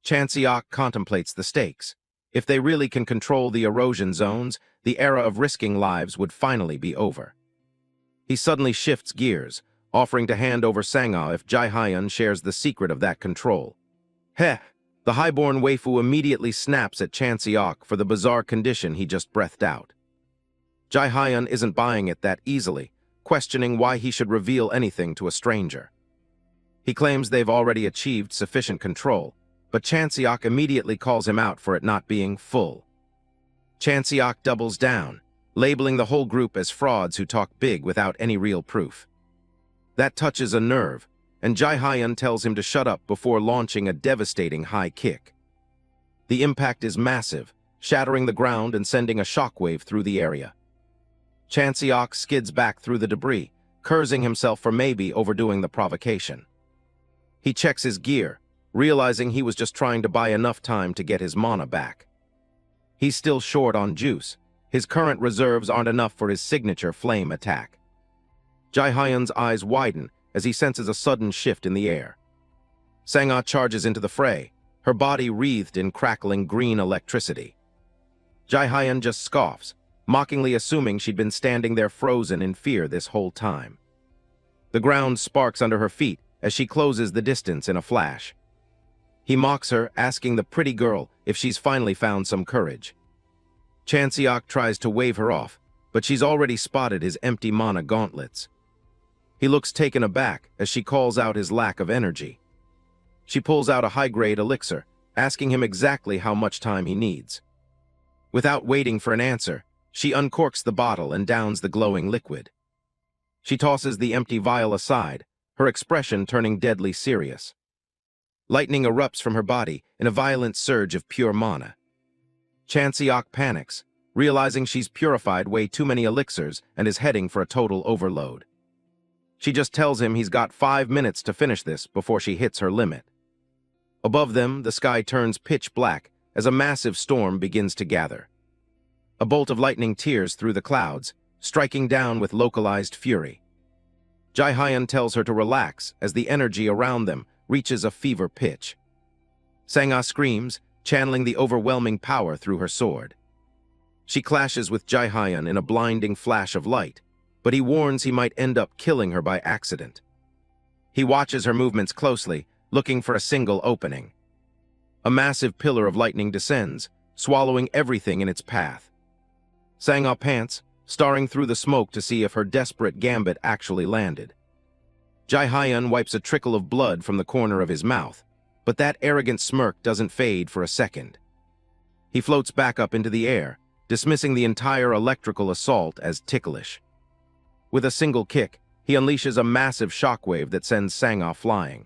Chan-seok contemplates the stakes. If they really can control the erosion zones, the era of risking lives would finally be over. He suddenly shifts gears, offering to hand over Sang-ah if Jae-hyun shares the secret of that control. Heh! The highborn waifu immediately snaps at Chan-seok for the bizarre condition he just breathed out. Jae-hyun isn't buying it that easily, questioning why he should reveal anything to a stranger. He claims they've already achieved sufficient control, but Chan-seok immediately calls him out for it not being full. Chan-seok doubles down, labeling the whole group as frauds who talk big without any real proof. That touches a nerve, and Jae-hyun tells him to shut up before launching a devastating high kick. The impact is massive, shattering the ground and sending a shockwave through the area. Chan-seok skids back through the debris, cursing himself for maybe overdoing the provocation. He checks his gear, realizing he was just trying to buy enough time to get his mana back. He's still short on juice. His current reserves aren't enough for his signature flame attack. Jae-hyun's eyes widen as he senses a sudden shift in the air. Sang-ah charges into the fray, her body wreathed in crackling green electricity. Jae-hyun just scoffs, mockingly assuming she'd been standing there frozen in fear this whole time. The ground sparks under her feet as she closes the distance in a flash. He mocks her, asking the pretty girl if she's finally found some courage. Chan-seok tries to wave her off, but she's already spotted his empty mana gauntlets. He looks taken aback as she calls out his lack of energy. She pulls out a high-grade elixir, asking him exactly how much time he needs. Without waiting for an answer, she uncorks the bottle and downs the glowing liquid. She tosses the empty vial aside, her expression turning deadly serious. Lightning erupts from her body in a violent surge of pure mana. Chan-seok panics, realizing she's purified way too many elixirs and is heading for a total overload. She just tells him he's got 5 minutes to finish this before she hits her limit. Above them, the sky turns pitch black as a massive storm begins to gather. A bolt of lightning tears through the clouds, striking down with localized fury. Jae-hyun tells her to relax as the energy around them reaches a fever pitch. Sang-ah screams, channeling the overwhelming power through her sword. She clashes with Jae-hyun in a blinding flash of light, but he warns he might end up killing her by accident. He watches her movements closely, looking for a single opening. A massive pillar of lightning descends, swallowing everything in its path. Sang-ah pants, staring through the smoke to see if her desperate gambit actually landed. Jae-hyun wipes a trickle of blood from the corner of his mouth, but that arrogant smirk doesn't fade for a second. He floats back up into the air, dismissing the entire electrical assault as ticklish. With a single kick, he unleashes a massive shockwave that sends Sang-ah flying.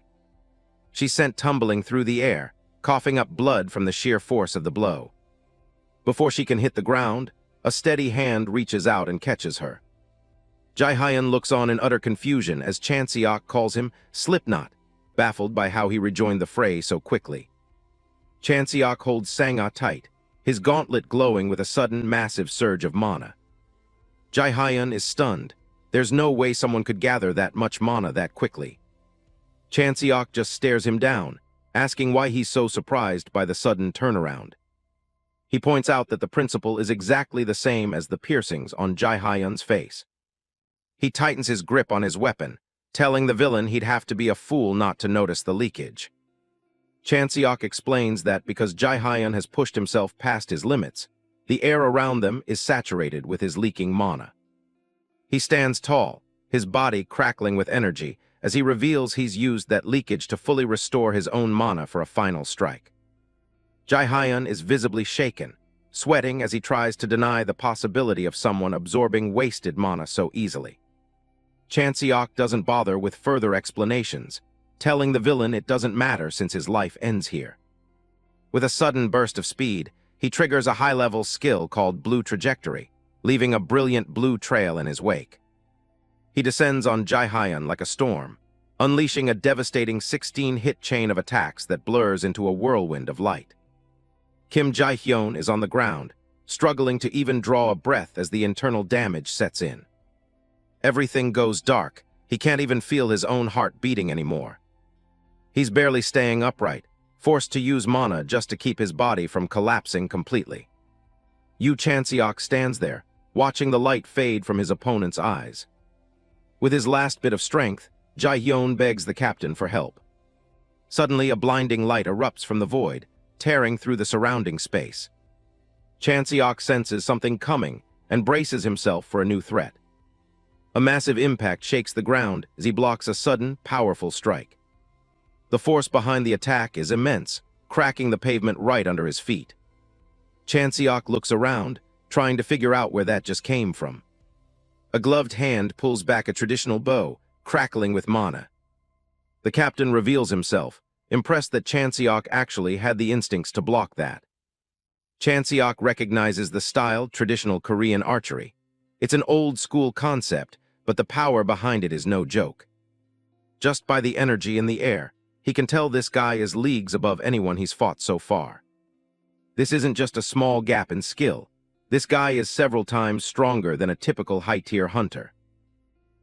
She's sent tumbling through the air, coughing up blood from the sheer force of the blow. Before she can hit the ground, a steady hand reaches out and catches her. Jae-hyun looks on in utter confusion as Chan-seok calls him Slipknot, baffled by how he rejoined the fray so quickly. Chan-seok holds Sang-ah tight, his gauntlet glowing with a sudden massive surge of mana. Jae-hyun is stunned. There's no way someone could gather that much mana that quickly. Chan-seok just stares him down, asking why he's so surprised by the sudden turnaround. He points out that the principle is exactly the same as the piercings on Jae-hyun's face. He tightens his grip on his weapon, telling the villain he'd have to be a fool not to notice the leakage. Chan-seok explains that because Jae-hyun has pushed himself past his limits, the air around them is saturated with his leaking mana. He stands tall, his body crackling with energy, as he reveals he's used that leakage to fully restore his own mana for a final strike. Jae-hyun is visibly shaken, sweating as he tries to deny the possibility of someone absorbing wasted mana so easily. Chan-seok doesn't bother with further explanations, telling the villain it doesn't matter since his life ends here. With a sudden burst of speed, he triggers a high-level skill called Blue Trajectory, leaving a brilliant blue trail in his wake. He descends on Jae-hyun like a storm, unleashing a devastating 16-hit chain of attacks that blurs into a whirlwind of light. Kim Jae-hyun is on the ground, struggling to even draw a breath as the internal damage sets in. Everything goes dark. He can't even feel his own heart beating anymore. He's barely staying upright, forced to use mana just to keep his body from collapsing completely. Yoo Chan-seok stands there, watching the light fade from his opponent's eyes. With his last bit of strength, Jae-hyun begs the captain for help. Suddenly, a blinding light erupts from the void, tearing through the surrounding space. Chan-seok senses something coming and braces himself for a new threat. A massive impact shakes the ground as he blocks a sudden, powerful strike. The force behind the attack is immense, cracking the pavement right under his feet. Chan-seok looks around, trying to figure out where that just came from. A gloved hand pulls back a traditional bow, crackling with mana. The captain reveals himself, impressed that Chan-seok actually had the instincts to block that. Chan-seok recognizes the style traditional Korean archery. It's an old-school concept, but the power behind it is no joke. Just by the energy in the air, he can tell this guy is leagues above anyone he's fought so far. This isn't just a small gap in skill. This guy is several times stronger than a typical high-tier hunter.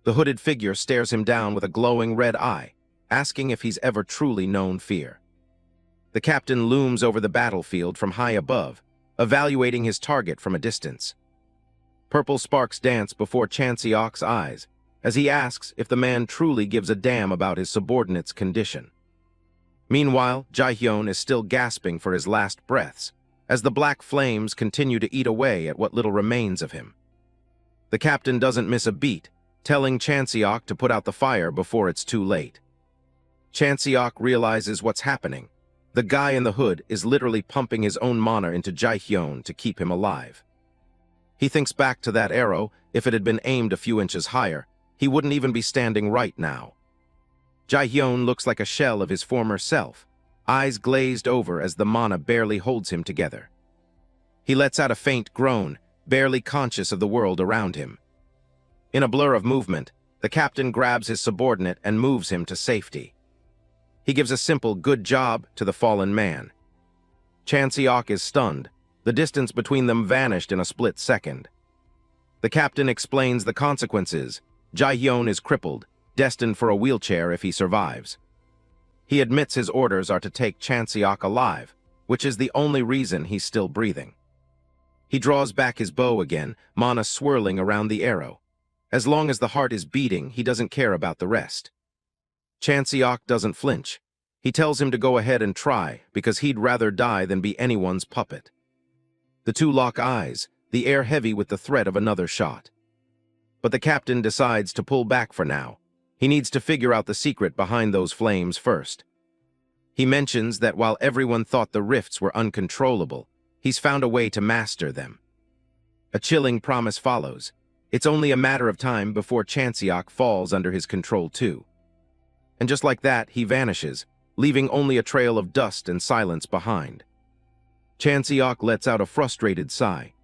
The hooded figure stares him down with a glowing red eye, asking if he's ever truly known fear. The captain looms over the battlefield from high above, evaluating his target from a distance. Purple sparks dance before Chan-seok's eyes as he asks if the man truly gives a damn about his subordinate's condition. Meanwhile, Jae-hyun is still gasping for his last breaths as the black flames continue to eat away at what little remains of him. The captain doesn't miss a beat, telling Chan-seok to put out the fire before it's too late. Chan-seok realizes what's happening. The guy in the hood is literally pumping his own mana into Jae-hyun to keep him alive. He thinks back to that arrow. If it had been aimed a few inches higher, he wouldn't even be standing right now. Jae-hyun looks like a shell of his former self, eyes glazed over as the mana barely holds him together. He lets out a faint groan, barely conscious of the world around him. In a blur of movement, the captain grabs his subordinate and moves him to safety. He gives a simple "good job" to the fallen man. Chan-seok is stunned. The distance between them vanished in a split second. The captain explains the consequences. Jae-hyun is crippled, destined for a wheelchair if he survives. He admits his orders are to take Chan-seok alive, which is the only reason he's still breathing. He draws back his bow again, mana swirling around the arrow. As long as the heart is beating, he doesn't care about the rest. Chan-seok doesn't flinch. He tells him to go ahead and try, because he'd rather die than be anyone's puppet. The two lock eyes, the air heavy with the threat of another shot. But the captain decides to pull back for now. He needs to figure out the secret behind those flames first. He mentions that while everyone thought the rifts were uncontrollable, he's found a way to master them. A chilling promise follows. It's only a matter of time before Chan-seok falls under his control too. And just like that, he vanishes, leaving only a trail of dust and silence behind. Chan-seok lets out a frustrated sigh.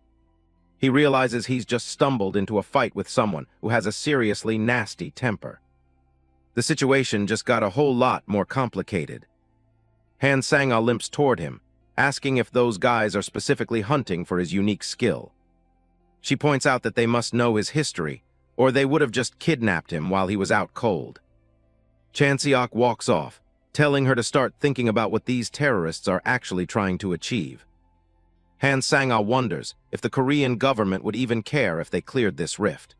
He realizes he's just stumbled into a fight with someone who has a seriously nasty temper. The situation just got a whole lot more complicated. Han Sang-ah limps toward him, asking if those guys are specifically hunting for his unique skill. She points out that they must know his history, or they would have just kidnapped him while he was out cold. Chan-seok walks off, telling her to start thinking about what these terrorists are actually trying to achieve. Han Sang-ah wonders if the Korean government would even care if they cleared this rift.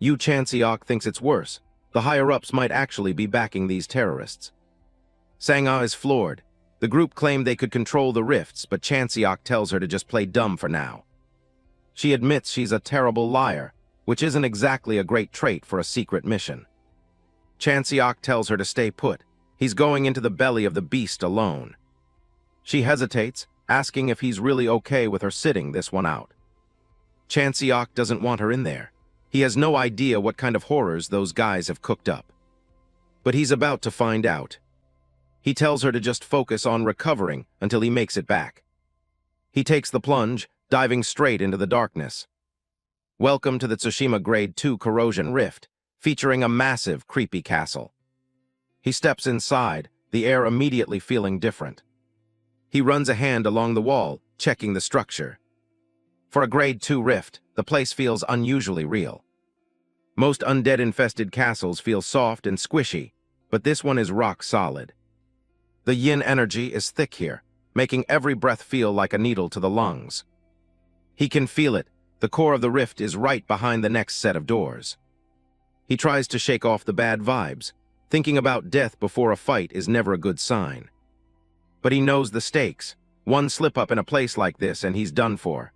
Yoo Chan-seok thinks it's worse. The higher-ups might actually be backing these terrorists. Sang-ah is floored. The group claimed they could control the rifts, but Chan-seok tells her to just play dumb for now. She admits she's a terrible liar, which isn't exactly a great trait for a secret mission. Chan-seok tells her to stay put. He's going into the belly of the beast alone. She hesitates, asking if he's really okay with her sitting this one out. Chan-seok doesn't want her in there. He has no idea what kind of horrors those guys have cooked up. But he's about to find out. He tells her to just focus on recovering until he makes it back. He takes the plunge, diving straight into the darkness. Welcome to the Tsushima Grade 2 Corrosion Rift, featuring a massive, creepy castle. He steps inside, the air immediately feeling different. He runs a hand along the wall, checking the structure. For a Grade 2 rift, the place feels unusually real. Most undead-infested castles feel soft and squishy, but this one is rock solid. The yin energy is thick here, making every breath feel like a needle to the lungs. He can feel it. The core of the rift is right behind the next set of doors. He tries to shake off the bad vibes. Thinking about death before a fight is never a good sign. But he knows the stakes. One slip-up in a place like this and he's done for.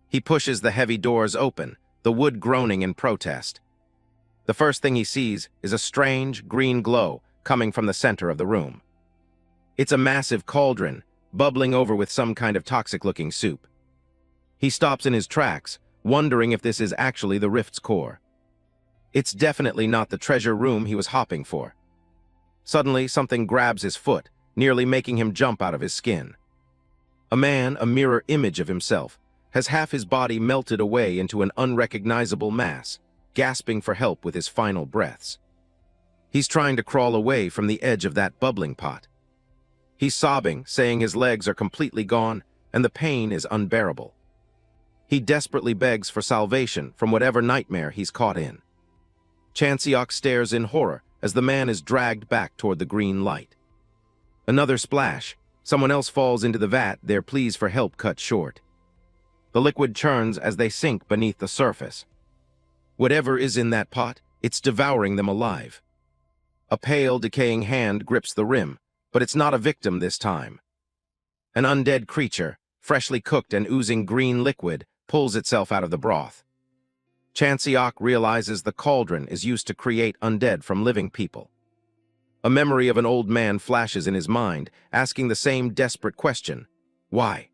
He pushes the heavy doors open, the wood groaning in protest. The first thing he sees is a strange, green glow coming from the center of the room. It's a massive cauldron, bubbling over with some kind of toxic-looking soup. He stops in his tracks, wondering if this is actually the rift's core. It's definitely not the treasure room he was hopping for. Suddenly, something grabs his foot, nearly making him jump out of his skin. A man, a mirror image of himself, has half his body melted away into an unrecognizable mass, gasping for help with his final breaths. He's trying to crawl away from the edge of that bubbling pot. He's sobbing, saying his legs are completely gone, and the pain is unbearable. He desperately begs for salvation from whatever nightmare he's caught in. Chan-seok stares in horror as the man is dragged back toward the green light. Another splash. Someone else falls into the vat, their pleas for help cut short. The liquid churns as they sink beneath the surface. Whatever is in that pot, it's devouring them alive. A pale, decaying hand grips the rim, but it's not a victim this time. An undead creature, freshly cooked and oozing green liquid, pulls itself out of the broth. Chan-seok realizes the cauldron is used to create undead from living people. A memory of an old man flashes in his mind, asking the same desperate question: why?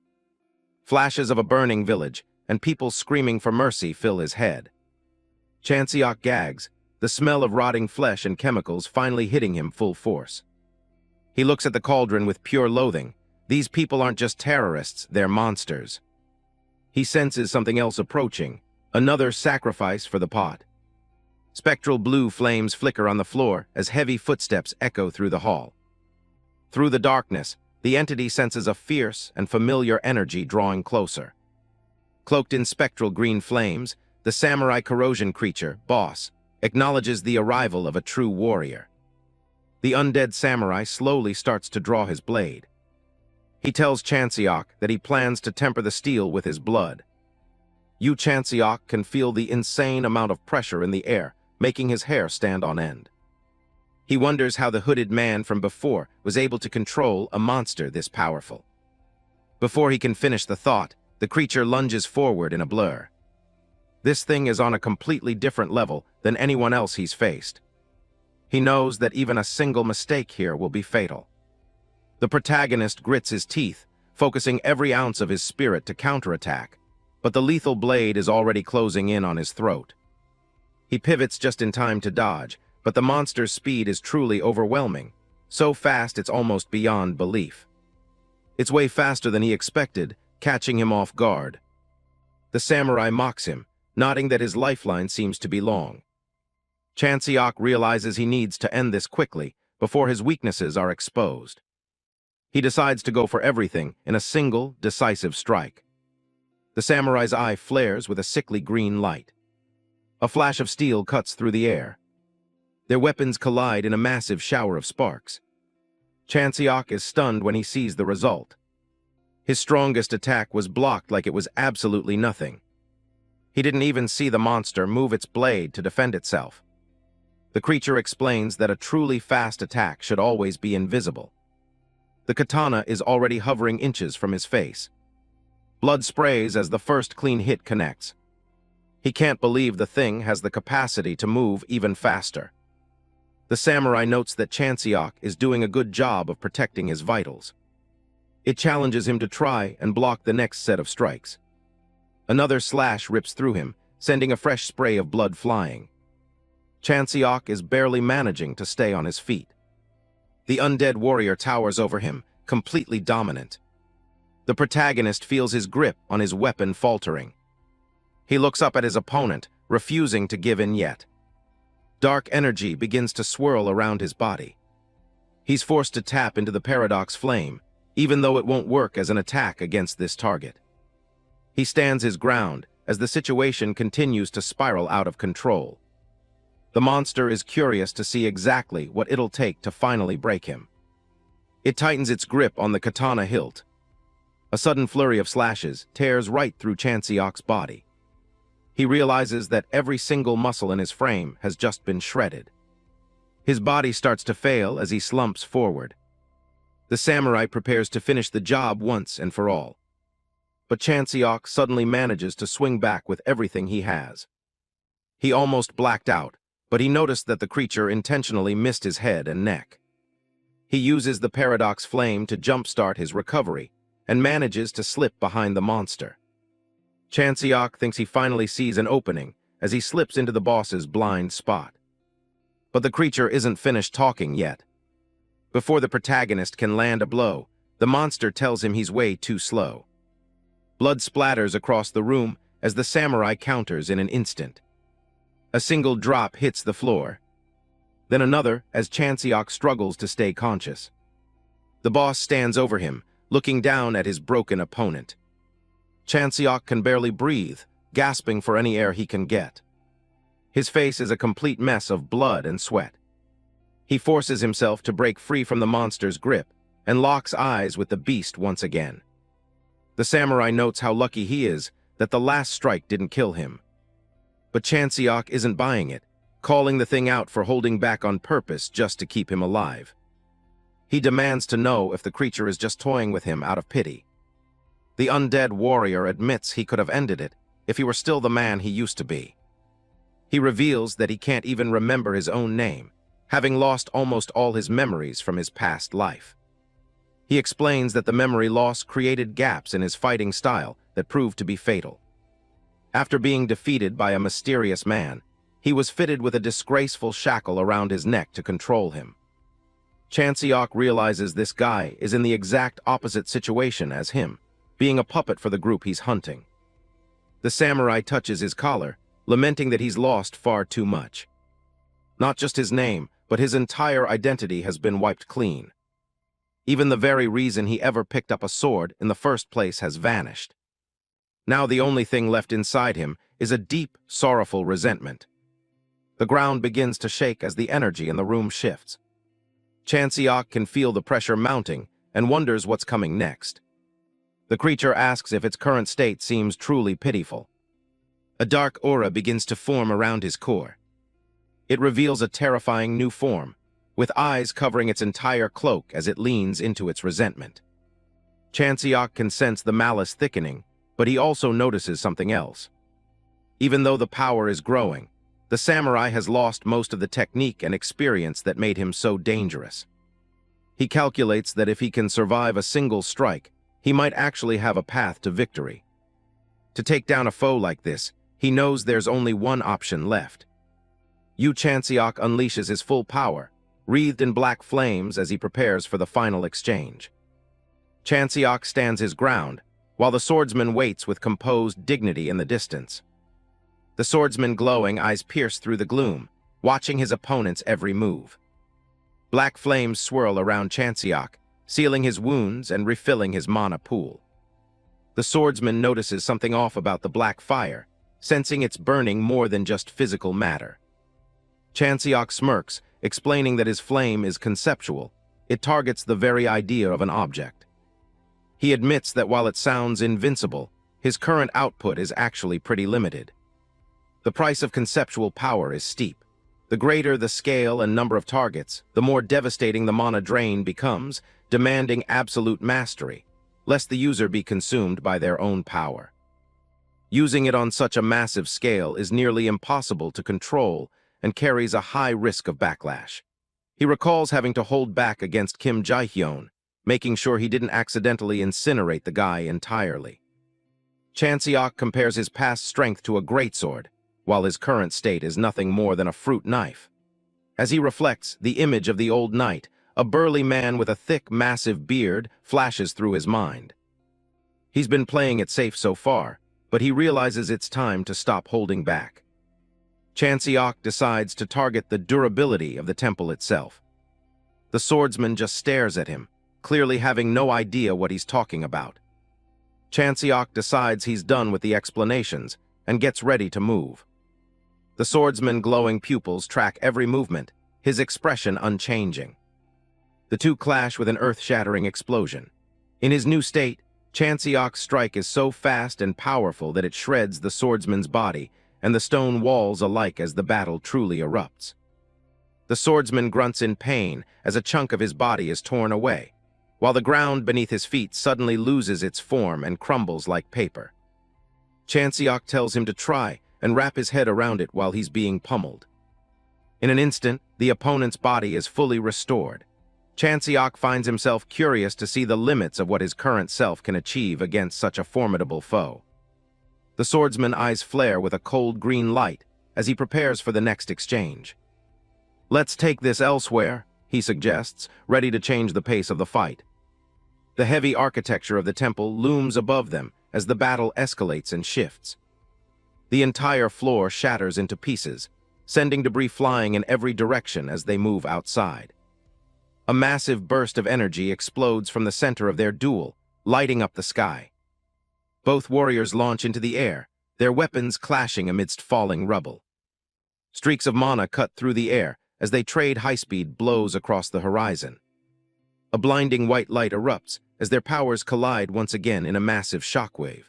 Flashes of a burning village, and people screaming for mercy fill his head. Chan-seok gags, the smell of rotting flesh and chemicals finally hitting him full force. He looks at the cauldron with pure loathing. These people aren't just terrorists, they're monsters. He senses something else approaching, another sacrifice for the pot. Spectral blue flames flicker on the floor as heavy footsteps echo through the hall. Through the darkness, the entity senses a fierce and familiar energy drawing closer. Cloaked in spectral green flames, the samurai Corrosion creature, Boss, acknowledges the arrival of a true warrior. The undead samurai slowly starts to draw his blade. He tells Chan-seok that he plans to temper the steel with his blood. Yoo Chan-seok can feel the insane amount of pressure in the air, making his hair stand on end. He wonders how the hooded man from before was able to control a monster this powerful. Before he can finish the thought, the creature lunges forward in a blur. This thing is on a completely different level than anyone else he's faced. He knows that even a single mistake here will be fatal. The protagonist grits his teeth, focusing every ounce of his spirit to counterattack, but the lethal blade is already closing in on his throat. He pivots just in time to dodge, but the monster's speed is truly overwhelming, so fast it's almost beyond belief. It's way faster than he expected, catching him off guard. The samurai mocks him, nodding that his lifeline seems to be long. Chan-seok realizes he needs to end this quickly before his weaknesses are exposed. He decides to go for everything in a single, decisive strike. The samurai's eye flares with a sickly green light. A flash of steel cuts through the air. Their weapons collide in a massive shower of sparks. Chan-seok is stunned when he sees the result. His strongest attack was blocked like it was absolutely nothing. He didn't even see the monster move its blade to defend itself. The creature explains that a truly fast attack should always be invisible. The katana is already hovering inches from his face. Blood sprays as the first clean hit connects. He can't believe the thing has the capacity to move even faster. The samurai notes that Chan-seok is doing a good job of protecting his vitals. It challenges him to try and block the next set of strikes. Another slash rips through him, sending a fresh spray of blood flying. Chan-seok is barely managing to stay on his feet. The undead warrior towers over him, completely dominant. The protagonist feels his grip on his weapon faltering. He looks up at his opponent, refusing to give in yet. Dark energy begins to swirl around his body. He's forced to tap into the paradox flame, even though it won't work as an attack against this target. He stands his ground as the situation continues to spiral out of control. The monster is curious to see exactly what it'll take to finally break him. It tightens its grip on the katana hilt. A sudden flurry of slashes tears right through Chan-seok's body. He realizes that every single muscle in his frame has just been shredded. His body starts to fail as he slumps forward. The samurai prepares to finish the job once and for all. But Chan-seok suddenly manages to swing back with everything he has. He almost blacked out, but he noticed that the creature intentionally missed his head and neck. He uses the paradox flame to jumpstart his recovery and manages to slip behind the monster. Chan-seok thinks he finally sees an opening as he slips into the boss's blind spot. But the creature isn't finished talking yet. Before the protagonist can land a blow, the monster tells him he's way too slow. Blood splatters across the room as the samurai counters in an instant. A single drop hits the floor. Then another as Chan-seok struggles to stay conscious. The boss stands over him, looking down at his broken opponent. Chan-seok can barely breathe, gasping for any air he can get. His face is a complete mess of blood and sweat. He forces himself to break free from the monster's grip and locks eyes with the beast once again. The samurai notes how lucky he is that the last strike didn't kill him. But Chan-seok isn't buying it, calling the thing out for holding back on purpose just to keep him alive. He demands to know if the creature is just toying with him out of pity. The undead warrior admits he could have ended it if he were still the man he used to be. He reveals that he can't even remember his own name, having lost almost all his memories from his past life. He explains that the memory loss created gaps in his fighting style that proved to be fatal. After being defeated by a mysterious man, he was fitted with a disgraceful shackle around his neck to control him. Chan-seok realizes this guy is in the exact opposite situation as him, being a puppet for the group he's hunting. The samurai touches his collar, lamenting that he's lost far too much. Not just his name, but his entire identity has been wiped clean. Even the very reason he ever picked up a sword in the first place has vanished. Now the only thing left inside him is a deep, sorrowful resentment. The ground begins to shake as the energy in the room shifts. Chan-seok can feel the pressure mounting and wonders what's coming next. The creature asks if its current state seems truly pitiful. A dark aura begins to form around his core. It reveals a terrifying new form, with eyes covering its entire cloak as it leans into its resentment. Chan-seok can sense the malice thickening, but he also notices something else. Even though the power is growing, the samurai has lost most of the technique and experience that made him so dangerous. He calculates that if he can survive a single strike, he might actually have a path to victory. To take down a foe like this, he knows there's only one option left. Yoo Chan-seok unleashes his full power, wreathed in black flames as he prepares for the final exchange. Chan-seok stands his ground, while the swordsman waits with composed dignity in the distance. The swordsman glowing eyes pierce through the gloom, watching his opponent's every move. Black flames swirl around Chan-seok, sealing his wounds and refilling his mana pool. The swordsman notices something off about the black fire, sensing it's burning more than just physical matter. Chan-seok smirks, explaining that his flame is conceptual. It targets the very idea of an object. He admits that while it sounds invincible, his current output is actually pretty limited. The price of conceptual power is steep. The greater the scale and number of targets, the more devastating the mana drain becomes, demanding absolute mastery, lest the user be consumed by their own power. Using it on such a massive scale is nearly impossible to control and carries a high risk of backlash. He recalls having to hold back against Kim Jae-hyun, making sure he didn't accidentally incinerate the guy entirely. Chan-seok compares his past strength to a greatsword, while his current state is nothing more than a fruit knife. As he reflects, the image of the old knight, a burly man with a thick, massive beard, flashes through his mind. He's been playing it safe so far, but he realizes it's time to stop holding back. Chan-seok decides to target the durability of the temple itself. The swordsman just stares at him, clearly having no idea what he's talking about. Chan-seok decides he's done with the explanations and gets ready to move. The swordsman's glowing pupils track every movement, his expression unchanging. The two clash with an earth-shattering explosion. In his new state, Chan-seok's strike is so fast and powerful that it shreds the swordsman's body and the stone walls alike as the battle truly erupts. The swordsman grunts in pain as a chunk of his body is torn away, while the ground beneath his feet suddenly loses its form and crumbles like paper. Chan-seok tells him to try and wrap his head around it while he's being pummeled. In an instant, the opponent's body is fully restored. Chan-seok finds himself curious to see the limits of what his current self can achieve against such a formidable foe. The swordsman's eyes flare with a cold green light as he prepares for the next exchange. "Let's take this elsewhere," he suggests, ready to change the pace of the fight. The heavy architecture of the temple looms above them as the battle escalates and shifts. The entire floor shatters into pieces, sending debris flying in every direction as they move outside. A massive burst of energy explodes from the center of their duel, lighting up the sky. Both warriors launch into the air, their weapons clashing amidst falling rubble. Streaks of mana cut through the air as they trade high-speed blows across the horizon. A blinding white light erupts as their powers collide once again in a massive shockwave.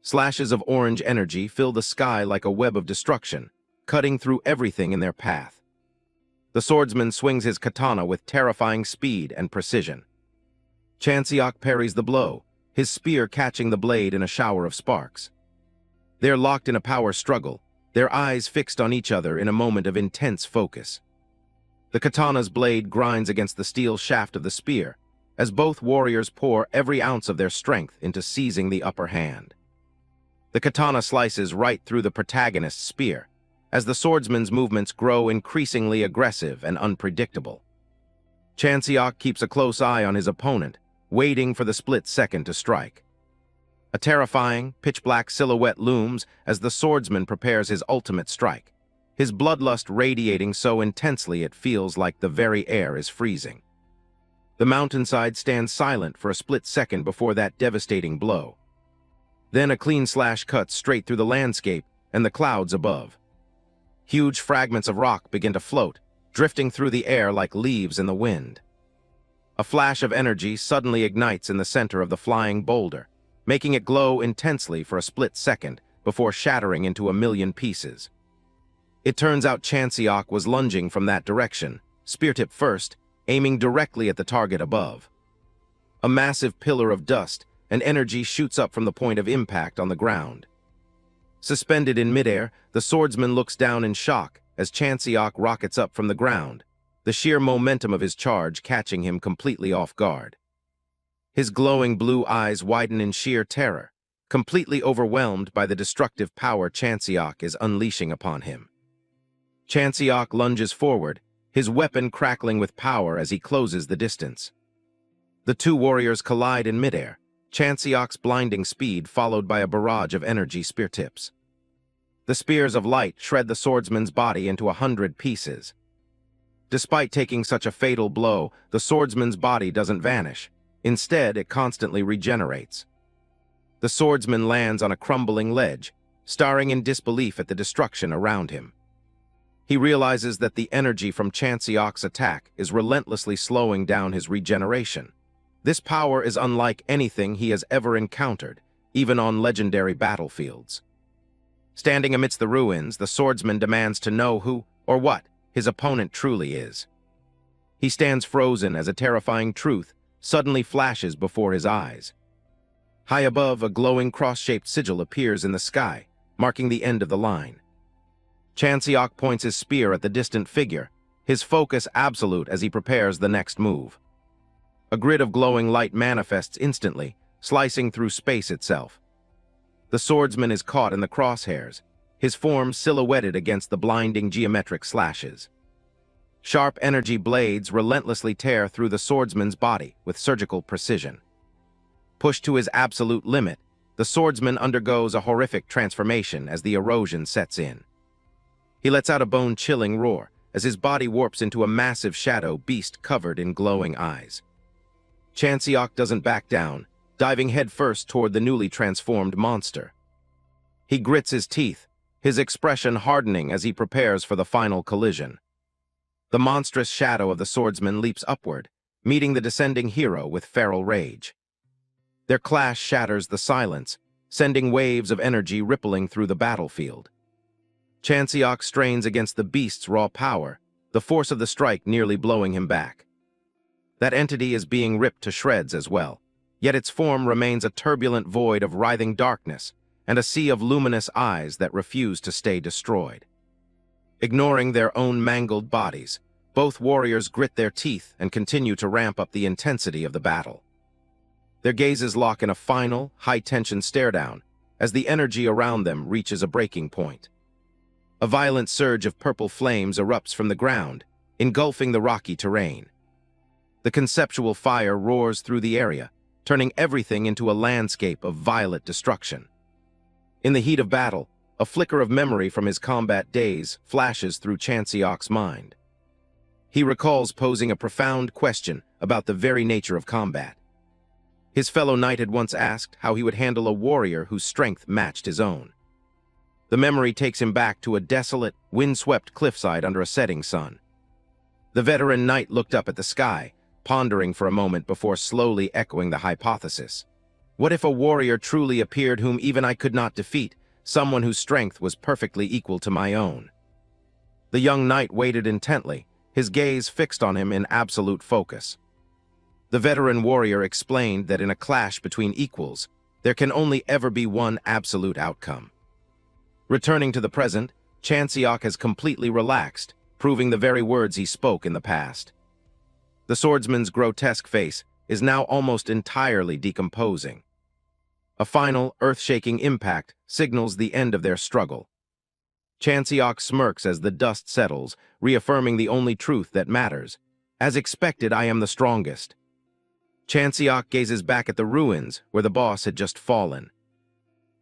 Slashes of orange energy fill the sky like a web of destruction, cutting through everything in their path. The swordsman swings his katana with terrifying speed and precision. Chan-seok parries the blow, his spear catching the blade in a shower of sparks. They're locked in a power struggle, their eyes fixed on each other in a moment of intense focus. The katana's blade grinds against the steel shaft of the spear, as both warriors pour every ounce of their strength into seizing the upper hand. The katana slices right through the protagonist's spear, as the swordsman's movements grow increasingly aggressive and unpredictable. Chan-seok keeps a close eye on his opponent, waiting for the split second to strike. A terrifying, pitch-black silhouette looms as the swordsman prepares his ultimate strike, his bloodlust radiating so intensely it feels like the very air is freezing. The mountainside stands silent for a split second before that devastating blow. Then a clean slash cuts straight through the landscape and the clouds above. Huge fragments of rock begin to float, drifting through the air like leaves in the wind. A flash of energy suddenly ignites in the center of the flying boulder, making it glow intensely for a split second before shattering into a million pieces. It turns out Chan-seok was lunging from that direction, spear-tip first, aiming directly at the target above. A massive pillar of dust and energy shoots up from the point of impact on the ground. Suspended in midair, the swordsman looks down in shock as Chan-seok rockets up from the ground, the sheer momentum of his charge catching him completely off guard. His glowing blue eyes widen in sheer terror, completely overwhelmed by the destructive power Chan-seok is unleashing upon him. Chan-seok lunges forward, his weapon crackling with power as he closes the distance. The two warriors collide in midair, Chan-seok's blinding speed followed by a barrage of energy spear tips. The spears of light shred the swordsman's body into 100 pieces. Despite taking such a fatal blow, the swordsman's body doesn't vanish. Instead, it constantly regenerates. The swordsman lands on a crumbling ledge, staring in disbelief at the destruction around him. He realizes that the energy from Chan-seok's attack is relentlessly slowing down his regeneration. This power is unlike anything he has ever encountered, even on legendary battlefields. Standing amidst the ruins, the swordsman demands to know who, or what, his opponent truly is. He stands frozen as a terrifying truth suddenly flashes before his eyes. High above, a glowing cross-shaped sigil appears in the sky, marking the end of the line. Chan-seok points his spear at the distant figure, his focus absolute as he prepares the next move. A grid of glowing light manifests instantly, slicing through space itself. The swordsman is caught in the crosshairs, his form silhouetted against the blinding geometric slashes. Sharp energy blades relentlessly tear through the swordsman's body with surgical precision. Pushed to his absolute limit, the swordsman undergoes a horrific transformation as the erosion sets in. He lets out a bone-chilling roar as his body warps into a massive shadow beast covered in glowing eyes. Chan-seok doesn't back down, diving headfirst toward the newly transformed monster. He grits his teeth, his expression hardening as he prepares for the final collision. The monstrous shadow of the swordsman leaps upward, meeting the descending hero with feral rage. Their clash shatters the silence, sending waves of energy rippling through the battlefield. Chan-seok strains against the beast's raw power, the force of the strike nearly blowing him back. That entity is being ripped to shreds as well, yet its form remains a turbulent void of writhing darkness and a sea of luminous eyes that refuse to stay destroyed. Ignoring their own mangled bodies, both warriors grit their teeth and continue to ramp up the intensity of the battle. Their gazes lock in a final, high-tension stare-down as the energy around them reaches a breaking point. A violent surge of purple flames erupts from the ground, engulfing the rocky terrain. The conceptual fire roars through the area, turning everything into a landscape of violet destruction. In the heat of battle, a flicker of memory from his combat days flashes through Chan-seok's mind. He recalls posing a profound question about the very nature of combat. His fellow knight had once asked how he would handle a warrior whose strength matched his own. The memory takes him back to a desolate, wind-swept cliffside under a setting sun. The veteran knight looked up at the sky, pondering for a moment before slowly echoing the hypothesis. What if a warrior truly appeared whom even I could not defeat, someone whose strength was perfectly equal to my own? The young knight waited intently, his gaze fixed on him in absolute focus. The veteran warrior explained that in a clash between equals, there can only ever be one absolute outcome. Returning to the present, Chan-seok has completely relaxed, proving the very words he spoke in the past. The swordsman's grotesque face is now almost entirely decomposing. A final, earth-shaking impact signals the end of their struggle. Chan-seok smirks as the dust settles, reaffirming the only truth that matters. As expected, I am the strongest. Chan-seok gazes back at the ruins where the boss had just fallen,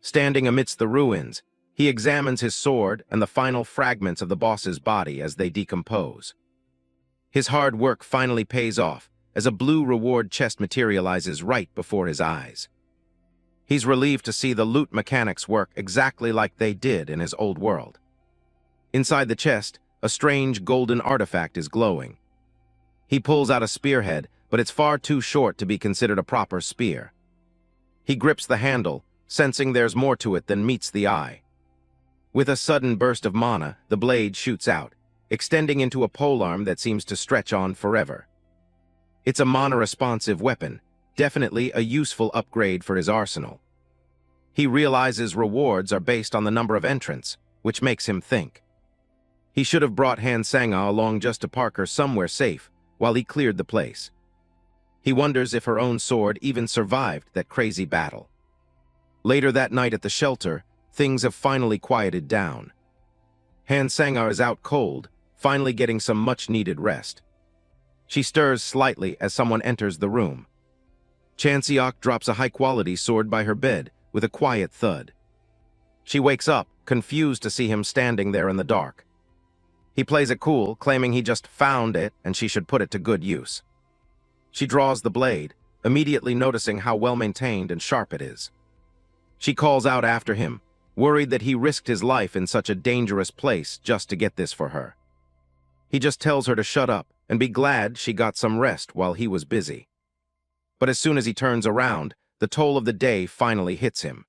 Standing amidst the ruins, he examines his sword and the final fragments of the boss's body as they decompose. His hard work finally pays off as a blue reward chest materializes right before his eyes. He's relieved to see the loot mechanics work exactly like they did in his old world. Inside the chest, a strange golden artifact is glowing. He pulls out a spearhead, but it's far too short to be considered a proper spear. He grips the handle, sensing there's more to it than meets the eye. With a sudden burst of mana, the blade shoots out, extending into a polearm that seems to stretch on forever. It's a mana-responsive weapon, definitely a useful upgrade for his arsenal. He realizes rewards are based on the number of entrants, which makes him think. He should have brought Han Sang-ah along just to park her somewhere safe while he cleared the place. He wonders if her own sword even survived that crazy battle. Later that night at the shelter, things have finally quieted down. Han Sang-ah is out cold, finally getting some much-needed rest. She stirs slightly as someone enters the room. Chan-seok drops a high-quality sword by her bed with a quiet thud. She wakes up, confused to see him standing there in the dark. He plays it cool, claiming he just found it and she should put it to good use. She draws the blade, immediately noticing how well-maintained and sharp it is. She calls out after him, worried that he risked his life in such a dangerous place just to get this for her. He just tells her to shut up and be glad she got some rest while he was busy. But as soon as he turns around, the toll of the day finally hits him.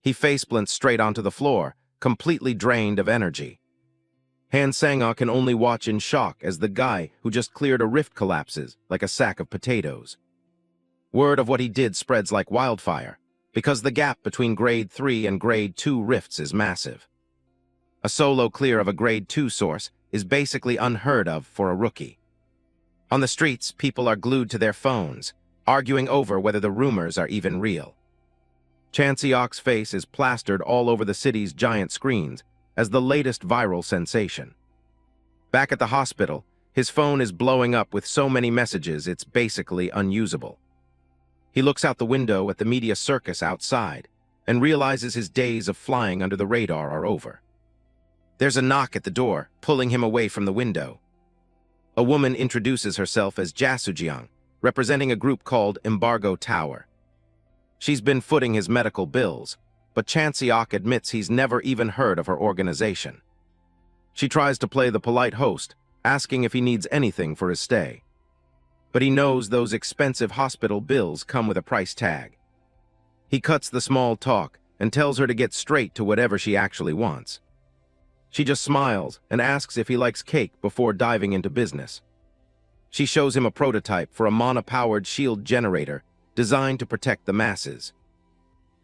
He faceplants straight onto the floor, completely drained of energy. Han Sang-ah can only watch in shock as the guy who just cleared a rift collapses like a sack of potatoes. Word of what he did spreads like wildfire, because the gap between Grade 3 and Grade 2 rifts is massive. A solo clear of a Grade 2 source is basically unheard of for a rookie. On the streets, people are glued to their phones, arguing over whether the rumors are even real. Chan-seok's face is plastered all over the city's giant screens as the latest viral sensation. Back at the hospital, his phone is blowing up with so many messages it's basically unusable. He looks out the window at the media circus outside and realizes his days of flying under the radar are over. There's a knock at the door, pulling him away from the window. A woman introduces herself as Jasujiang, representing a group called Embargo Tower. She's been footing his medical bills, but Chan-seok admits he's never even heard of her organization. She tries to play the polite host, asking if he needs anything for his stay. But he knows those expensive hospital bills come with a price tag. He cuts the small talk and tells her to get straight to whatever she actually wants. She just smiles and asks if he likes cake before diving into business. She shows him a prototype for a mana-powered shield generator designed to protect the masses.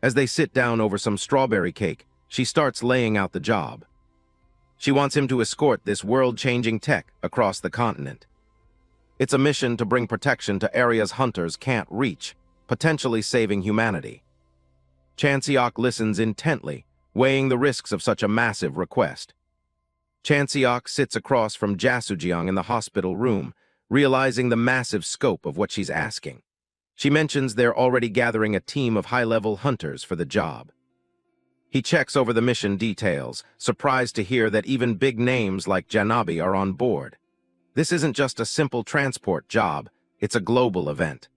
As they sit down over some strawberry cake, she starts laying out the job. She wants him to escort this world-changing tech across the continent. It's a mission to bring protection to areas hunters can't reach, potentially saving humanity. Chan-seok listens intently, weighing the risks of such a massive request. Chan-seok sits across from Jasujiang in the hospital room, realizing the massive scope of what she's asking. She mentions they're already gathering a team of high-level hunters for the job. He checks over the mission details, surprised to hear that even big names like Janabi are on board. This isn't just a simple transport job, it's a global event.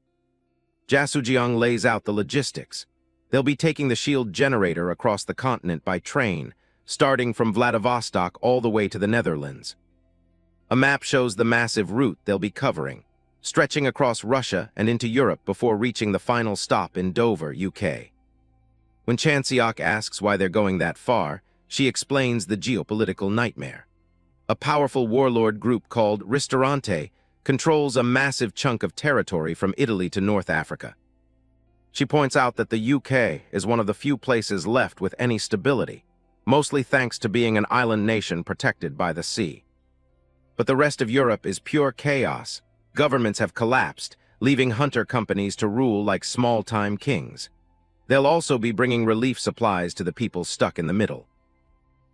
Jasujiang lays out the logistics. They'll be taking the shield generator across the continent by train, starting from Vladivostok all the way to the Netherlands. A map shows the massive route they'll be covering, stretching across Russia and into Europe before reaching the final stop in Dover, UK. When Chan-seok asks why they're going that far, she explains the geopolitical nightmare. A powerful warlord group called Ristorante controls a massive chunk of territory from Italy to North Africa. She points out that the UK is one of the few places left with any stability, mostly thanks to being an island nation protected by the sea. But the rest of Europe is pure chaos. Governments have collapsed, leaving hunter companies to rule like small-time kings. They'll also be bringing relief supplies to the people stuck in the middle.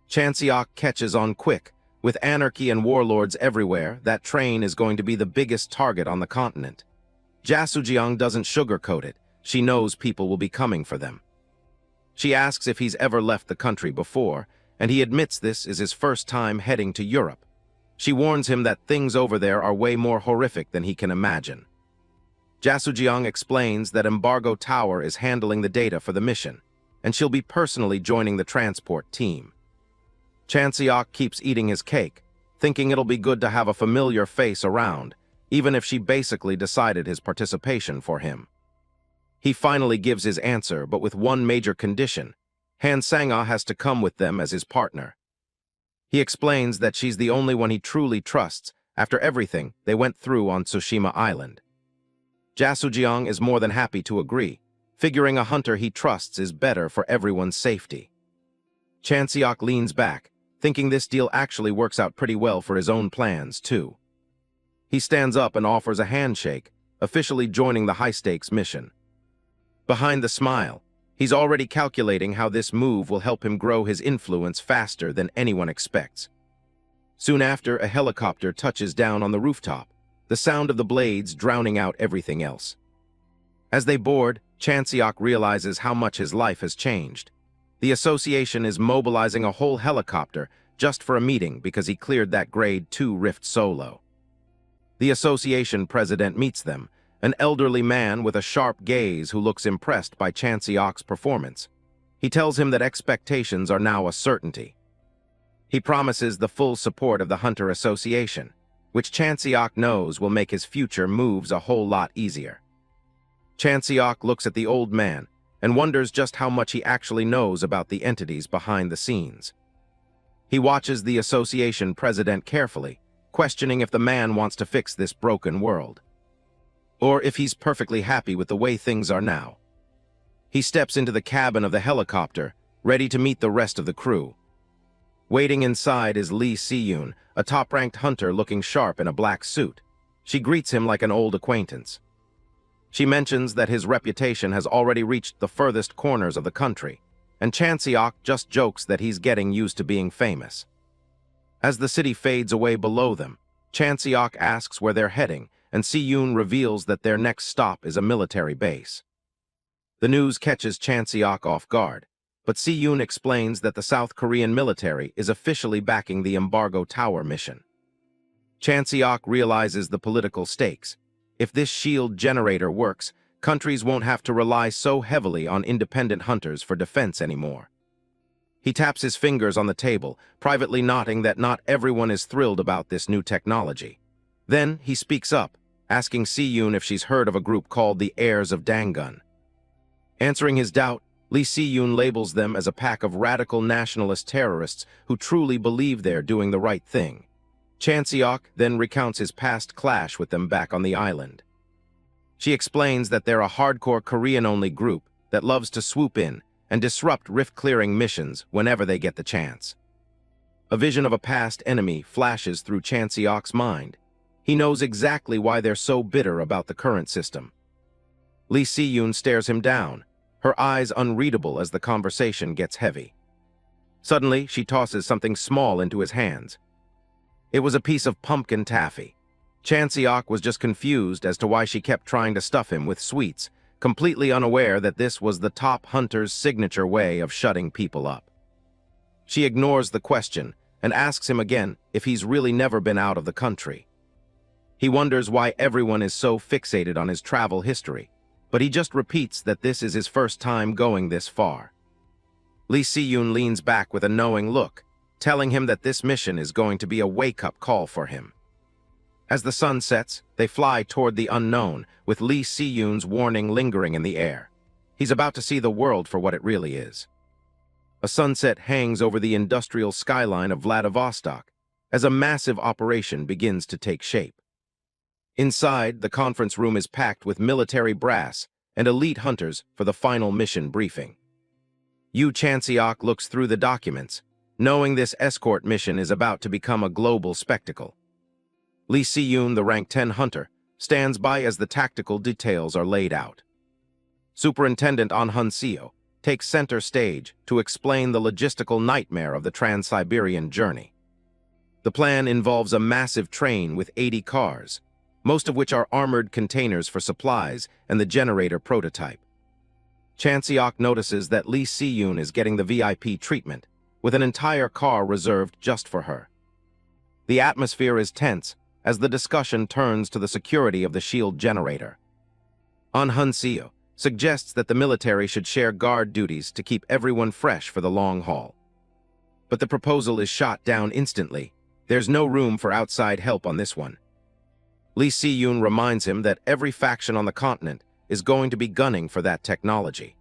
Chan-seok catches on quick. With anarchy and warlords everywhere, that train is going to be the biggest target on the continent. Jasujiang doesn't sugarcoat it. She knows people will be coming for them. She asks if he's ever left the country before, and he admits this is his first time heading to Europe. She warns him that things over there are way more horrific than he can imagine. Jasujiang explains that Embargo Tower is handling the data for the mission, and she'll be personally joining the transport team. Chan-seok keeps eating his cake, thinking it'll be good to have a familiar face around, even if she basically decided his participation for him. He finally gives his answer, but with one major condition: Han Sang-ah has to come with them as his partner. He explains that she's the only one he truly trusts after everything they went through on Tsushima Island. Jasujiang is more than happy to agree, figuring a hunter he trusts is better for everyone's safety. Chan-seok leans back, thinking this deal actually works out pretty well for his own plans, too. He stands up and offers a handshake, officially joining the high-stakes mission. Behind the smile, he's already calculating how this move will help him grow his influence faster than anyone expects. Soon after, a helicopter touches down on the rooftop, the sound of the blades drowning out everything else. As they board, Chan-seok realizes how much his life has changed. The association is mobilizing a whole helicopter just for a meeting because he cleared that Grade 2 rift solo. The association president meets them, an elderly man with a sharp gaze who looks impressed by Chan-seok's performance. He tells him that expectations are now a certainty. He promises the full support of the Hunter Association, which Chan-seok knows will make his future moves a whole lot easier. Chan-seok looks at the old man and wonders just how much he actually knows about the entities behind the scenes. He watches the association president carefully, questioning if the man wants to fix this broken world, or if he's perfectly happy with the way things are now. He steps into the cabin of the helicopter, ready to meet the rest of the crew. Waiting inside is Lee Si-yoon, a top-ranked hunter looking sharp in a black suit. She greets him like an old acquaintance. She mentions that his reputation has already reached the furthest corners of the country, and Chan-seok just jokes that he's getting used to being famous. As the city fades away below them, Chan-seok asks where they're heading, and Si-yoon reveals that their next stop is a military base. The news catches Chan-seok off guard, but Si-yoon explains that the South Korean military is officially backing the Embargo Tower mission. Chan-seok realizes the political stakes. If this shield generator works, countries won't have to rely so heavily on independent hunters for defense anymore. He taps his fingers on the table, privately noting that not everyone is thrilled about this new technology. Then he speaks up, asking Si-yoon if she's heard of a group called the Heirs of Dangun. Answering his doubt, Lee Si-yoon labels them as a pack of radical nationalist terrorists who truly believe they're doing the right thing. Chan-seok then recounts his past clash with them back on the island. She explains that they're a hardcore Korean-only group that loves to swoop in and disrupt rift-clearing missions whenever they get the chance. A vision of a past enemy flashes through Chan-seok's mind. He knows exactly why they're so bitter about the current system. Lee Si-yoon stares him down, her eyes unreadable as the conversation gets heavy. Suddenly, she tosses something small into his hands. It was a piece of pumpkin taffy. Chan-seok was just confused as to why she kept trying to stuff him with sweets, completely unaware that this was the top hunter's signature way of shutting people up. She ignores the question and asks him again if he's really never been out of the country. He wonders why everyone is so fixated on his travel history, but he just repeats that this is his first time going this far. Lee Si-yoon leans back with a knowing look, telling him that this mission is going to be a wake-up call for him. As the sun sets, they fly toward the unknown, with Lee Si-yoon's warning lingering in the air. He's about to see the world for what it really is. A sunset hangs over the industrial skyline of Vladivostok as a massive operation begins to take shape. Inside, the conference room is packed with military brass and elite hunters for the final mission briefing. Yoo Chan-seok looks through the documents, knowing this escort mission is about to become a global spectacle. Lee Si-yoon, the rank 10 hunter, stands by as the tactical details are laid out. Superintendent An Hun-seo takes center stage to explain the logistical nightmare of the Trans-Siberian journey. The plan involves a massive train with 80 cars, most of which are armored containers for supplies and the generator prototype. Chan-seok notices that Lee Si-yoon is getting the VIP treatment, with an entire car reserved just for her. The atmosphere is tense as the discussion turns to the security of the shield generator. An Hun-seo suggests that the military should share guard duties to keep everyone fresh for the long haul. But the proposal is shot down instantly. There's no room for outside help on this one. Lee Si-yoon reminds him that every faction on the continent is going to be gunning for that technology.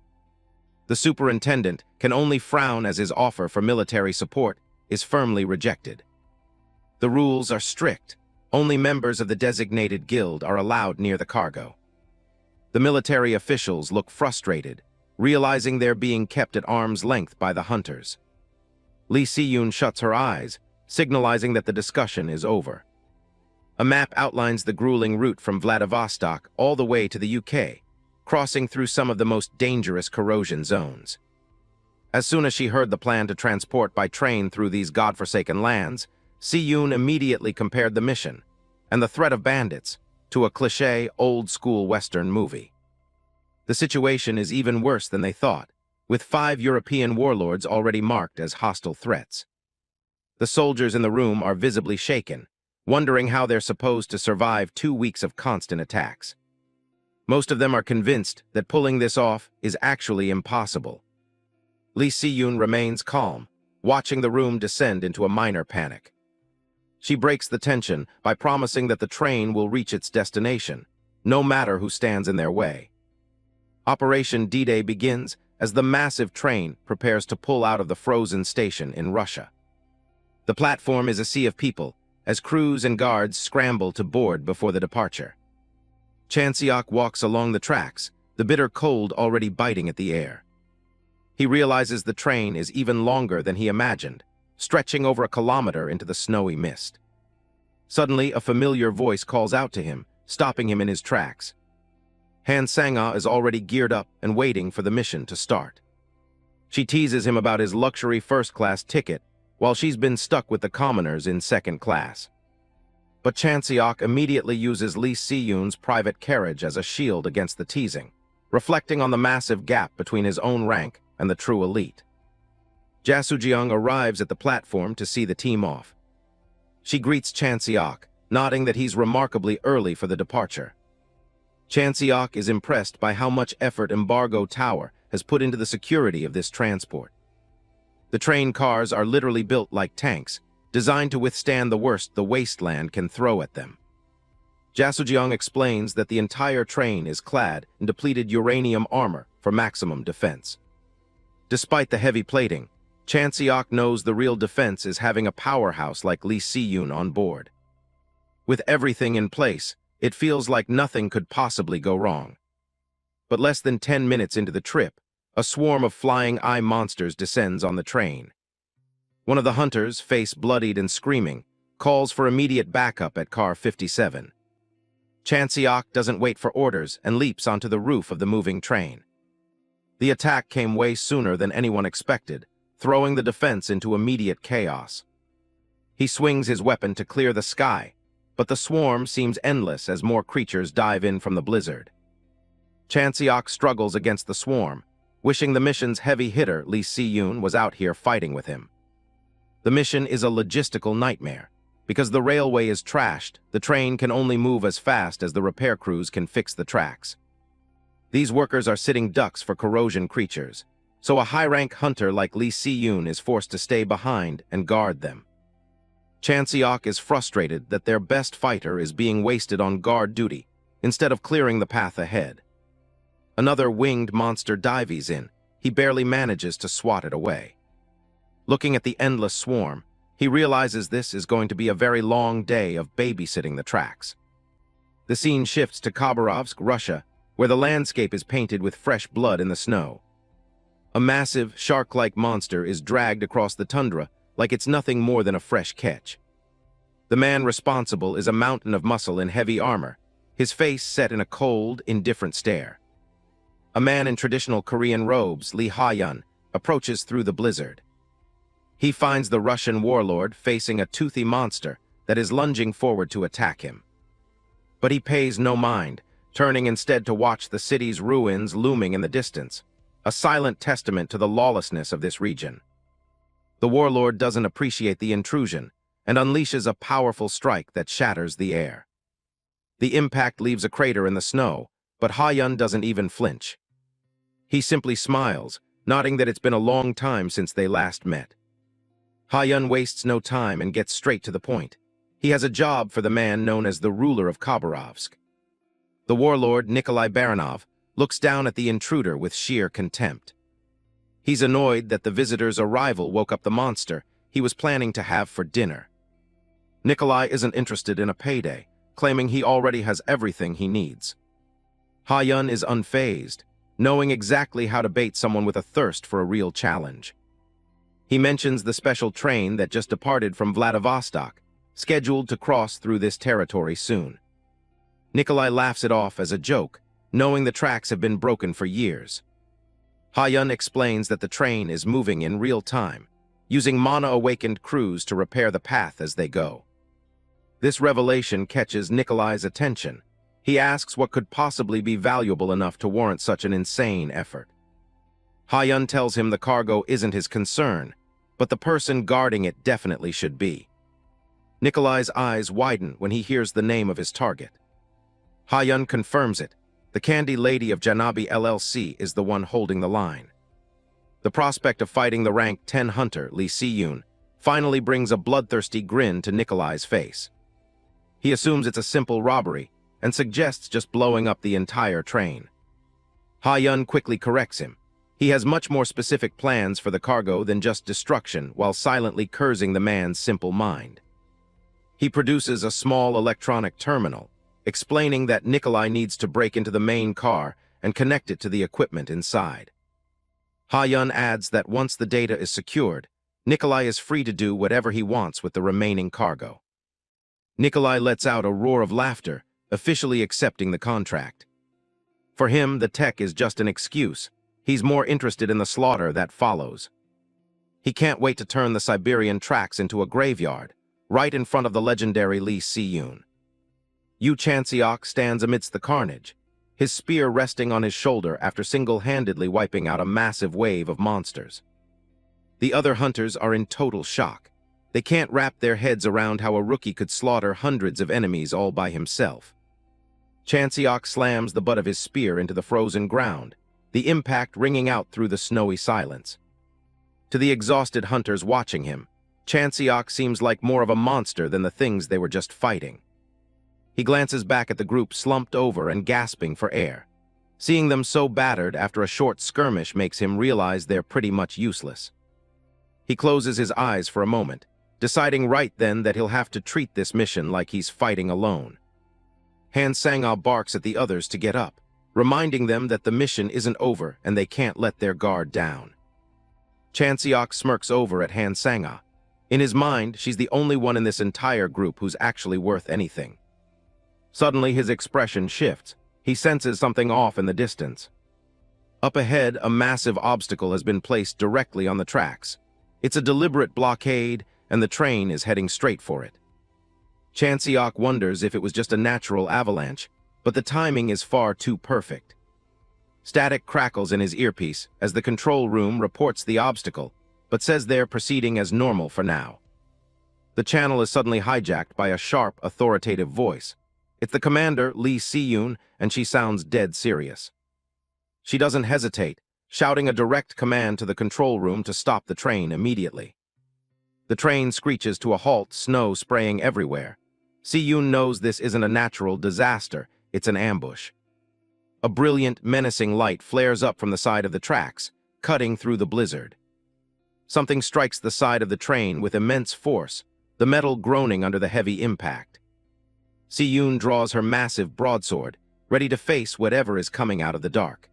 The superintendent can only frown as his offer for military support is firmly rejected. The rules are strict. Only members of the designated guild are allowed near the cargo. The military officials look frustrated, realizing they're being kept at arm's length by the hunters. Lee Si-yoon shuts her eyes, signalizing that the discussion is over. A map outlines the grueling route from Vladivostok all the way to the UK, crossing through some of the most dangerous corrosion zones. As soon as she heard the plan to transport by train through these godforsaken lands, Si-yoon immediately compared the mission and the threat of bandits to a cliché old-school Western movie. The situation is even worse than they thought, with 5 European warlords already marked as hostile threats. The soldiers in the room are visibly shaken, wondering how they're supposed to survive 2 weeks of constant attacks. Most of them are convinced that pulling this off is actually impossible. Lee Si-yoon remains calm, watching the room descend into a minor panic. She breaks the tension by promising that the train will reach its destination, no matter who stands in their way. Operation D-Day begins as the massive train prepares to pull out of the frozen station in Russia. The platform is a sea of people, as crews and guards scramble to board before the departure. Chan-seok walks along the tracks, the bitter cold already biting at the air. He realizes the train is even longer than he imagined, stretching over a kilometer into the snowy mist. Suddenly, a familiar voice calls out to him, stopping him in his tracks. Han Sang-ah is already geared up and waiting for the mission to start. She teases him about his luxury first-class ticket, while she's been stuck with the commoners in second class. But Chan-seok immediately uses Lee Si-yoon's private carriage as a shield against the teasing, reflecting on the massive gap between his own rank and the true elite. Ja Soo-jeong arrives at the platform to see the team off. She greets Chan-seok, nodding that he's remarkably early for the departure. Chan-seok is impressed by how much effort Embargo Tower has put into the security of this transport. The train cars are literally built like tanks, designed to withstand the worst the wasteland can throw at them. Ja Soo-jeong explains that the entire train is clad in depleted uranium armor for maximum defense. Despite the heavy plating, Chan-seok knows the real defense is having a powerhouse like Lee Si-yoon on board. With everything in place, it feels like nothing could possibly go wrong. But less than 10 minutes into the trip, a swarm of flying eye monsters descends on the train. One of the hunters, face bloodied and screaming, calls for immediate backup at car 57. Chan-seok doesn't wait for orders and leaps onto the roof of the moving train. The attack came way sooner than anyone expected, throwing the defense into immediate chaos. He swings his weapon to clear the sky, but the swarm seems endless as more creatures dive in from the blizzard. Chan-seok struggles against the swarm, wishing the mission's heavy hitter, Lee Si-yoon, was out here fighting with him. The mission is a logistical nightmare. Because the railway is trashed, the train can only move as fast as the repair crews can fix the tracks. These workers are sitting ducks for corrosion creatures, so a high-rank hunter like Lee Si-yoon is forced to stay behind and guard them. Chan-seok is frustrated that their best fighter is being wasted on guard duty instead of clearing the path ahead. Another winged monster dives in. He barely manages to swat it away. Looking at the endless swarm, he realizes this is going to be a very long day of babysitting the tracks. The scene shifts to Khabarovsk, Russia, where the landscape is painted with fresh blood in the snow. A massive, shark-like monster is dragged across the tundra like it's nothing more than a fresh catch. The man responsible is a mountain of muscle in heavy armor, his face set in a cold, indifferent stare. A man in traditional Korean robes, Lee Ha-yun, approaches through the blizzard. He finds the Russian warlord facing a toothy monster that is lunging forward to attack him. But he pays no mind, turning instead to watch the city's ruins looming in the distance. a silent testament to the lawlessness of this region. The warlord doesn't appreciate the intrusion and unleashes a powerful strike that shatters the air. The impact leaves a crater in the snow, but Ha-yun doesn't even flinch. He simply smiles, nodding that it's been a long time since they last met. Ha-yun wastes no time and gets straight to the point. He has a job for the man known as the ruler of Khabarovsk. The warlord, Nikolai Baranov, looks down at the intruder with sheer contempt. He's annoyed that the visitor's arrival woke up the monster he was planning to have for dinner. Nikolai isn't interested in a payday, claiming he already has everything he needs. Ha-yun is unfazed, knowing exactly how to bait someone with a thirst for a real challenge. He mentions the special train that just departed from Vladivostok, scheduled to cross through this territory soon. Nikolai laughs it off as a joke, knowing the tracks have been broken for years. Ha-yun explains that the train is moving in real time, using mana-awakened crews to repair the path as they go. This revelation catches Nikolai's attention. He asks what could possibly be valuable enough to warrant such an insane effort. Ha-yun tells him the cargo isn't his concern, but the person guarding it definitely should be. Nikolai's eyes widen when he hears the name of his target. Ha-yun confirms it. The Candy Lady of Janabi LLC is the one holding the line. The prospect of fighting the rank 10 hunter, Lee Si-yoon, finally brings a bloodthirsty grin to Nikolai's face. He assumes it's a simple robbery and suggests just blowing up the entire train. Ha-yun quickly corrects him. He has much more specific plans for the cargo than just destruction, while silently cursing the man's simple mind. He produces a small electronic terminal, explaining that Nikolai needs to break into the main car and connect it to the equipment inside. Ha-yun adds that once the data is secured, Nikolai is free to do whatever he wants with the remaining cargo. Nikolai lets out a roar of laughter, officially accepting the contract. For him, the tech is just an excuse. He's more interested in the slaughter that follows. He can't wait to turn the Siberian tracks into a graveyard, right in front of the legendary Lee Si-yoon. Yoo Chan-seok stands amidst the carnage, his spear resting on his shoulder after single-handedly wiping out a massive wave of monsters. The other hunters are in total shock. They can't wrap their heads around how a rookie could slaughter hundreds of enemies all by himself. Chan-seok slams the butt of his spear into the frozen ground, the impact ringing out through the snowy silence. To the exhausted hunters watching him, Chan-seok seems like more of a monster than the things they were just fighting. He glances back at the group slumped over and gasping for air. Seeing them so battered after a short skirmish makes him realize they're pretty much useless. He closes his eyes for a moment, deciding right then that he'll have to treat this mission like he's fighting alone. Han Sang-ah barks at the others to get up, reminding them that the mission isn't over and they can't let their guard down. Chan-seok smirks over at Han Sang-ah. In his mind, she's the only one in this entire group who's actually worth anything. Suddenly, his expression shifts. He senses something off in the distance. Up ahead, a massive obstacle has been placed directly on the tracks. It's a deliberate blockade, and the train is heading straight for it. Chan-seok wonders if it was just a natural avalanche, but the timing is far too perfect. Static crackles in his earpiece as the control room reports the obstacle, but says they're proceeding as normal for now. The channel is suddenly hijacked by a sharp, authoritative voice. It's the commander, Lee Si-yoon, and she sounds dead serious. She doesn't hesitate, shouting a direct command to the control room to stop the train immediately. The train screeches to a halt, snow spraying everywhere. Si-yoon knows this isn't a natural disaster, it's an ambush. A brilliant, menacing light flares up from the side of the tracks, cutting through the blizzard. Something strikes the side of the train with immense force, the metal groaning under the heavy impact. Si-yoon draws her massive broadsword, ready to face whatever is coming out of the dark.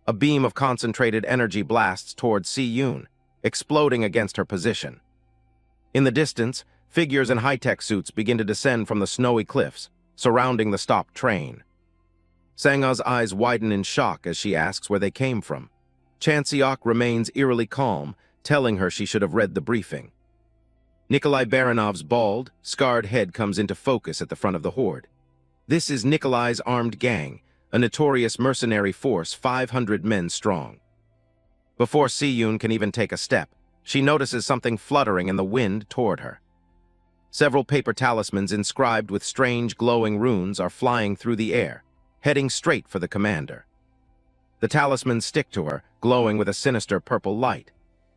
A beam of concentrated energy blasts towards Si-yoon, exploding against her position. In the distance, figures in high-tech suits begin to descend from the snowy cliffs, surrounding the stopped train. Sang-ah's eyes widen in shock as she asks where they came from. Chan-seok remains eerily calm, telling her she should have read the briefing. Nikolai Baranov's bald, scarred head comes into focus at the front of the horde. This is Nikolai's armed gang, a notorious mercenary force 500 men strong. Before Si-yoon can even take a step, she notices something fluttering in the wind toward her. Several paper talismans inscribed with strange glowing runes are flying through the air, heading straight for the commander. The talismans stick to her, glowing with a sinister purple light.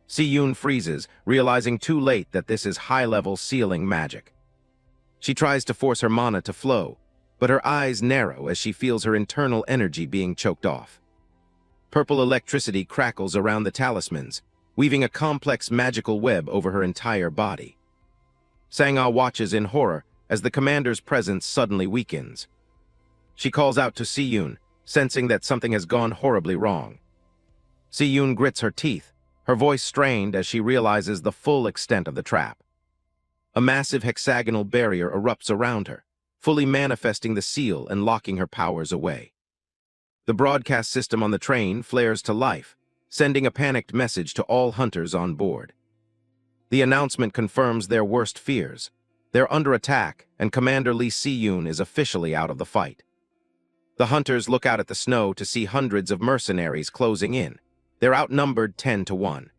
Si-yoon freezes, realizing too late that this is high-level sealing magic. She tries to force her mana to flow, but her eyes narrow as she feels her internal energy being choked off. Purple electricity crackles around the talismans, weaving a complex magical web over her entire body. Sang-ah watches in horror as the commander's presence suddenly weakens. She calls out to Si-yoon, sensing that something has gone horribly wrong. Si-yoon grits her teeth, her voice strained as she realizes the full extent of the trap. A massive hexagonal barrier erupts around her, fully manifesting the seal and locking her powers away. The broadcast system on the train flares to life, sending a panicked message to all hunters on board. The announcement confirms their worst fears. They're under attack, and Commander Lee Si-yoon is officially out of the fight. The hunters look out at the snow to see hundreds of mercenaries closing in. They're outnumbered 10 to 1.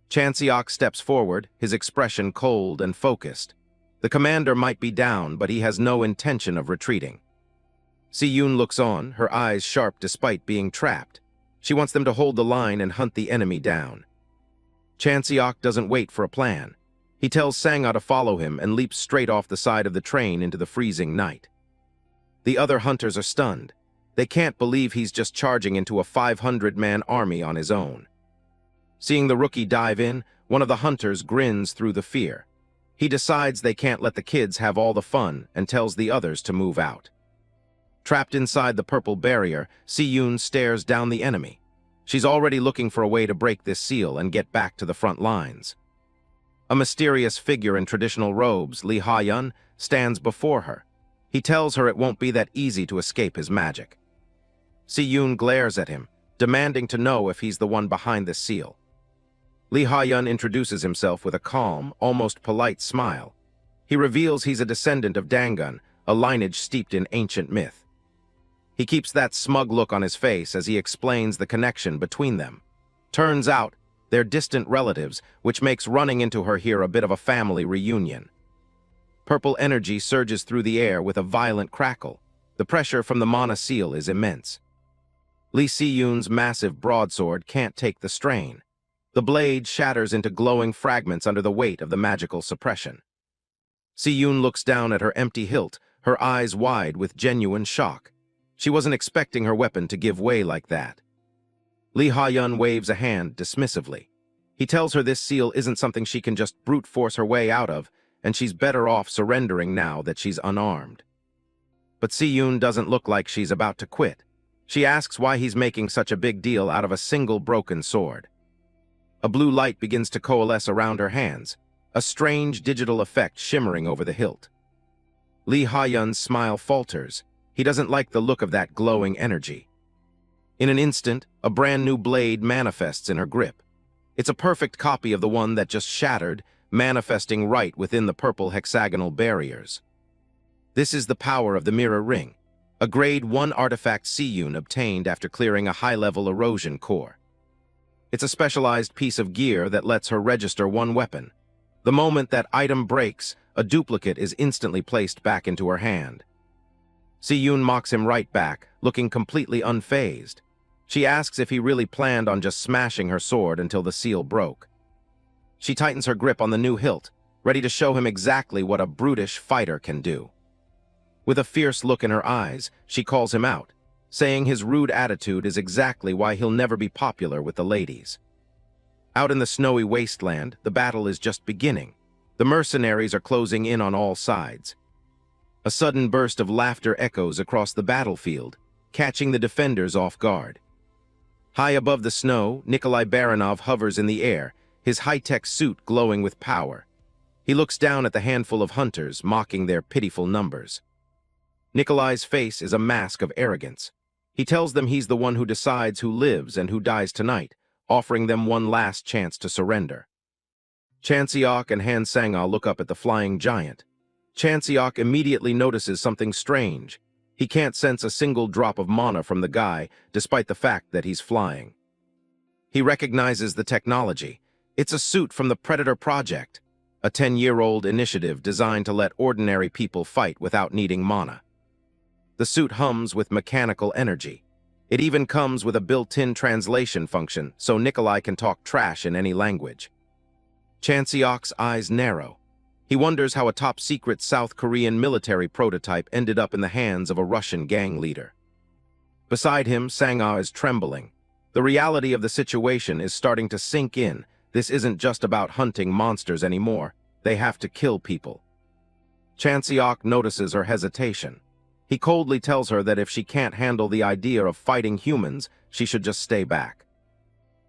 Chan-seok steps forward, his expression cold and focused. The commander might be down, but he has no intention of retreating. Si-yoon looks on, her eyes sharp despite being trapped. She wants them to hold the line and hunt the enemy down. Chan-seok doesn't wait for a plan. He tells Sang-ah to follow him and leaps straight off the side of the train into the freezing night. The other hunters are stunned. They can't believe he's just charging into a 500-man army on his own. Seeing the rookie dive in, one of the hunters grins through the fear. He decides they can't let the kids have all the fun and tells the others to move out. Trapped inside the purple barrier, Si-yoon stares down the enemy. She's already looking for a way to break this seal and get back to the front lines. A mysterious figure in traditional robes, Lee Ha-yeon, stands before her. He tells her it won't be that easy to escape his magic. Si-yoon glares at him, demanding to know if he's the one behind the seal. Lee Ha-yeon introduces himself with a calm, almost polite smile. He reveals he's a descendant of Dangun, a lineage steeped in ancient myth. He keeps that smug look on his face as he explains the connection between them. Turns out, they're distant relatives, which makes running into her here a bit of a family reunion. Purple energy surges through the air with a violent crackle. The pressure from the mana seal is immense. Lee Si-yoon's massive broadsword can't take the strain. The blade shatters into glowing fragments under the weight of the magical suppression. Si-yoon looks down at her empty hilt, her eyes wide with genuine shock. She wasn't expecting her weapon to give way like that. Lee Ha-yeon waves a hand dismissively. He tells her this seal isn't something she can just brute force her way out of, and she's better off surrendering now that she's unarmed. But Si-yoon doesn't look like she's about to quit. She asks why he's making such a big deal out of a single broken sword. A blue light begins to coalesce around her hands, a strange digital effect shimmering over the hilt. Lee Ha-yeon's smile falters. He doesn't like the look of that glowing energy. In an instant, a brand new blade manifests in her grip. It's a perfect copy of the one that just shattered, manifesting right within the purple hexagonal barriers. This is the power of the mirror ring, a grade 1 artifact Si-yoon obtained after clearing a high-level erosion core. It's a specialized piece of gear that lets her register one weapon. The moment that item breaks, a duplicate is instantly placed back into her hand. Si-yoon mocks him right back, looking completely unfazed. She asks if he really planned on just smashing her sword until the seal broke. She tightens her grip on the new hilt, ready to show him exactly what a brutish fighter can do. With a fierce look in her eyes, she calls him out, saying his rude attitude is exactly why he'll never be popular with the ladies. Out in the snowy wasteland, the battle is just beginning. The mercenaries are closing in on all sides. A sudden burst of laughter echoes across the battlefield, catching the defenders off guard. High above the snow, Nikolai Baranov hovers in the air, his high-tech suit glowing with power. He looks down at the handful of hunters, mocking their pitiful numbers. Nikolai's face is a mask of arrogance. He tells them he's the one who decides who lives and who dies tonight, offering them one last chance to surrender. Chan-seok and Han Sang-ah look up at the flying giant. Chan-seok immediately notices something strange. He can't sense a single drop of mana from the guy, despite the fact that he's flying. He recognizes the technology. It's a suit from the Predator Project, a 10-year-old initiative designed to let ordinary people fight without needing mana. The suit hums with mechanical energy. It even comes with a built-in translation function, so Nikolai can talk trash in any language. Chan-seok's eyes narrow. He wonders how a top-secret South Korean military prototype ended up in the hands of a Russian gang leader. Beside him, Sang-ah is trembling. The reality of the situation is starting to sink in. This isn't just about hunting monsters anymore. They have to kill people. Chan-seok notices her hesitation. He coldly tells her that if she can't handle the idea of fighting humans, she should just stay back.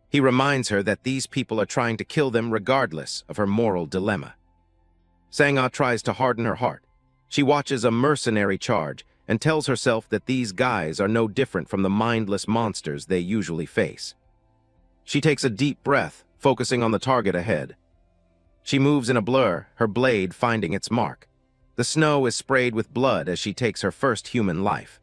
He reminds her that these people are trying to kill them regardless of her moral dilemma. Sang-ah tries to harden her heart. She watches a mercenary charge and tells herself that these guys are no different from the mindless monsters they usually face. She takes a deep breath, focusing on the target ahead. She moves in a blur, her blade finding its mark. The snow is sprayed with blood as she takes her first human life.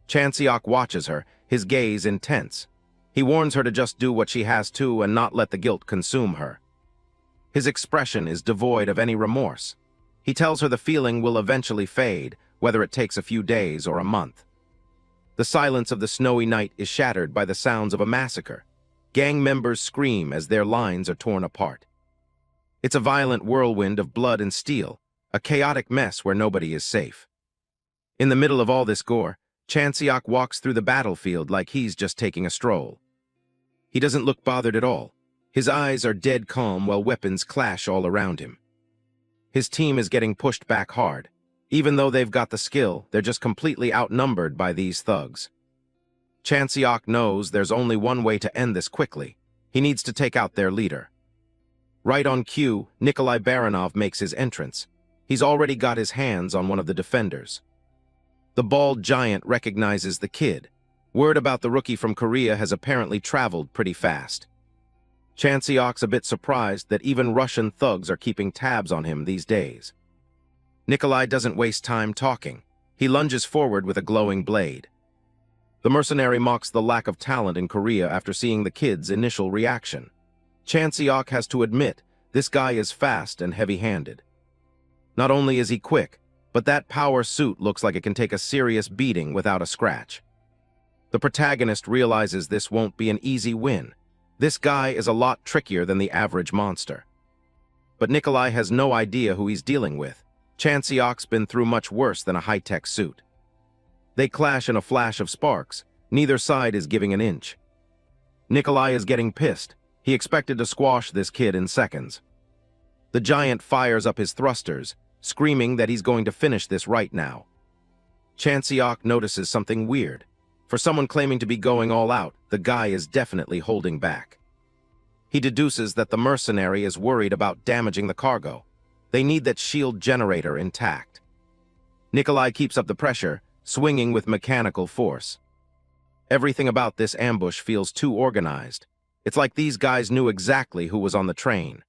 Chan-seok watches her, his gaze intense. He warns her to just do what she has to and not let the guilt consume her. His expression is devoid of any remorse. He tells her the feeling will eventually fade, whether it takes a few days or a month. The silence of the snowy night is shattered by the sounds of a massacre. Gang members scream as their lines are torn apart. It's a violent whirlwind of blood and steel, a chaotic mess where nobody is safe. In the middle of all this gore, Chan-seok walks through the battlefield like he's just taking a stroll. He doesn't look bothered at all. His eyes are dead calm while weapons clash all around him. His team is getting pushed back hard. Even though they've got the skill, they're just completely outnumbered by these thugs. Chan-seok knows there's only one way to end this quickly. He needs to take out their leader. Right on cue, Nikolai Baranov makes his entrance. He's already got his hands on one of the defenders. The bald giant recognizes the kid. Word about the rookie from Korea has apparently traveled pretty fast. Chan-seok's a bit surprised that even Russian thugs are keeping tabs on him these days. Nikolai doesn't waste time talking. He lunges forward with a glowing blade. The mercenary mocks the lack of talent in Korea after seeing the kid's initial reaction. Chan-seok has to admit, this guy is fast and heavy-handed. Not only is he quick, but that power suit looks like it can take a serious beating without a scratch. The protagonist realizes this won't be an easy win. This guy is a lot trickier than the average monster. But Nikolai has no idea who he's dealing with. Chan-seok's been through much worse than a high-tech suit. They clash in a flash of sparks. Neither side is giving an inch. Nikolai is getting pissed. He expected to squash this kid in seconds. The giant fires up his thrusters, screaming that he's going to finish this right now. Chan-seok notices something weird. For someone claiming to be going all out, the guy is definitely holding back. He deduces that the mercenary is worried about damaging the cargo. They need that shield generator intact. Nikolai keeps up the pressure, swinging with mechanical force. Everything about this ambush feels too organized. It's like these guys knew exactly who was on the train.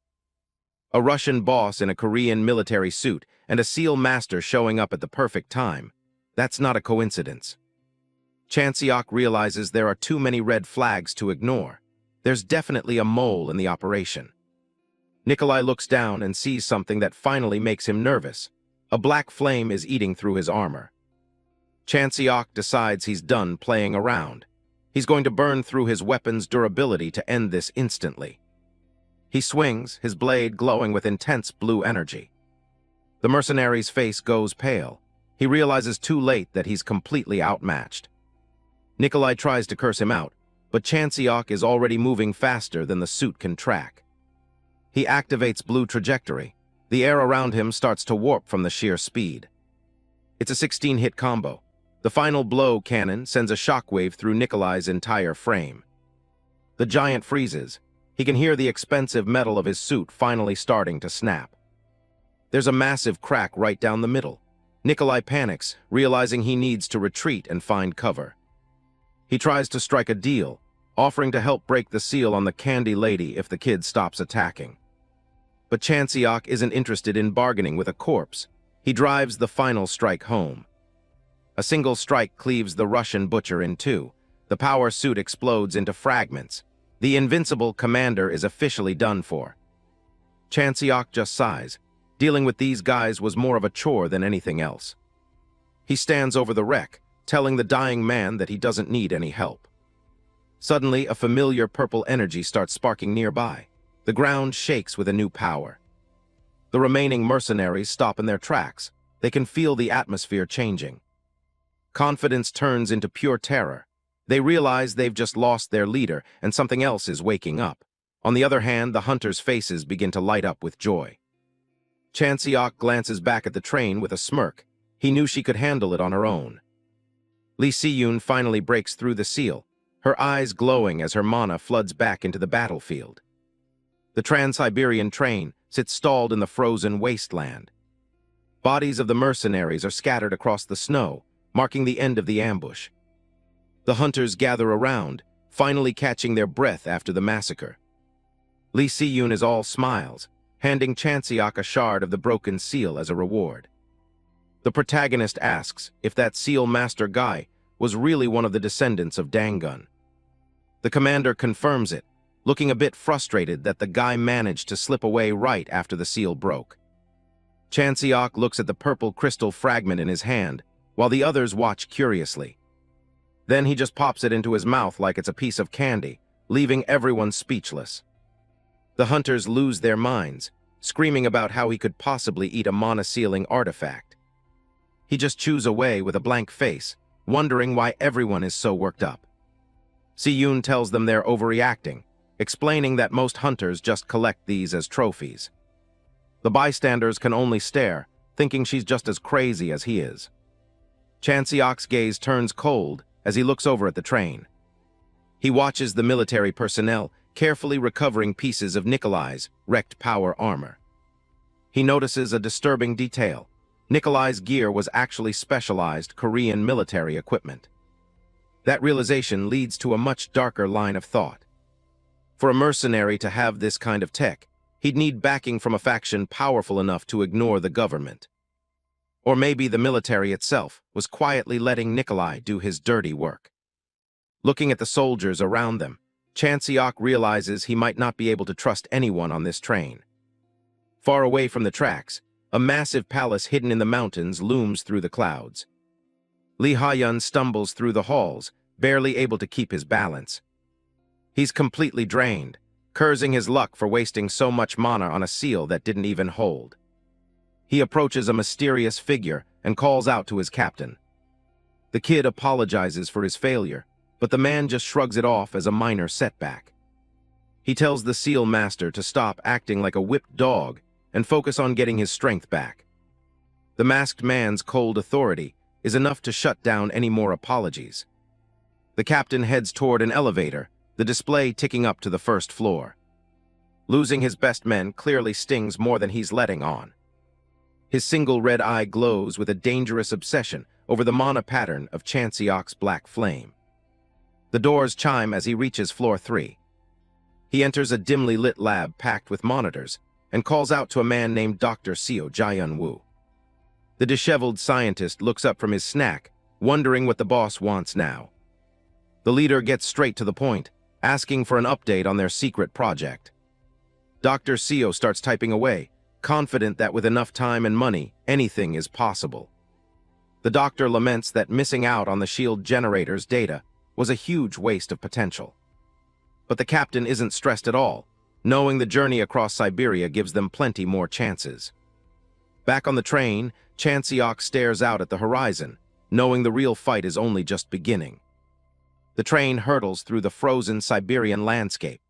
A Russian boss in a Korean military suit and a SEAL master showing up at the perfect time. That's not a coincidence. Chan-seok realizes there are too many red flags to ignore. There's definitely a mole in the operation. Nikolai looks down and sees something that finally makes him nervous. A black flame is eating through his armor. Chan-seok decides he's done playing around. He's going to burn through his weapon's durability to end this instantly. He swings, his blade glowing with intense blue energy. The mercenary's face goes pale. He realizes too late that he's completely outmatched. Nikolai tries to curse him out, but Chan-seok is already moving faster than the suit can track. He activates blue trajectory. The air around him starts to warp from the sheer speed. It's a 16-hit combo. The final blow cannon sends a shockwave through Nikolai's entire frame. The giant freezes. He can hear the expensive metal of his suit finally starting to snap. There's a massive crack right down the middle. Nikolai panics, realizing he needs to retreat and find cover. He tries to strike a deal, offering to help break the seal on the candy lady if the kid stops attacking. But Chan-seok isn't interested in bargaining with a corpse. He drives the final strike home. A single strike cleaves the Russian butcher in two. The power suit explodes into fragments. The invincible commander is officially done for. Chan-seok just sighs. Dealing with these guys was more of a chore than anything else. He stands over the wreck, telling the dying man that he doesn't need any help. Suddenly, a familiar purple energy starts sparking nearby. The ground shakes with a new power. The remaining mercenaries stop in their tracks. They can feel the atmosphere changing. Confidence turns into pure terror. They realize they've just lost their leader and something else is waking up. On the other hand, the hunters' faces begin to light up with joy. Chan-seok glances back at the train with a smirk. He knew she could handle it on her own. Lee Si-yoon finally breaks through the seal, her eyes glowing as her mana floods back into the battlefield. The Trans-Siberian train sits stalled in the frozen wasteland. Bodies of the mercenaries are scattered across the snow, marking the end of the ambush. The hunters gather around, finally catching their breath after the massacre. Lee Si-yoon is all smiles, handing Chan-seok a shard of the broken seal as a reward. The protagonist asks if that seal master guy was really one of the descendants of Dangun. The commander confirms it, looking a bit frustrated that the guy managed to slip away right after the seal broke. Chan-seok looks at the purple crystal fragment in his hand, while the others watch curiously. Then he just pops it into his mouth like it's a piece of candy, leaving everyone speechless. The hunters lose their minds, screaming about how he could possibly eat a mana-sealing artifact. He just chews away with a blank face, wondering why everyone is so worked up. Si-yoon tells them they're overreacting, explaining that most hunters just collect these as trophies. The bystanders can only stare, thinking she's just as crazy as he is. Chan-seok's gaze turns cold as he looks over at the train. He watches the military personnel carefully recovering pieces of Nikolai's wrecked power armor. He notices a disturbing detail. Nikolai's gear was actually specialized Korean military equipment. That realization leads to a much darker line of thought. For a mercenary to have this kind of tech, he'd need backing from a faction powerful enough to ignore the government. Or maybe the military itself was quietly letting Nikolai do his dirty work. Looking at the soldiers around them, Chan-seok realizes he might not be able to trust anyone on this train. Far away from the tracks, a massive palace hidden in the mountains looms through the clouds. Lee Ha-yun stumbles through the halls, barely able to keep his balance. He's completely drained, cursing his luck for wasting so much mana on a seal that didn't even hold. He approaches a mysterious figure and calls out to his captain. The kid apologizes for his failure, but the man just shrugs it off as a minor setback. He tells the seal master to stop acting like a whipped dog and focus on getting his strength back. The masked man's cold authority is enough to shut down any more apologies. The captain heads toward an elevator, the display ticking up to the first floor. Losing his best men clearly stings more than he's letting on. His single red eye glows with a dangerous obsession over the mana pattern of Chan-seok's black flame. The doors chime as he reaches floor 3. He enters a dimly lit lab packed with monitors and calls out to a man named Dr. Seo Jae-woo. The disheveled scientist looks up from his snack, wondering what the boss wants now. The leader gets straight to the point, asking for an update on their secret project. Dr. Seo starts typing away, confident that with enough time and money, anything is possible. The doctor laments that missing out on the shield generator's data was a huge waste of potential. But the captain isn't stressed at all, knowing the journey across Siberia gives them plenty more chances. Back on the train, Chan-seok stares out at the horizon, knowing the real fight is only just beginning. The train hurtles through the frozen Siberian landscape.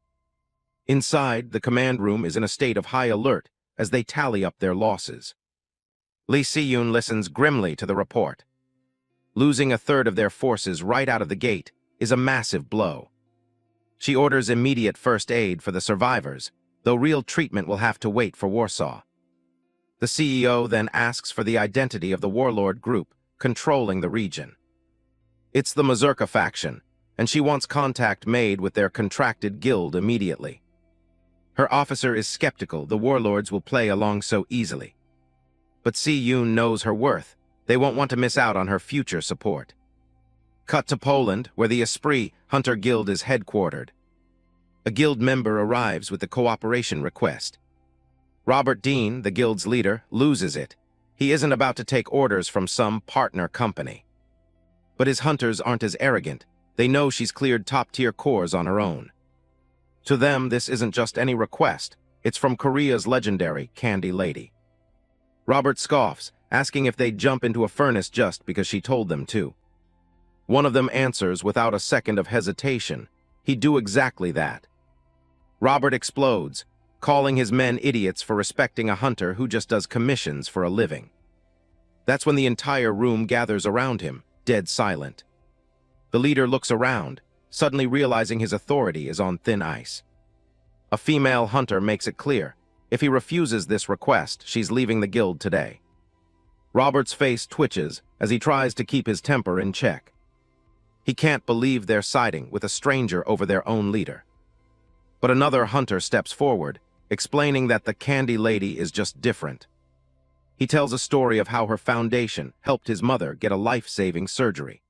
Inside, the command room is in a state of high alert as they tally up their losses. Lee Si-yoon listens grimly to the report. Losing a third of their forces right out of the gate is a massive blow. She orders immediate first aid for the survivors, though real treatment will have to wait for Warsaw. The CEO then asks for the identity of the warlord group controlling the region. It's the Mazurka faction, and she wants contact made with their contracted guild immediately. Her officer is skeptical the warlords will play along so easily. But Si-yoon knows her worth. They won't want to miss out on her future support. Cut to Poland, where the Esprit Hunter Guild is headquartered. A guild member arrives with a cooperation request. Robert Dean, the guild's leader, loses it. He isn't about to take orders from some partner company. But his hunters aren't as arrogant. They know she's cleared top-tier cores on her own. To them, this isn't just any request. It's from Korea's legendary Candy Lady. Robert scoffs, asking if they'd jump into a furnace just because she told them to. One of them answers without a second of hesitation. He'd do exactly that. Robert explodes, calling his men idiots for respecting a hunter who just does commissions for a living. That's when the entire room gathers around him, dead silent. The leader looks around, suddenly realizing his authority is on thin ice. A female hunter makes it clear, if he refuses this request, she's leaving the guild today. Robert's face twitches as he tries to keep his temper in check. He can't believe they're siding with a stranger over their own leader. But another hunter steps forward, explaining that the Candy Lady is just different. He tells a story of how her foundation helped his mother get a life-saving surgery.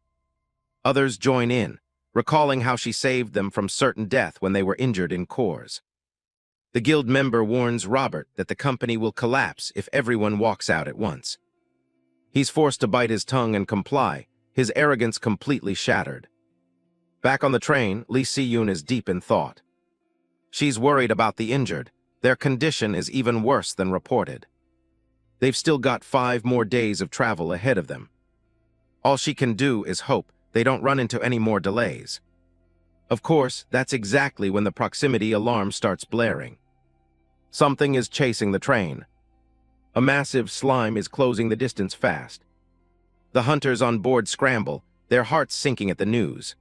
Others join in, recalling how she saved them from certain death when they were injured in cores. The guild member warns Robert that the company will collapse if everyone walks out at once. He's forced to bite his tongue and comply, his arrogance completely shattered. Back on the train, Lee Si-yoon is deep in thought. She's worried about the injured. Their condition is even worse than reported. They've still got 5 more days of travel ahead of them. All she can do is hope they don't run into any more delays. Of course, that's exactly when the proximity alarm starts blaring. Something is chasing the train. A massive slime is closing the distance fast. The hunters on board scramble, their hearts sinking at the news.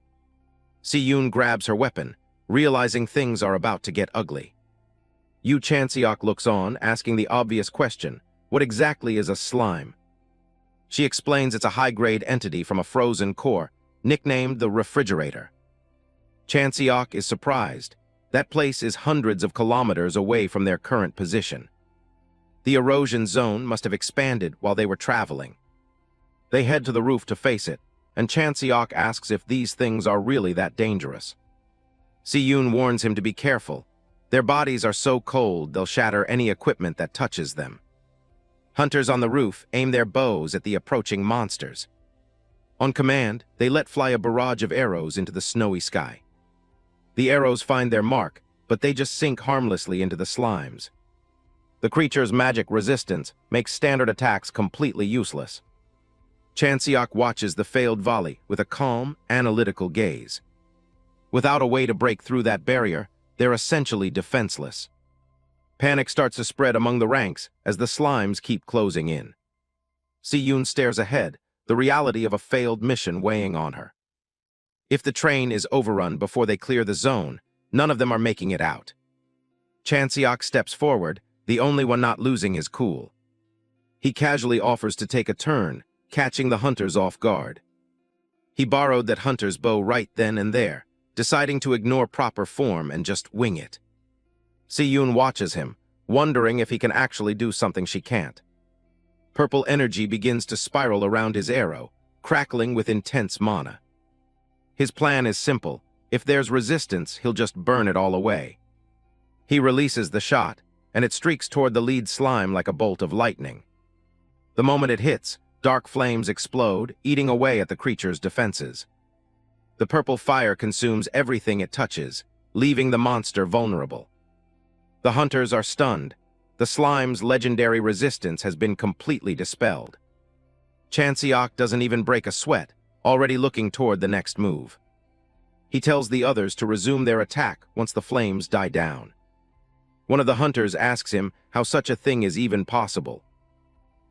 Si-yoon grabs her weapon, realizing things are about to get ugly. Yoo Chan-seok looks on, asking the obvious question, what exactly is a slime? She explains it's a high-grade entity from a frozen core, nicknamed the Refrigerator. Chan-seok is surprised. That place is hundreds of kilometers away from their current position. The erosion zone must have expanded while they were traveling. They head to the roof to face it, and Chan-seok asks if these things are really that dangerous. Si-yoon warns him to be careful. Their bodies are so cold they'll shatter any equipment that touches them. Hunters on the roof aim their bows at the approaching monsters. On command, they let fly a barrage of arrows into the snowy sky. The arrows find their mark, but they just sink harmlessly into the slimes. The creature's magic resistance makes standard attacks completely useless. Chan-seok watches the failed volley with a calm, analytical gaze. Without a way to break through that barrier, they're essentially defenseless. Panic starts to spread among the ranks as the slimes keep closing in. Si-yoon stares ahead, the reality of a failed mission weighing on her. If the train is overrun before they clear the zone, none of them are making it out. Chan-seok steps forward, the only one not losing his cool. He casually offers to take a turn, catching the hunters off guard. He borrowed that hunter's bow right then and there, deciding to ignore proper form and just wing it. Si-yoon watches him, wondering if he can actually do something she can't. Purple energy begins to spiral around his arrow, crackling with intense mana. His plan is simple. If there's resistance, he'll just burn it all away. He releases the shot, and it streaks toward the lead slime like a bolt of lightning. The moment it hits, dark flames explode, eating away at the creature's defenses. The purple fire consumes everything it touches, leaving the monster vulnerable. The hunters are stunned. The slime's legendary resistance has been completely dispelled. Chan-seok doesn't even break a sweat, already looking toward the next move. He tells the others to resume their attack once the flames die down. One of the hunters asks him how such a thing is even possible.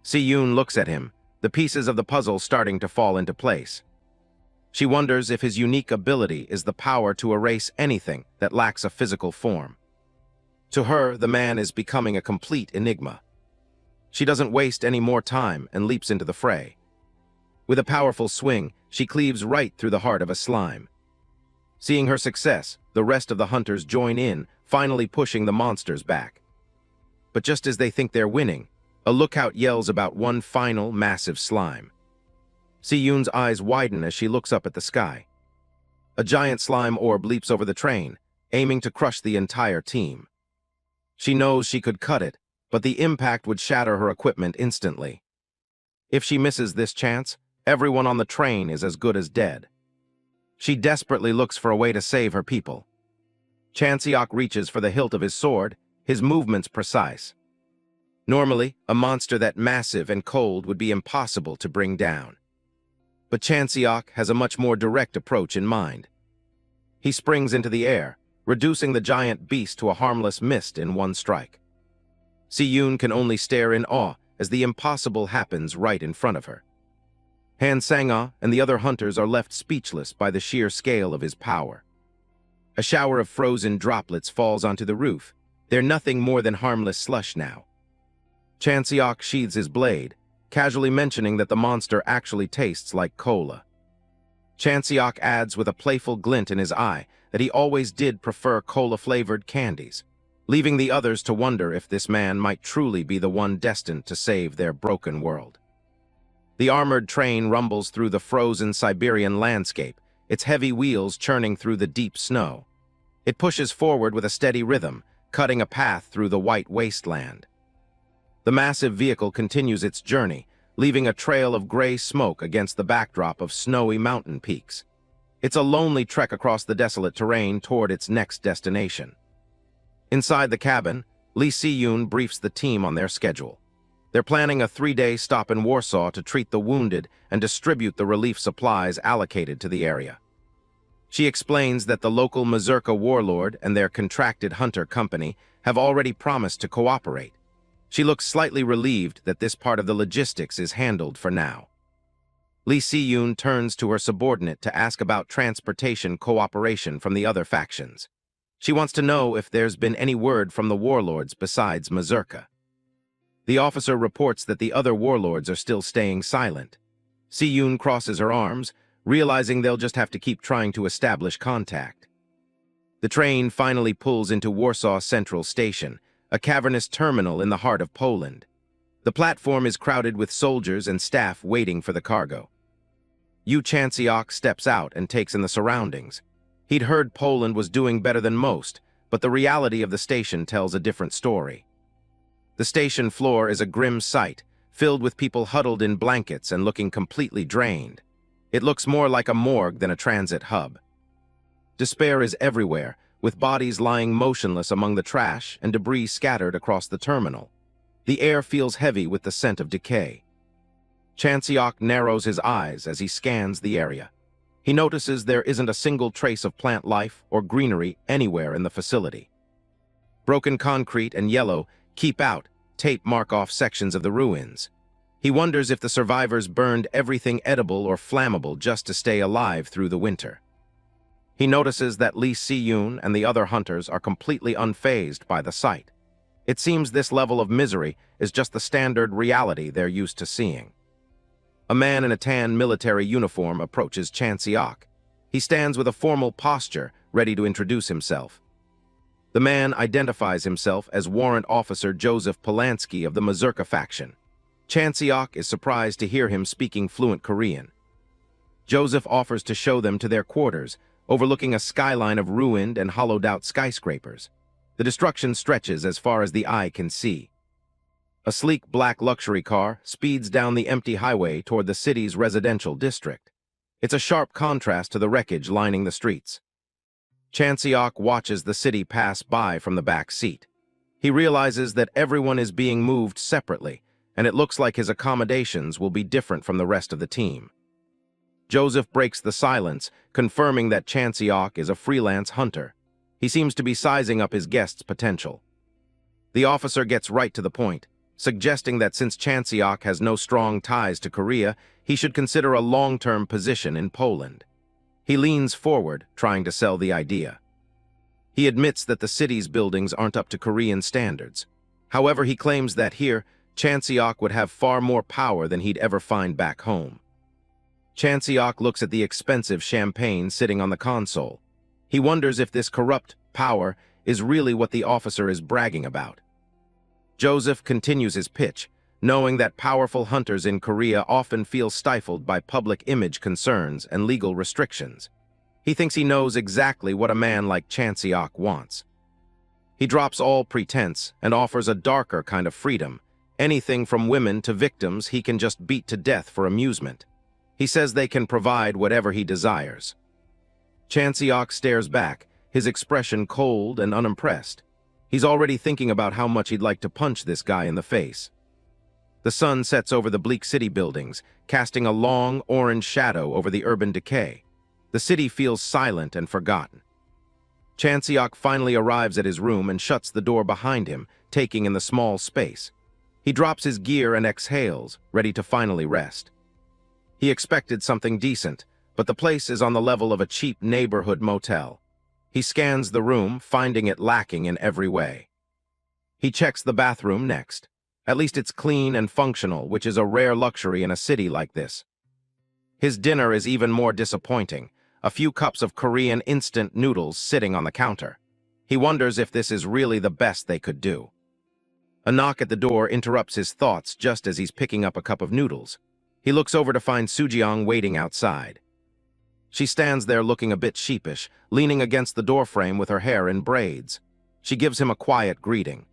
Si-yoon looks at him, the pieces of the puzzle starting to fall into place. She wonders if his unique ability is the power to erase anything that lacks a physical form. To her, the man is becoming a complete enigma. She doesn't waste any more time and leaps into the fray. With a powerful swing, she cleaves right through the heart of a slime. Seeing her success, the rest of the hunters join in, finally pushing the monsters back. But just as they think they're winning, a lookout yells about one final, massive slime. Si-yoon's eyes widen as she looks up at the sky. A giant slime orb leaps over the train, aiming to crush the entire team. She knows she could cut it, but the impact would shatter her equipment instantly. If she misses this chance, everyone on the train is as good as dead. She desperately looks for a way to save her people. Chan-seok reaches for the hilt of his sword, his movements precise. Normally, a monster that massive and cold would be impossible to bring down. But Chan-seok has a much more direct approach in mind. He springs into the air, reducing the giant beast to a harmless mist in one strike. Si-yoon can only stare in awe as the impossible happens right in front of her. Han Sang-ah and the other hunters are left speechless by the sheer scale of his power. A shower of frozen droplets falls onto the roof. They're nothing more than harmless slush now. Chan-seok sheathes his blade, casually mentioning that the monster actually tastes like cola. Chan-seok adds with a playful glint in his eye that he always did prefer cola-flavored candies, leaving the others to wonder if this man might truly be the one destined to save their broken world. The armored train rumbles through the frozen Siberian landscape, its heavy wheels churning through the deep snow. It pushes forward with a steady rhythm, cutting a path through the white wasteland. The massive vehicle continues its journey, leaving a trail of gray smoke against the backdrop of snowy mountain peaks. It's a lonely trek across the desolate terrain toward its next destination. Inside the cabin, Lee Si-yoon briefs the team on their schedule. They're planning a 3-day stop in Warsaw to treat the wounded and distribute the relief supplies allocated to the area. She explains that the local Mazurka warlord and their contracted hunter company have already promised to cooperate. She looks slightly relieved that this part of the logistics is handled for now. Lee Si-yoon turns to her subordinate to ask about transportation cooperation from the other factions. She wants to know if there's been any word from the warlords besides Mazurka. The officer reports that the other warlords are still staying silent. Si-yoon crosses her arms, realizing they'll just have to keep trying to establish contact. The train finally pulls into Warsaw Central Station, a cavernous terminal in the heart of Poland. The platform is crowded with soldiers and staff waiting for the cargo. Yoo Chan-seok steps out and takes in the surroundings. He'd heard Poland was doing better than most, but the reality of the station tells a different story. The station floor is a grim sight, filled with people huddled in blankets and looking completely drained. It looks more like a morgue than a transit hub. Despair is everywhere, with bodies lying motionless among the trash and debris scattered across the terminal. The air feels heavy with the scent of decay. Chan-seok narrows his eyes as he scans the area. He notices there isn't a single trace of plant life or greenery anywhere in the facility. Broken concrete and yellow "Keep out" tape mark off sections of the ruins. He wonders if the survivors burned everything edible or flammable just to stay alive through the winter. He notices that Lee Si-yoon and the other hunters are completely unfazed by the sight. It seems this level of misery is just the standard reality they're used to seeing. A man in a tan military uniform approaches Chan-seok. He stands with a formal posture, ready to introduce himself. The man identifies himself as Warrant Officer Joseph Polanski of the Mazurka faction. Chan-seok is surprised to hear him speaking fluent Korean. Joseph offers to show them to their quarters, overlooking a skyline of ruined and hollowed-out skyscrapers. The destruction stretches as far as the eye can see. A sleek black luxury car speeds down the empty highway toward the city's residential district. It's a sharp contrast to the wreckage lining the streets. Chan-seok watches the city pass by from the back seat. He realizes that everyone is being moved separately, and it looks like his accommodations will be different from the rest of the team. Joseph breaks the silence, confirming that Chan-seok is a freelance hunter. He seems to be sizing up his guest's potential. The officer gets right to the point, suggesting that since Chan-seok has no strong ties to Korea, he should consider a long-term position in Poland. He leans forward, trying to sell the idea. He admits that the city's buildings aren't up to Korean standards. However, he claims that here, Chan-seok would have far more power than he'd ever find back home. Chan-seok looks at the expensive champagne sitting on the console. He wonders if this corrupt power is really what the officer is bragging about. Joseph continues his pitch, knowing that powerful hunters in Korea often feel stifled by public image concerns and legal restrictions. He thinks he knows exactly what a man like Chan-seok wants. He drops all pretense and offers a darker kind of freedom. Anything from women to victims he can just beat to death for amusement. He says they can provide whatever he desires. Chan-seok stares back, his expression cold and unimpressed. He's already thinking about how much he'd like to punch this guy in the face. The sun sets over the bleak city buildings, casting a long, orange shadow over the urban decay. The city feels silent and forgotten. Chan-seok finally arrives at his room and shuts the door behind him, taking in the small space. He drops his gear and exhales, ready to finally rest. He expected something decent, but the place is on the level of a cheap neighborhood motel. He scans the room, finding it lacking in every way. He checks the bathroom next. At least it's clean and functional, which is a rare luxury in a city like this. His dinner is even more disappointing. A few cups of Korean instant noodles sitting on the counter. He wonders if this is really the best they could do. A knock at the door interrupts his thoughts just as he's picking up a cup of noodles. He looks over to find Soo-jeong waiting outside. She stands there looking a bit sheepish, leaning against the doorframe with her hair in braids. She gives him a quiet greeting.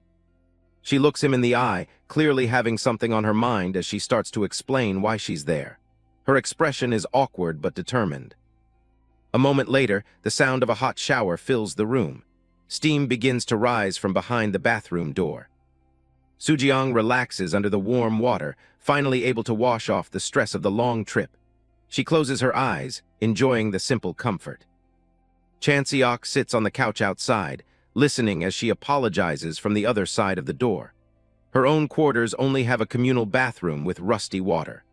She looks him in the eye, clearly having something on her mind as she starts to explain why she's there. Her expression is awkward but determined. A moment later, the sound of a hot shower fills the room. Steam begins to rise from behind the bathroom door. Soo-jeong relaxes under the warm water, finally able to wash off the stress of the long trip. She closes her eyes, enjoying the simple comfort. Chan-seok sits on the couch outside, listening as she apologizes from the other side of the door. Her own quarters only have a communal bathroom with rusty water.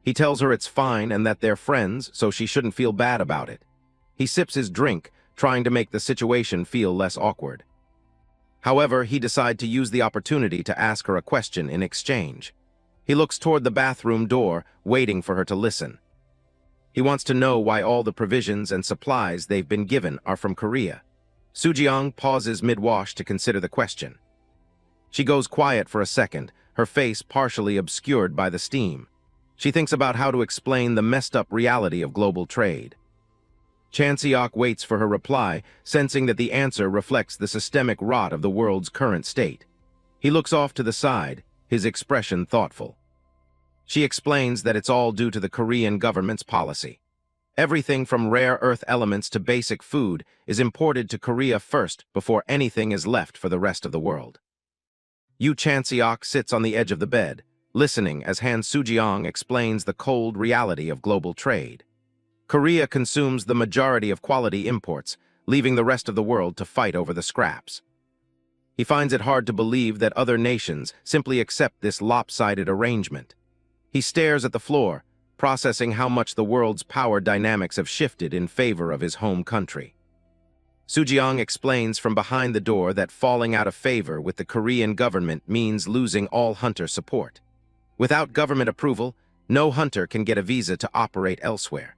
He tells her it's fine and that they're friends, so she shouldn't feel bad about it. He sips his drink, trying to make the situation feel less awkward. However, he decides to use the opportunity to ask her a question in exchange. He looks toward the bathroom door, waiting for her to listen. He wants to know why all the provisions and supplies they've been given are from Korea. Soo-jeong pauses mid-wash to consider the question. She goes quiet for a second, her face partially obscured by the steam. She thinks about how to explain the messed-up reality of global trade. Chan-seok waits for her reply, sensing that the answer reflects the systemic rot of the world's current state. He looks off to the side, his expression thoughtful. She explains that it's all due to the Korean government's policy. Everything from rare earth elements to basic food is imported to Korea first before anything is left for the rest of the world. Yoo Chan-seok sits on the edge of the bed, listening as Han Soo-jeong explains the cold reality of global trade. Korea consumes the majority of quality imports, leaving the rest of the world to fight over the scraps. He finds it hard to believe that other nations simply accept this lopsided arrangement. He stares at the floor, processing how much the world's power dynamics have shifted in favor of his home country. Soo-jeong explains from behind the door that falling out of favor with the Korean government means losing all hunter support. Without government approval, no hunter can get a visa to operate elsewhere.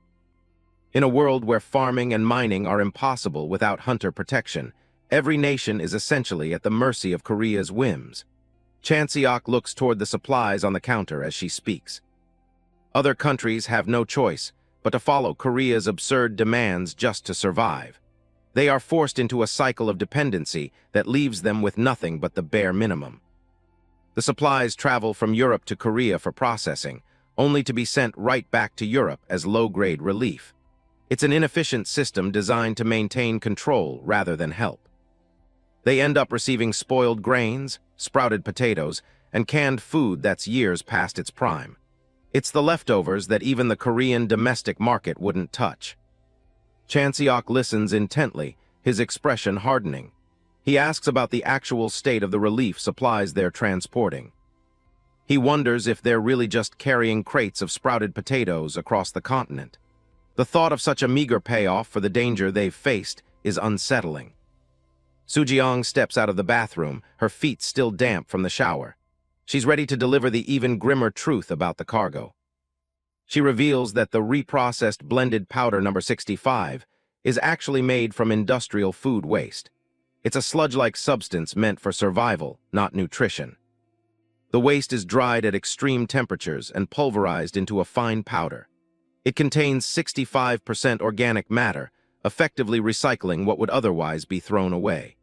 In a world where farming and mining are impossible without hunter protection, every nation is essentially at the mercy of Korea's whims. Chan-seok looks toward the supplies on the counter as she speaks. Other countries have no choice but to follow Korea's absurd demands just to survive. They are forced into a cycle of dependency that leaves them with nothing but the bare minimum. The supplies travel from Europe to Korea for processing, only to be sent right back to Europe as low-grade relief. It's an inefficient system designed to maintain control rather than help. They end up receiving spoiled grains, sprouted potatoes, and canned food that's years past its prime. It's the leftovers that even the Korean domestic market wouldn't touch. Chan-seok listens intently, his expression hardening. He asks about the actual state of the relief supplies they're transporting. He wonders if they're really just carrying crates of sprouted potatoes across the continent. The thought of such a meager payoff for the danger they've faced is unsettling. Soo-jeong steps out of the bathroom, her feet still damp from the shower. She's ready to deliver the even grimmer truth about the cargo. She reveals that the reprocessed blended powder number 65 is actually made from industrial food waste. It's a sludge-like substance meant for survival, not nutrition. The waste is dried at extreme temperatures and pulverized into a fine powder. It contains 65% organic matter, effectively recycling what would otherwise be thrown away.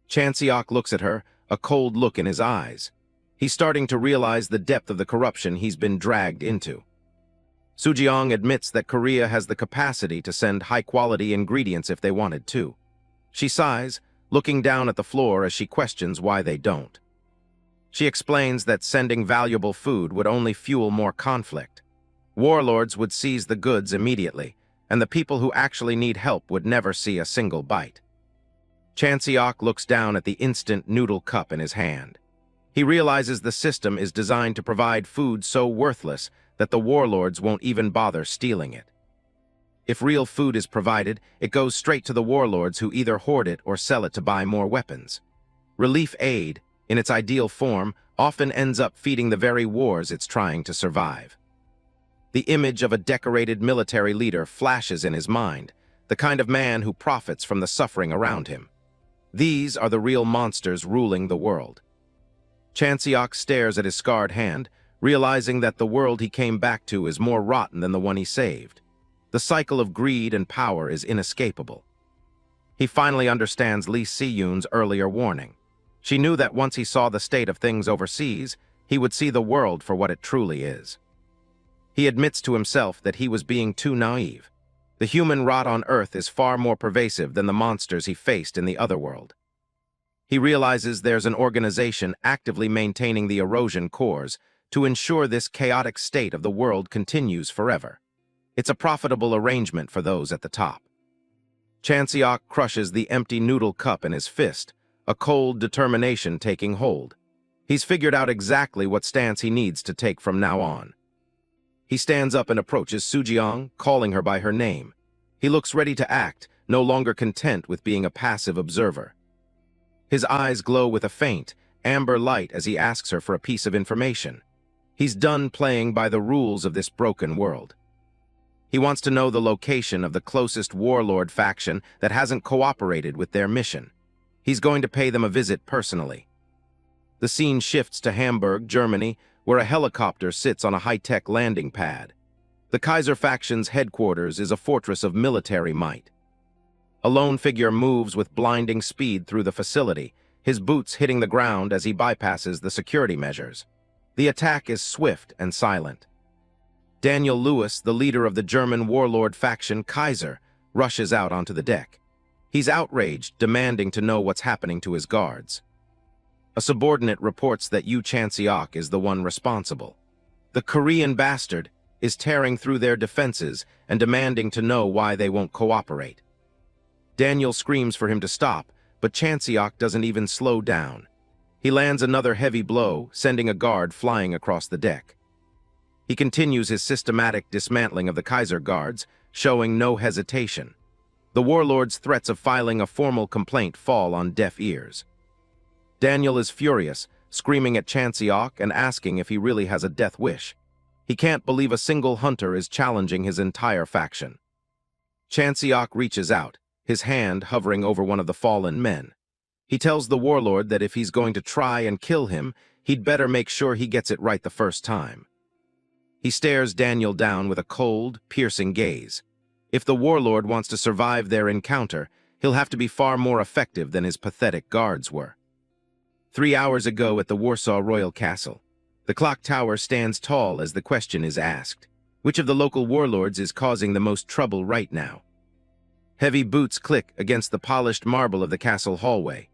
Chan-seok looks at her, a cold look in his eyes. He's starting to realize the depth of the corruption he's been dragged into. Soo-jeong admits that Korea has the capacity to send high-quality ingredients if they wanted to. She sighs, looking down at the floor as she questions why they don't. She explains that sending valuable food would only fuel more conflict. Warlords would seize the goods immediately, and the people who actually need help would never see a single bite. Chan-seok looks down at the instant noodle cup in his hand. He realizes the system is designed to provide food so worthless that the warlords won't even bother stealing it. If real food is provided, it goes straight to the warlords who either hoard it or sell it to buy more weapons. Relief aid, in its ideal form, often ends up feeding the very wars it's trying to survive. The image of a decorated military leader flashes in his mind, the kind of man who profits from the suffering around him. These are the real monsters ruling the world. Chan-seok stares at his scarred hand, realizing that the world he came back to is more rotten than the one he saved. The cycle of greed and power is inescapable. He finally understands Lee Si-yoon's earlier warning. She knew that once he saw the state of things overseas, he would see the world for what it truly is. He admits to himself that he was being too naive. The human rot on Earth is far more pervasive than the monsters he faced in the other world. He realizes there's an organization actively maintaining the erosion cores to ensure this chaotic state of the world continues forever. It's a profitable arrangement for those at the top. Chan-seok crushes the empty noodle cup in his fist, a cold determination taking hold. He's figured out exactly what stance he needs to take from now on. He stands up and approaches Soo-jeong, calling her by her name. He looks ready to act, no longer content with being a passive observer. His eyes glow with a faint, amber light as he asks her for a piece of information. He's done playing by the rules of this broken world. He wants to know the location of the closest warlord faction that hasn't cooperated with their mission. He's going to pay them a visit personally. The scene shifts to Hamburg, Germany, where a helicopter sits on a high-tech landing pad. The Kaiser faction's headquarters is a fortress of military might. A lone figure moves with blinding speed through the facility, his boots hitting the ground as he bypasses the security measures. The attack is swift and silent. Daniel Lewis, the leader of the German warlord faction Kaiser, rushes out onto the deck. He's outraged, demanding to know what's happening to his guards. A subordinate reports that Yoo Chan-seok is the one responsible. The Korean bastard is tearing through their defenses and demanding to know why they won't cooperate. Daniel screams for him to stop, but Chan-seok doesn't even slow down. He lands another heavy blow, sending a guard flying across the deck. He continues his systematic dismantling of the Kaiser guards, showing no hesitation. The warlord's threats of filing a formal complaint fall on deaf ears. Daniel is furious, screaming at Chan-seok and asking if he really has a death wish. He can't believe a single hunter is challenging his entire faction. Chan-seok reaches out, his hand hovering over one of the fallen men. He tells the warlord that if he's going to try and kill him, he'd better make sure he gets it right the first time. He stares Daniel down with a cold, piercing gaze. If the warlord wants to survive their encounter, he'll have to be far more effective than his pathetic guards were. 3 hours ago at the Warsaw Royal Castle, the clock tower stands tall as the question is asked. Which of the local warlords is causing the most trouble right now? Heavy boots click against the polished marble of the castle hallway.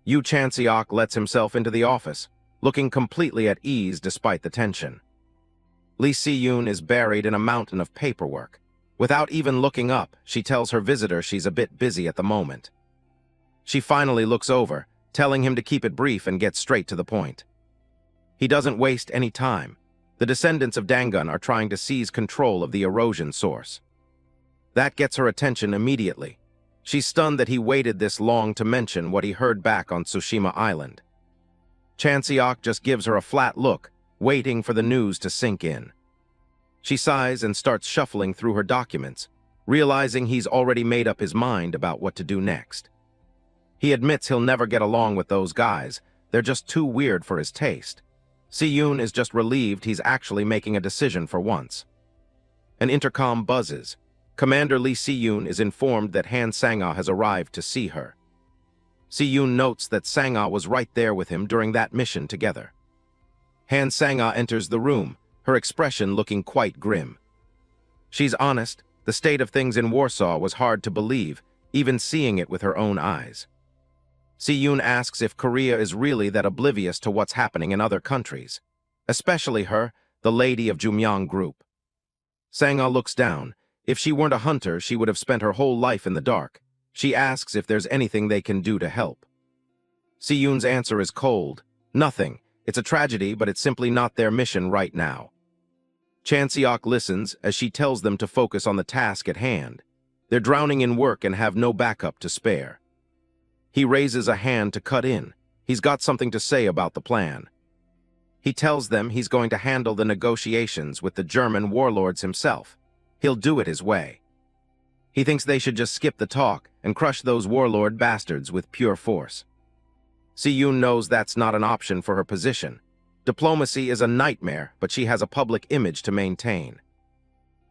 Yoo Chan-seok lets himself into the office, looking completely at ease despite the tension. Lee Si-yoon is buried in a mountain of paperwork. Without even looking up, she tells her visitor she's a bit busy at the moment. She finally looks over, telling him to keep it brief and get straight to the point. He doesn't waste any time. The descendants of Dangun are trying to seize control of the erosion source. That gets her attention immediately. She's stunned that he waited this long to mention what he heard back on Tsushima Island. Chan-seok just gives her a flat look, waiting for the news to sink in. She sighs and starts shuffling through her documents, realizing he's already made up his mind about what to do next. He admits he'll never get along with those guys. They're just too weird for his taste. Si-yoon is just relieved he's actually making a decision for once. An intercom buzzes. Commander Lee Si-yoon is informed that Han Sang-ah has arrived to see her. Si-yoon notes that Sang-ah was right there with him during that mission together. Han Sang-ah enters the room, her expression looking quite grim. She's honest, the state of things in Warsaw was hard to believe, even seeing it with her own eyes. Si-yoon asks if Korea is really that oblivious to what's happening in other countries, especially her, the lady of Jumyang Group. Sang-ah looks down. If she weren't a hunter, she would have spent her whole life in the dark. She asks if there's anything they can do to help. Si-yoon's answer is cold. Nothing. It's a tragedy, but it's simply not their mission right now. Chan-seok listens as she tells them to focus on the task at hand. They're drowning in work and have no backup to spare. He raises a hand to cut in. He's got something to say about the plan. He tells them he's going to handle the negotiations with the German warlords himself. He'll do it his way. He thinks they should just skip the talk and crush those warlord bastards with pure force. Si-yoon knows that's not an option for her position. Diplomacy is a nightmare, but she has a public image to maintain.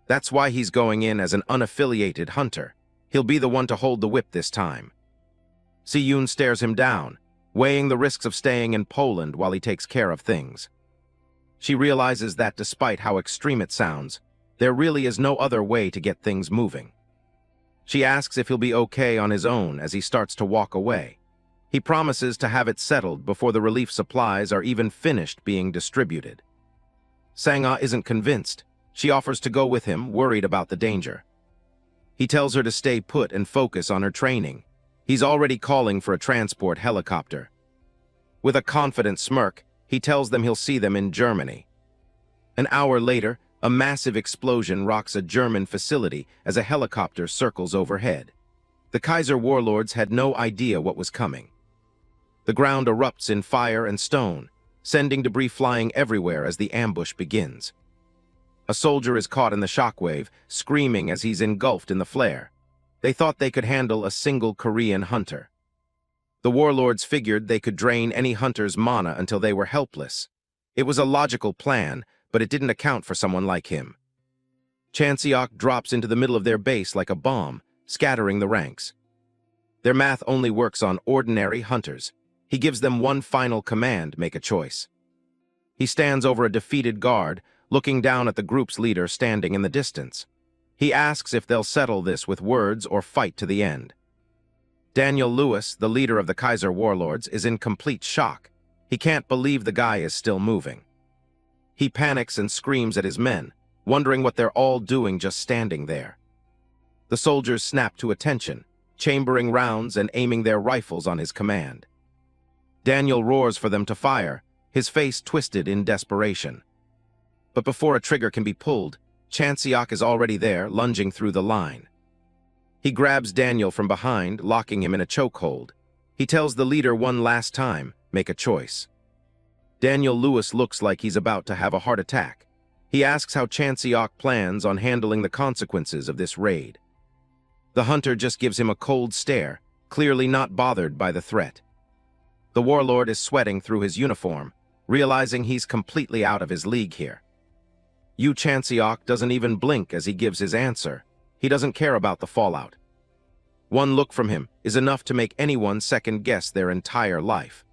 That's why he's going in as an unaffiliated hunter. He'll be the one to hold the whip this time. Si-yoon stares him down, weighing the risks of staying in Poland while he takes care of things. She realizes that despite how extreme it sounds, there really is no other way to get things moving. She asks if he'll be okay on his own as he starts to walk away. He promises to have it settled before the relief supplies are even finished being distributed. Sang-ah isn't convinced. She offers to go with him, worried about the danger. He tells her to stay put and focus on her training. He's already calling for a transport helicopter. With a confident smirk, he tells them he'll see them in Germany. An hour later, a massive explosion rocks a German facility as a helicopter circles overhead. The Kaiser warlords had no idea what was coming. The ground erupts in fire and stone, sending debris flying everywhere as the ambush begins. A soldier is caught in the shockwave, screaming as he's engulfed in the flare. They thought they could handle a single Korean hunter. The warlords figured they could drain any hunter's mana until they were helpless. It was a logical plan, but it didn't account for someone like him. Chan-seok drops into the middle of their base like a bomb, scattering the ranks. Their math only works on ordinary hunters. He gives them one final command: make a choice. He stands over a defeated guard, looking down at the group's leader standing in the distance. He asks if they'll settle this with words or fight to the end. Daniel Lewis, the leader of the Kaiser warlords, is in complete shock. He can't believe the guy is still moving. He panics and screams at his men, wondering what they're all doing just standing there. The soldiers snap to attention, chambering rounds and aiming their rifles on his command. Daniel roars for them to fire, his face twisted in desperation. But before a trigger can be pulled, Chan-seok is already there, lunging through the line. He grabs Daniel from behind, locking him in a chokehold. He tells the leader one last time, make a choice. Daniel Lewis looks like he's about to have a heart attack. He asks how Chan-seok plans on handling the consequences of this raid. The hunter just gives him a cold stare, clearly not bothered by the threat. The warlord is sweating through his uniform, realizing he's completely out of his league here. Yoo Chan-seok doesn't even blink as he gives his answer. He doesn't care about the fallout. One look from him is enough to make anyone second-guess their entire life.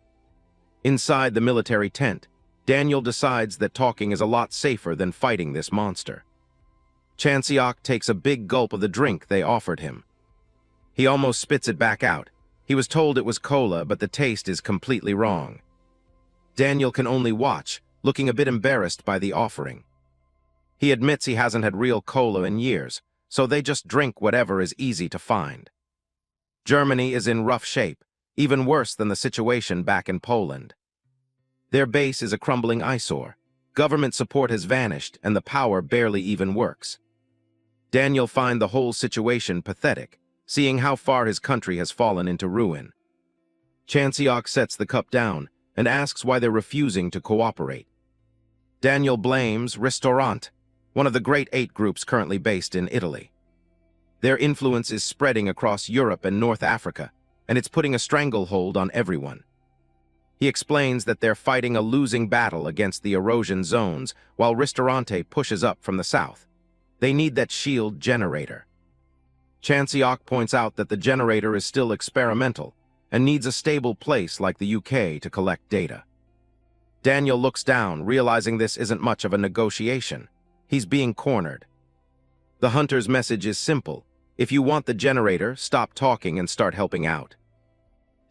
Inside the military tent, Daniel decides that talking is a lot safer than fighting this monster. Chan-seok takes a big gulp of the drink they offered him. He almost spits it back out. He was told it was cola, but the taste is completely wrong. Daniel can only watch, looking a bit embarrassed by the offering. He admits he hasn't had real cola in years, so they just drink whatever is easy to find. Germany is in rough shape, even worse than the situation back in Poland. Their base is a crumbling eyesore. Government support has vanished, and the power barely even works. Daniel finds the whole situation pathetic, seeing how far his country has fallen into ruin. Chan-seok sets the cup down and asks why they're refusing to cooperate. Daniel blames Restaurant, one of the Great Eight groups currently based in Italy. Their influence is spreading across Europe and North Africa, and it's putting a stranglehold on everyone. He explains that they're fighting a losing battle against the erosion zones while Ristorante pushes up from the south. They need that shield generator. Chan-seok points out that the generator is still experimental and needs a stable place like the UK to collect data. Daniel looks down, realizing this isn't much of a negotiation. He's being cornered. The hunter's message is simple. If you want the generator, stop talking and start helping out.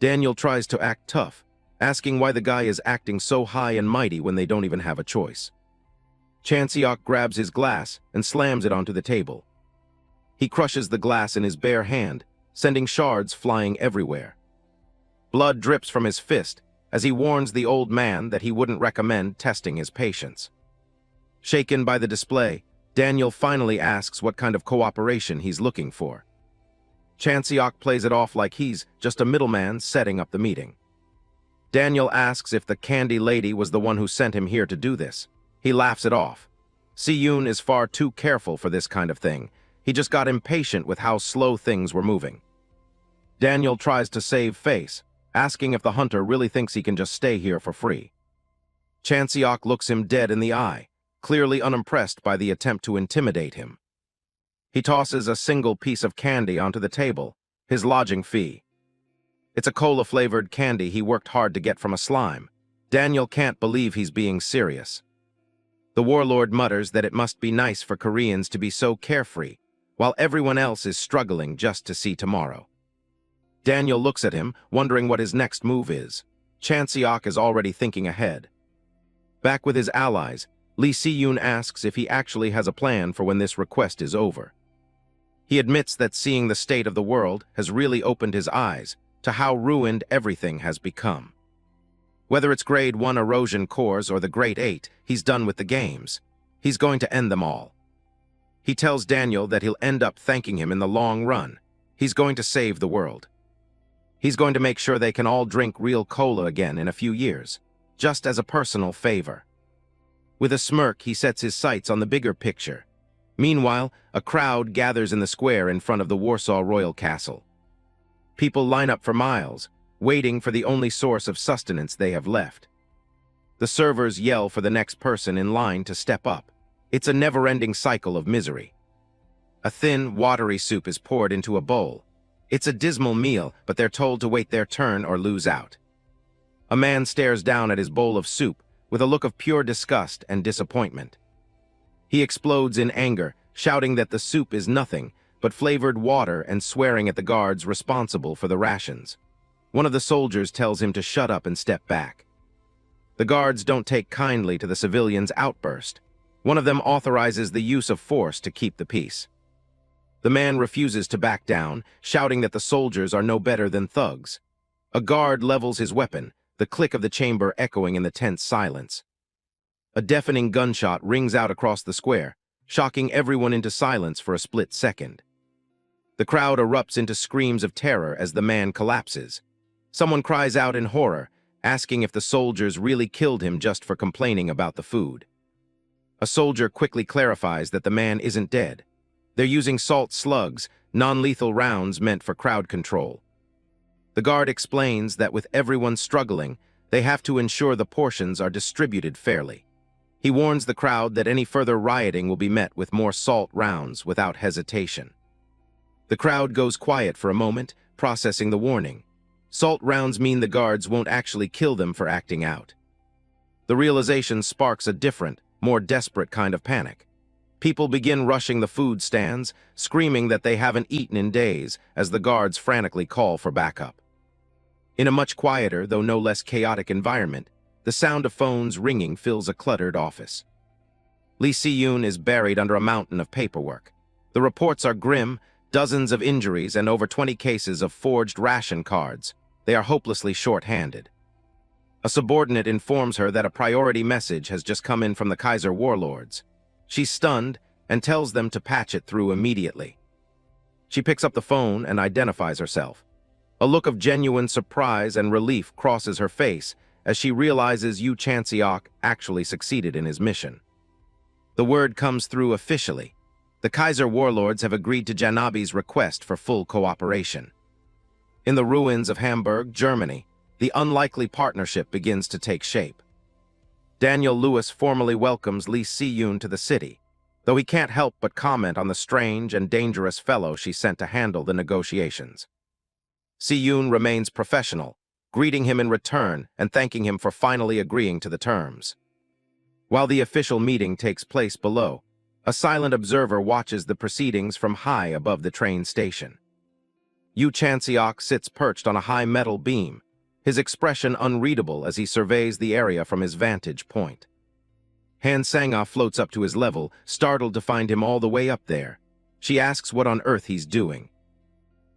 Daniel tries to act tough, asking why the guy is acting so high and mighty when they don't even have a choice. Chan-seok grabs his glass and slams it onto the table. He crushes the glass in his bare hand, sending shards flying everywhere. Blood drips from his fist as he warns the old man that he wouldn't recommend testing his patience. Shaken by the display, Daniel finally asks what kind of cooperation he's looking for. Chan-seok plays it off like he's just a middleman setting up the meeting. Daniel asks if the candy lady was the one who sent him here to do this. He laughs it off. Si-yoon is far too careful for this kind of thing. He just got impatient with how slow things were moving. Daniel tries to save face, asking if the hunter really thinks he can just stay here for free. Chan-seok looks him dead in the eye, clearly unimpressed by the attempt to intimidate him. He tosses a single piece of candy onto the table, his lodging fee. It's a cola-flavored candy he worked hard to get from a slime. Daniel can't believe he's being serious. The warlord mutters that it must be nice for Koreans to be so carefree, while everyone else is struggling just to see tomorrow. Daniel looks at him, wondering what his next move is. Chan-seok is already thinking ahead. Back with his allies, Lee Si-yoon asks if he actually has a plan for when this request is over. He admits that seeing the state of the world has really opened his eyes to how ruined everything has become. Whether it's Grade 1 erosion cores or the Great 8, he's done with the games. He's going to end them all. He tells Daniel that he'll end up thanking him in the long run. He's going to save the world. He's going to make sure they can all drink real cola again in a few years, just as a personal favor. With a smirk, he sets his sights on the bigger picture. Meanwhile, a crowd gathers in the square in front of the Warsaw Royal Castle. People line up for miles, waiting for the only source of sustenance they have left. The servers yell for the next person in line to step up. It's a never-ending cycle of misery. A thin, watery soup is poured into a bowl. It's a dismal meal, but they're told to wait their turn or lose out. A man stares down at his bowl of soup with a look of pure disgust and disappointment. He explodes in anger, shouting that the soup is nothing but flavored water and swearing at the guards responsible for the rations. One of the soldiers tells him to shut up and step back. The guards don't take kindly to the civilian's outburst. One of them authorizes the use of force to keep the peace. The man refuses to back down, shouting that the soldiers are no better than thugs. A guard levels his weapon, the click of the chamber echoing in the tense silence. A deafening gunshot rings out across the square, shocking everyone into silence for a split second. The crowd erupts into screams of terror as the man collapses. Someone cries out in horror, asking if the soldiers really killed him just for complaining about the food. A soldier quickly clarifies that the man isn't dead. They're using salt slugs, non-lethal rounds meant for crowd control. The guard explains that with everyone struggling, they have to ensure the portions are distributed fairly. He warns the crowd that any further rioting will be met with more salt rounds without hesitation. The crowd goes quiet for a moment, processing the warning. Salt rounds mean the guards won't actually kill them for acting out. The realization sparks a different, more desperate kind of panic. People begin rushing the food stands, screaming that they haven't eaten in days as the guards frantically call for backup. In a much quieter, though no less chaotic environment, the sound of phones ringing fills a cluttered office. Lee Si-yoon is buried under a mountain of paperwork. The reports are grim, dozens of injuries and over 20 cases of forged ration cards. They are hopelessly short-handed. A subordinate informs her that a priority message has just come in from the Kaiser warlords. She's stunned and tells them to patch it through immediately. She picks up the phone and identifies herself. A look of genuine surprise and relief crosses her face as she realizes Yoo Chan-seok actually succeeded in his mission. The word comes through officially. The Kaiser warlords have agreed to Janabi's request for full cooperation. In the ruins of Hamburg, Germany, the unlikely partnership begins to take shape. Daniel Lewis formally welcomes Lee Si-yoon to the city. though he can't help but comment on the strange and dangerous fellow she sent to handle the negotiations. Si-yoon remains professional, greeting him in return and thanking him for finally agreeing to the terms. While the official meeting takes place below, a silent observer watches the proceedings from high above the train station. Yoo Chan-seok sits perched on a high metal beam, his expression unreadable as he surveys the area from his vantage point. Han Sang-ah floats up to his level, startled to find him all the way up there. She asks what on earth he's doing.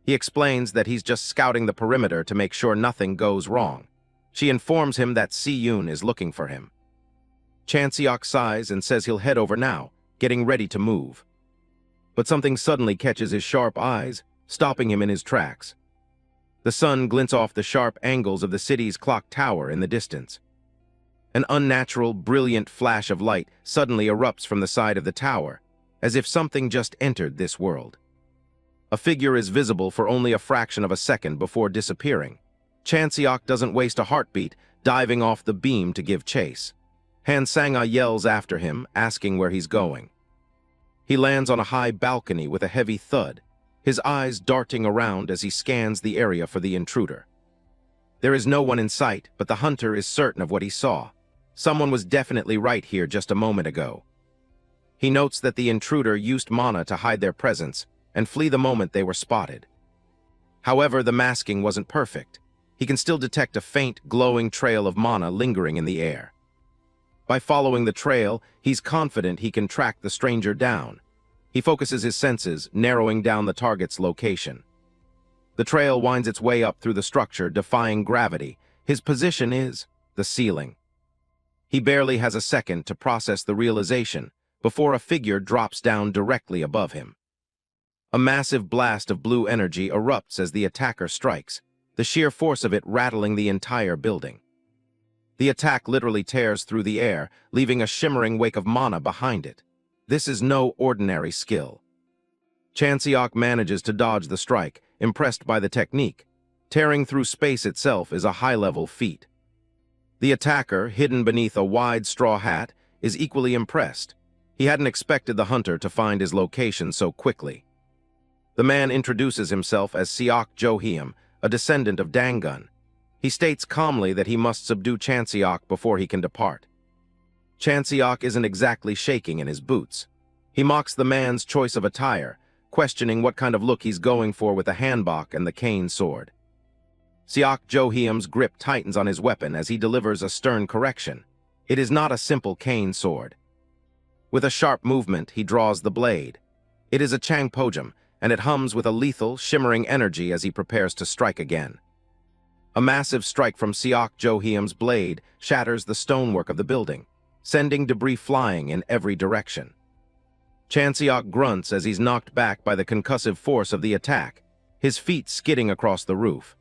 He explains that he's just scouting the perimeter to make sure nothing goes wrong. She informs him that Si-yoon is looking for him. Chan-seok sighs and says he'll head over now, getting ready to move. But something suddenly catches his sharp eyes, stopping him in his tracks. The sun glints off the sharp angles of the city's clock tower in the distance. An unnatural, brilliant flash of light suddenly erupts from the side of the tower, as if something just entered this world. A figure is visible for only a fraction of a second before disappearing. Chan-seok doesn't waste a heartbeat, diving off the beam to give chase. Han Sang-ah yells after him, asking where he's going. He lands on a high balcony with a heavy thud, his eyes darting around as he scans the area for the intruder. There is no one in sight, but the hunter is certain of what he saw. Someone was definitely right here just a moment ago. He notes that the intruder used mana to hide their presence and flee the moment they were spotted. However, the masking wasn't perfect. He can still detect a faint, glowing trail of mana lingering in the air. By following the trail, he's confident he can track the stranger down. He focuses his senses, narrowing down the target's location. The trail winds its way up through the structure, defying gravity. His position is the ceiling. He barely has a second to process the realization before a figure drops down directly above him. A massive blast of blue energy erupts as the attacker strikes, the sheer force of it rattling the entire building. The attack literally tears through the air, leaving a shimmering wake of mana behind it. This is no ordinary skill. Chan-seok manages to dodge the strike, impressed by the technique. Tearing through space itself is a high-level feat. The attacker, hidden beneath a wide straw hat, is equally impressed. He hadn't expected the hunter to find his location so quickly. The man introduces himself as Seok Jo-heum, a descendant of Dangun. He states calmly that he must subdue Chan-seok before he can depart. Chan-seok isn't exactly shaking in his boots. He mocks the man's choice of attire, questioning what kind of look he's going for with the hanbok and the cane sword. Seok Jo-heum's grip tightens on his weapon as he delivers a stern correction. It is not a simple cane sword. With a sharp movement, he draws the blade. It is a changpojum, and it hums with a lethal, shimmering energy as he prepares to strike again. A massive strike from Seok Jo-heum's blade shatters the stonework of the building, sending debris flying in every direction. Chan-seok grunts as he's knocked back by the concussive force of the attack, his feet skidding across the roof.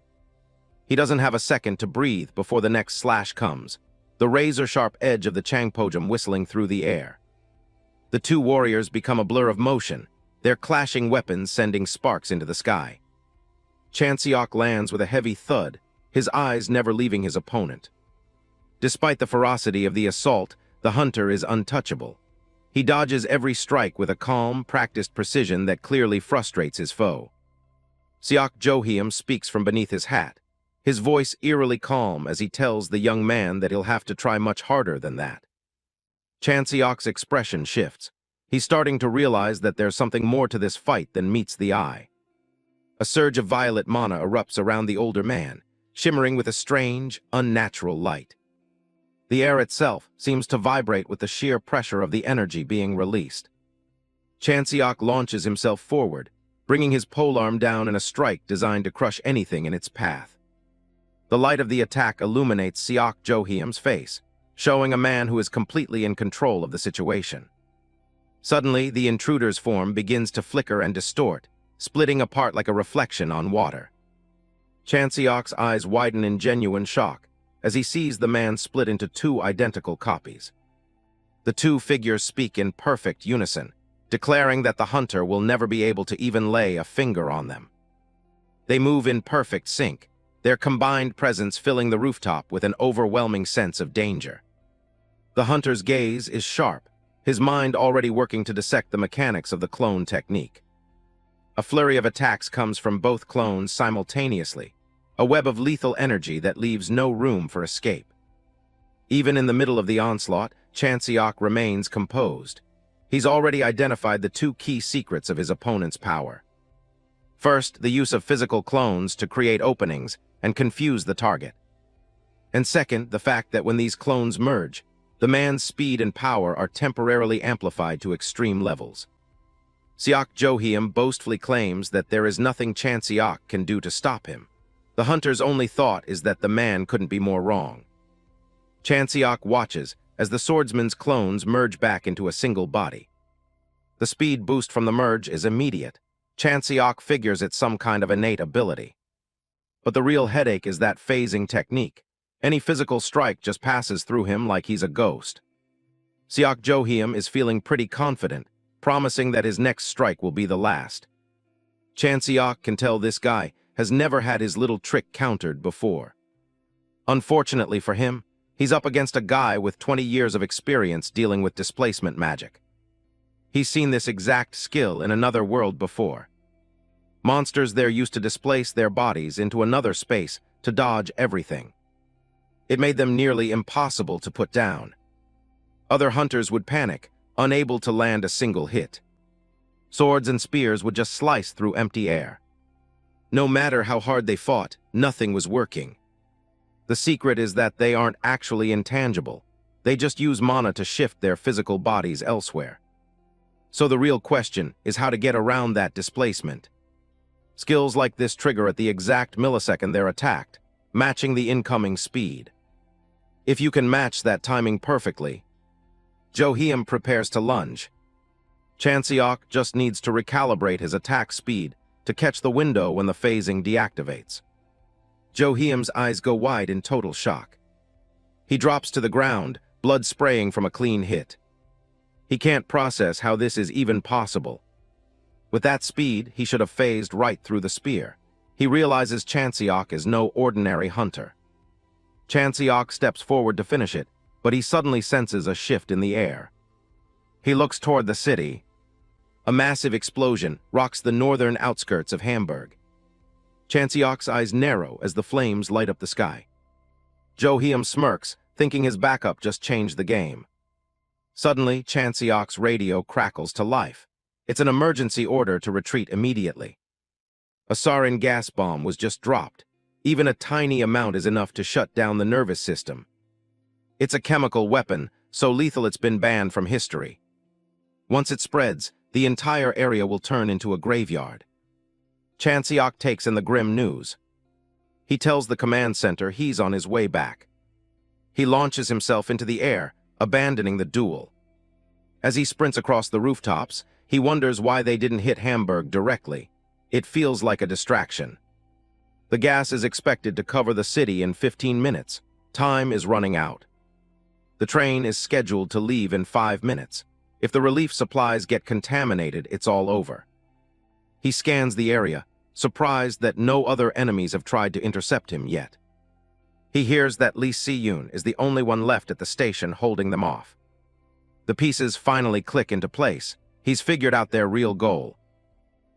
He doesn't have a second to breathe before the next slash comes, the razor-sharp edge of the changpojum whistling through the air. The two warriors become a blur of motion, their clashing weapons sending sparks into the sky. Chan-seok lands with a heavy thud, his eyes never leaving his opponent. Despite the ferocity of the assault, the hunter is untouchable. He dodges every strike with a calm, practiced precision that clearly frustrates his foe. Seok Jo-heum speaks from beneath his hat, his voice eerily calm as he tells the young man that he'll have to try much harder than that. Chan-seok's expression shifts. He's starting to realize that there's something more to this fight than meets the eye. A surge of violet mana erupts around the older man, shimmering with a strange, unnatural light. The air itself seems to vibrate with the sheer pressure of the energy being released. Chan-seok launches himself forward, bringing his polearm down in a strike designed to crush anything in its path. The light of the attack illuminates Seok Jo-heum's face, showing a man who is completely in control of the situation. Suddenly, the intruder's form begins to flicker and distort, splitting apart like a reflection on water. Chan-seok's eyes widen in genuine shock as he sees the man split into two identical copies. The two figures speak in perfect unison, declaring that the hunter will never be able to even lay a finger on them. They move in perfect sync, their combined presence filling the rooftop with an overwhelming sense of danger. The hunter's gaze is sharp, his mind already working to dissect the mechanics of the clone technique. A flurry of attacks comes from both clones simultaneously, a web of lethal energy that leaves no room for escape. Even in the middle of the onslaught, Chan-seok remains composed. He's already identified the two key secrets of his opponent's power. First, the use of physical clones to create openings and confuse the target. And second, the fact that when these clones merge, the man's speed and power are temporarily amplified to extreme levels. Seok Jo-heum boastfully claims that there is nothing Chan-seok can do to stop him. The hunter's only thought is that the man couldn't be more wrong. Chan-seok watches as the swordsman's clones merge back into a single body. The speed boost from the merge is immediate. Chan-seok figures it's some kind of innate ability. But the real headache is that phasing technique. Any physical strike just passes through him like he's a ghost. Seok Jo-heum is feeling pretty confident, promising that his next strike will be the last. Chan-seok can tell this guy has never had his little trick countered before. Unfortunately for him, he's up against a guy with 20 years of experience dealing with displacement magic. He's seen this exact skill in another world before. Monsters there used to displace their bodies into another space to dodge everything. It made them nearly impossible to put down. Other hunters would panic, unable to land a single hit. Swords and spears would just slice through empty air. No matter how hard they fought, nothing was working. The secret is that they aren't actually intangible. They just use mana to shift their physical bodies elsewhere. So the real question is how to get around that displacement. Skills like this trigger at the exact millisecond they're attacked, matching the incoming speed. If you can match that timing perfectly, Jo-heum prepares to lunge. Chan-seok just needs to recalibrate his attack speed to catch the window when the phasing deactivates. Jo-heum's eyes go wide in total shock. He drops to the ground, blood spraying from a clean hit. He can't process how this is even possible. With that speed, he should have phased right through the spear. He realizes Chan-seok is no ordinary hunter. Chan-seok steps forward to finish it, but he suddenly senses a shift in the air. He looks toward the city. A massive explosion rocks the northern outskirts of Hamburg. Chan-seok's eyes narrow as the flames light up the sky. Jo-heum smirks, thinking his backup just changed the game. Suddenly, Chan-seok's radio crackles to life. It's an emergency order to retreat immediately. A sarin gas bomb was just dropped. Even a tiny amount is enough to shut down the nervous system. It's a chemical weapon, so lethal it's been banned from history. Once it spreads, the entire area will turn into a graveyard. Chan-seok takes in the grim news. He tells the command center he's on his way back. He launches himself into the air, abandoning the duel. As he sprints across the rooftops, he wonders why they didn't hit Hamburg directly. It feels like a distraction. The gas is expected to cover the city in 15 minutes. Time is running out. The train is scheduled to leave in 5 minutes. If the relief supplies get contaminated, it's all over. He scans the area, surprised that no other enemies have tried to intercept him yet. He hears that Lee Si-yoon is the only one left at the station holding them off. The pieces finally click into place. He's figured out their real goal.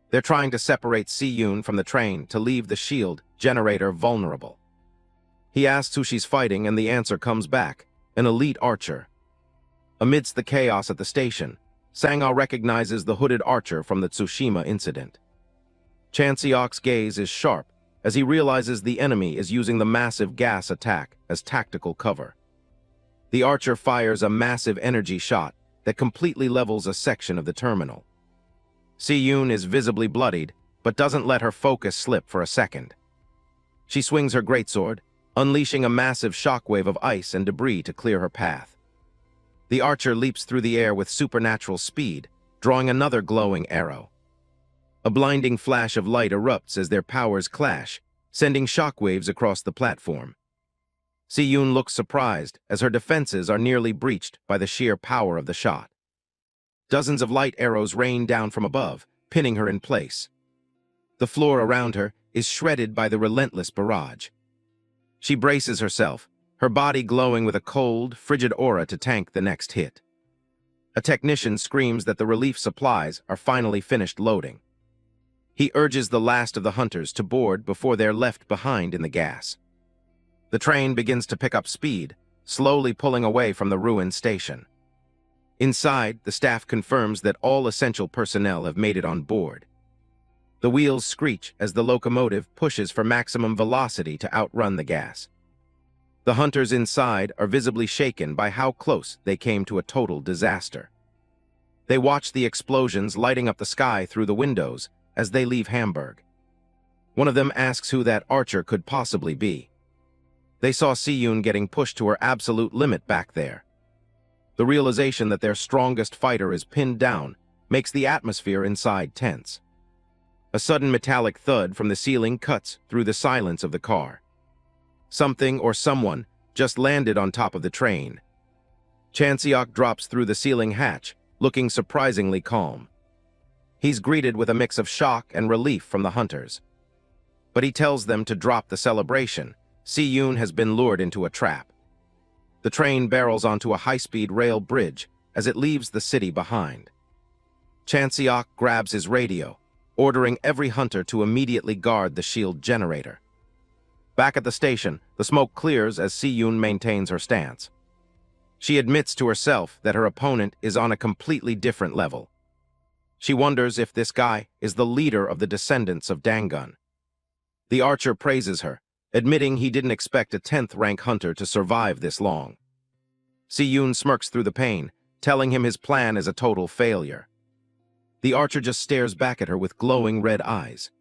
They're trying to separate Si-yoon from the train to leave the shield generator vulnerable. He asks who she's fighting, and the answer comes back: an elite archer. Amidst the chaos at the station, Sang-ah recognizes the hooded archer from the Tsushima incident. Chan-seok's gaze is sharp as he realizes the enemy is using the massive gas attack as tactical cover. The archer fires a massive energy shot that completely levels a section of the terminal. Si-yoon is visibly bloodied, but doesn't let her focus slip for a second. She swings her greatsword, unleashing a massive shockwave of ice and debris to clear her path. The archer leaps through the air with supernatural speed, drawing another glowing arrow. A blinding flash of light erupts as their powers clash, sending shockwaves across the platform. Si-yoon looks surprised as her defenses are nearly breached by the sheer power of the shot. Dozens of light arrows rain down from above, pinning her in place. The floor around her is shredded by the relentless barrage. She braces herself, her body glowing with a cold, frigid aura to tank the next hit. A technician screams that the relief supplies are finally finished loading. He urges the last of the hunters to board before they're left behind in the gas. The train begins to pick up speed, slowly pulling away from the ruined station. Inside, the staff confirms that all essential personnel have made it on board. The wheels screech as the locomotive pushes for maximum velocity to outrun the gas. The hunters inside are visibly shaken by how close they came to a total disaster. They watch the explosions lighting up the sky through the windows as they leave Hamburg. One of them asks who that archer could possibly be. They saw Si-yoon getting pushed to her absolute limit back there. The realization that their strongest fighter is pinned down makes the atmosphere inside tense. A sudden metallic thud from the ceiling cuts through the silence of the car. Something or someone just landed on top of the train. Chan-seok drops through the ceiling hatch, looking surprisingly calm. He's greeted with a mix of shock and relief from the hunters. But he tells them to drop the celebration. Si-yoon has been lured into a trap. The train barrels onto a high-speed rail bridge as it leaves the city behind. Chan-seok grabs his radio, ordering every hunter to immediately guard the shield generator. Back at the station, the smoke clears as Si-yoon maintains her stance. She admits to herself that her opponent is on a completely different level. She wonders if this guy is the leader of the descendants of Dangun. The archer praises her, admitting he didn't expect a 10th-rank hunter to survive this long. Si-yoon smirks through the pain, telling him his plan is a total failure. The archer just stares back at her with glowing red eyes.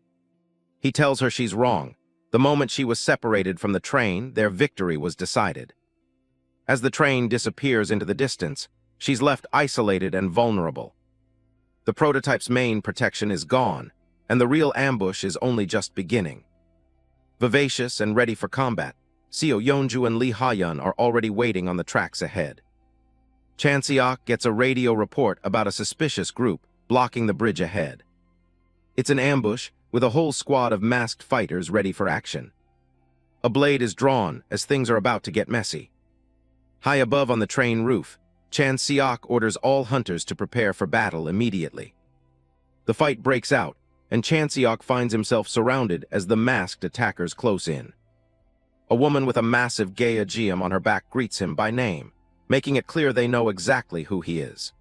He tells her she's wrong. The moment she was separated from the train, their victory was decided. As the train disappears into the distance, she's left isolated and vulnerable. The prototype's main protection is gone, and the real ambush is only just beginning. Vivacious and ready for combat, Seo Yeonju and Lee Ha-yeon are already waiting on the tracks ahead. Chan-seok gets a radio report about a suspicious group blocking the bridge ahead. It's an ambush with a whole squad of masked fighters ready for action. A blade is drawn as things are about to get messy. High above on the train roof, Chan-seok orders all hunters to prepare for battle immediately. The fight breaks out, and Chan-seok finds himself surrounded as the masked attackers close in. A woman with a massive geum on her back greets him by name, making it clear they know exactly who he is.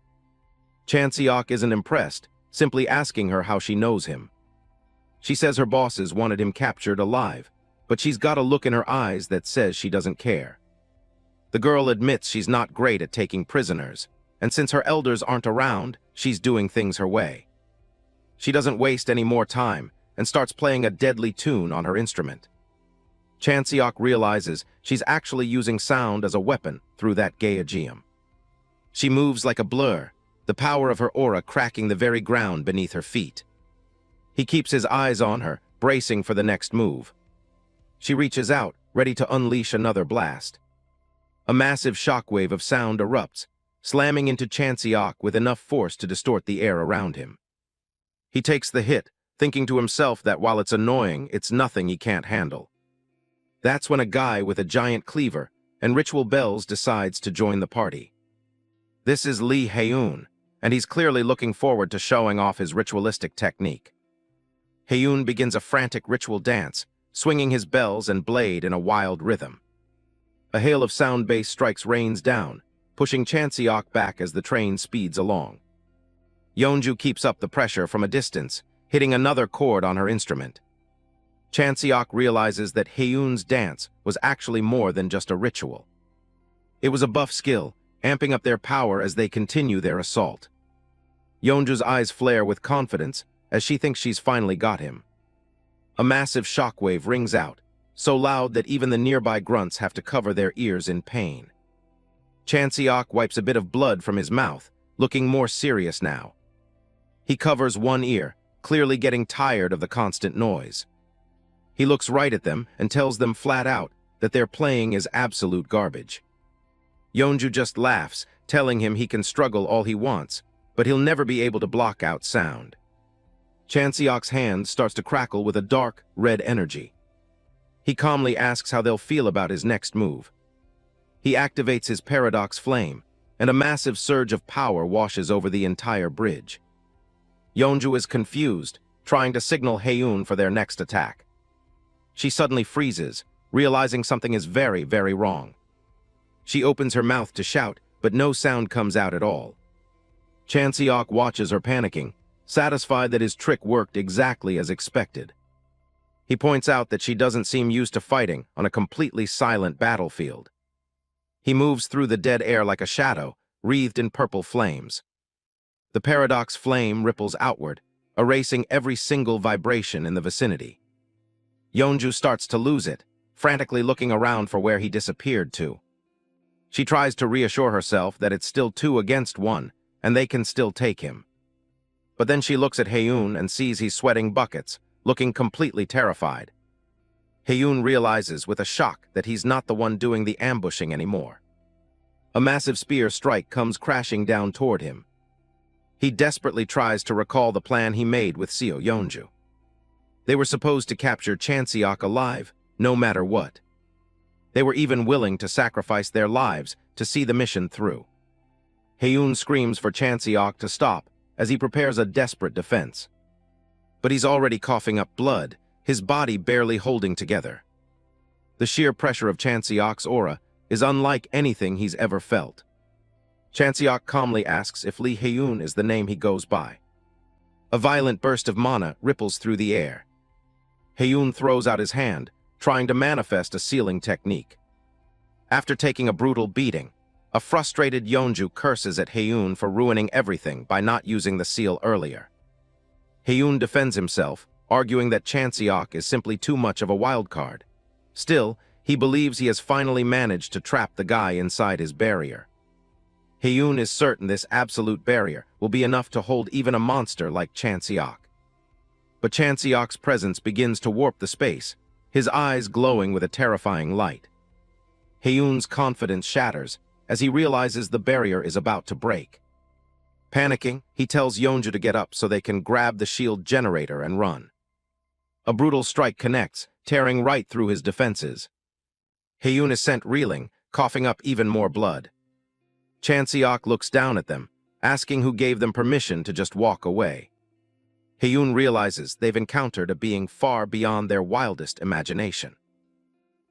Chan-seok isn't impressed, simply asking her how she knows him. She says her bosses wanted him captured alive, but she's got a look in her eyes that says she doesn't care. The girl admits she's not great at taking prisoners, and since her elders aren't around, she's doing things her way. She doesn't waste any more time and starts playing a deadly tune on her instrument. Chan-seok realizes she's actually using sound as a weapon through that geum. She moves like a blur, the power of her aura cracking the very ground beneath her feet. He keeps his eyes on her, bracing for the next move. She reaches out, ready to unleash another blast. A massive shockwave of sound erupts, slamming into Chan-seok with enough force to distort the air around him. He takes the hit, thinking to himself that while it's annoying, it's nothing he can't handle. That's when a guy with a giant cleaver and ritual bells decides to join the party. This is Lee Ha-yeon, and he's clearly looking forward to showing off his ritualistic technique. Ha-yeon begins a frantic ritual dance, swinging his bells and blade in a wild rhythm. A hail of sound bass strikes rains down, pushing Chan-seok back as the train speeds along. Yeonju keeps up the pressure from a distance, hitting another chord on her instrument. Chan-seok realizes that Ha-yeon's dance was actually more than just a ritual. It was a buff skill, amping up their power as they continue their assault. Yeonju's eyes flare with confidence as she thinks she's finally got him. A massive shockwave rings out, so loud that even the nearby grunts have to cover their ears in pain. Chan-seok wipes a bit of blood from his mouth, looking more serious now. He covers one ear, clearly getting tired of the constant noise. He looks right at them and tells them flat out that their playing is absolute garbage. Yeonju just laughs, telling him he can struggle all he wants, but he'll never be able to block out sound. Chan-seok's hand starts to crackle with a dark, red energy. He calmly asks how they'll feel about his next move. He activates his paradox flame, and a massive surge of power washes over the entire bridge. Yeonju is confused, trying to signal Haeun for their next attack. She suddenly freezes, realizing something is very, very wrong. She opens her mouth to shout, but no sound comes out at all. Chan-seok watches her panicking, satisfied that his trick worked exactly as expected. He points out that she doesn't seem used to fighting on a completely silent battlefield. He moves through the dead air like a shadow, wreathed in purple flames. The paradox flame ripples outward, erasing every single vibration in the vicinity. Yeonju starts to lose it, frantically looking around for where he disappeared to. She tries to reassure herself that it's still 2 against 1, and they can still take him. But then she looks at Haeun and sees he's sweating buckets, looking completely terrified. Haeun realizes with a shock that he's not the one doing the ambushing anymore. A massive spear strike comes crashing down toward him. He desperately tries to recall the plan he made with Seo Yeonju. They were supposed to capture Chan-seok alive, no matter what. They were even willing to sacrifice their lives to see the mission through. Haeun screams for Chan-seok to stop as he prepares a desperate defense. But he's already coughing up blood, his body barely holding together. The sheer pressure of Chan-seok's aura is unlike anything he's ever felt. Chan-seok calmly asks if Lee Haeun is the name he goes by. A violent burst of mana ripples through the air. Haeun throws out his hand, trying to manifest a sealing technique. After taking a brutal beating, a frustrated Yeonju curses at Haeun for ruining everything by not using the seal earlier. Haeun defends himself, arguing that Chan-seok is simply too much of a wild card. Still, he believes he has finally managed to trap the guy inside his barrier. Haeun is certain this absolute barrier will be enough to hold even a monster like Chan-seok. But Chan-seok's presence begins to warp the space, his eyes glowing with a terrifying light. Haeun's confidence shatters as he realizes the barrier is about to break. Panicking, he tells Yeonju to get up so they can grab the shield generator and run. A brutal strike connects, tearing right through his defenses. Haeun is sent reeling, coughing up even more blood. Chan-seok looks down at them, asking who gave them permission to just walk away. Haeun realizes they've encountered a being far beyond their wildest imagination.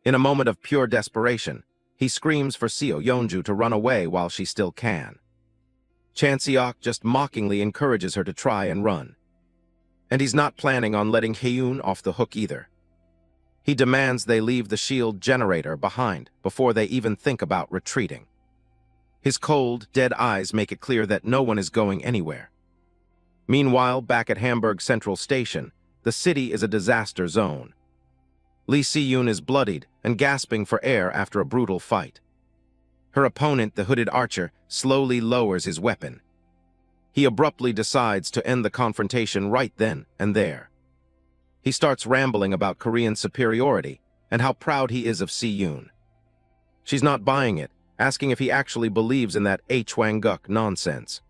In a moment of pure desperation, he screams for Seo Yeonju to run away while she still can. Chan-seok just mockingly encourages her to try and run. And he's not planning on letting Haeun off the hook either. He demands they leave the shield generator behind before they even think about retreating. His cold, dead eyes make it clear that no one is going anywhere. Meanwhile, back at Hamburg Central Station, the city is a disaster zone. Lee Si-yoon is bloodied and gasping for air after a brutal fight. Her opponent, the hooded archer, slowly lowers his weapon. He abruptly decides to end the confrontation right then and there. He starts rambling about Korean superiority and how proud he is of Si-yoon. She's not buying it, asking if he actually believes in that Hwanguk nonsense.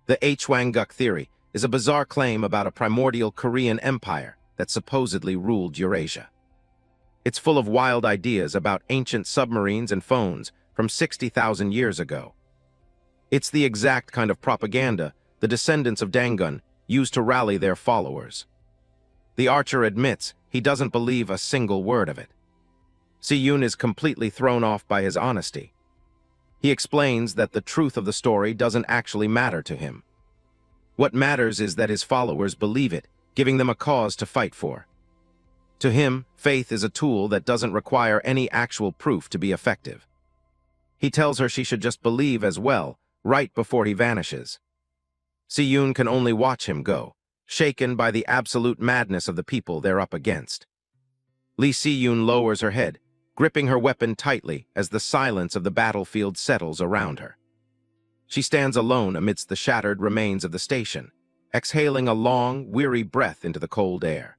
The Hwanguk theory is a bizarre claim about a primordial Korean empire that supposedly ruled Eurasia. It's full of wild ideas about ancient submarines and phones from 60,000 years ago. It's the exact kind of propaganda the descendants of Dangun used to rally their followers. The archer admits he doesn't believe a single word of it. Si-yoon is completely thrown off by his honesty. He explains that the truth of the story doesn't actually matter to him. What matters is that his followers believe it, giving them a cause to fight for. To him, faith is a tool that doesn't require any actual proof to be effective. He tells her she should just believe as well, right before he vanishes. Si-yoon can only watch him go, shaken by the absolute madness of the people they're up against. Lee Si-yoon lowers her head, gripping her weapon tightly as the silence of the battlefield settles around her. She stands alone amidst the shattered remains of the station, exhaling a long, weary breath into the cold air.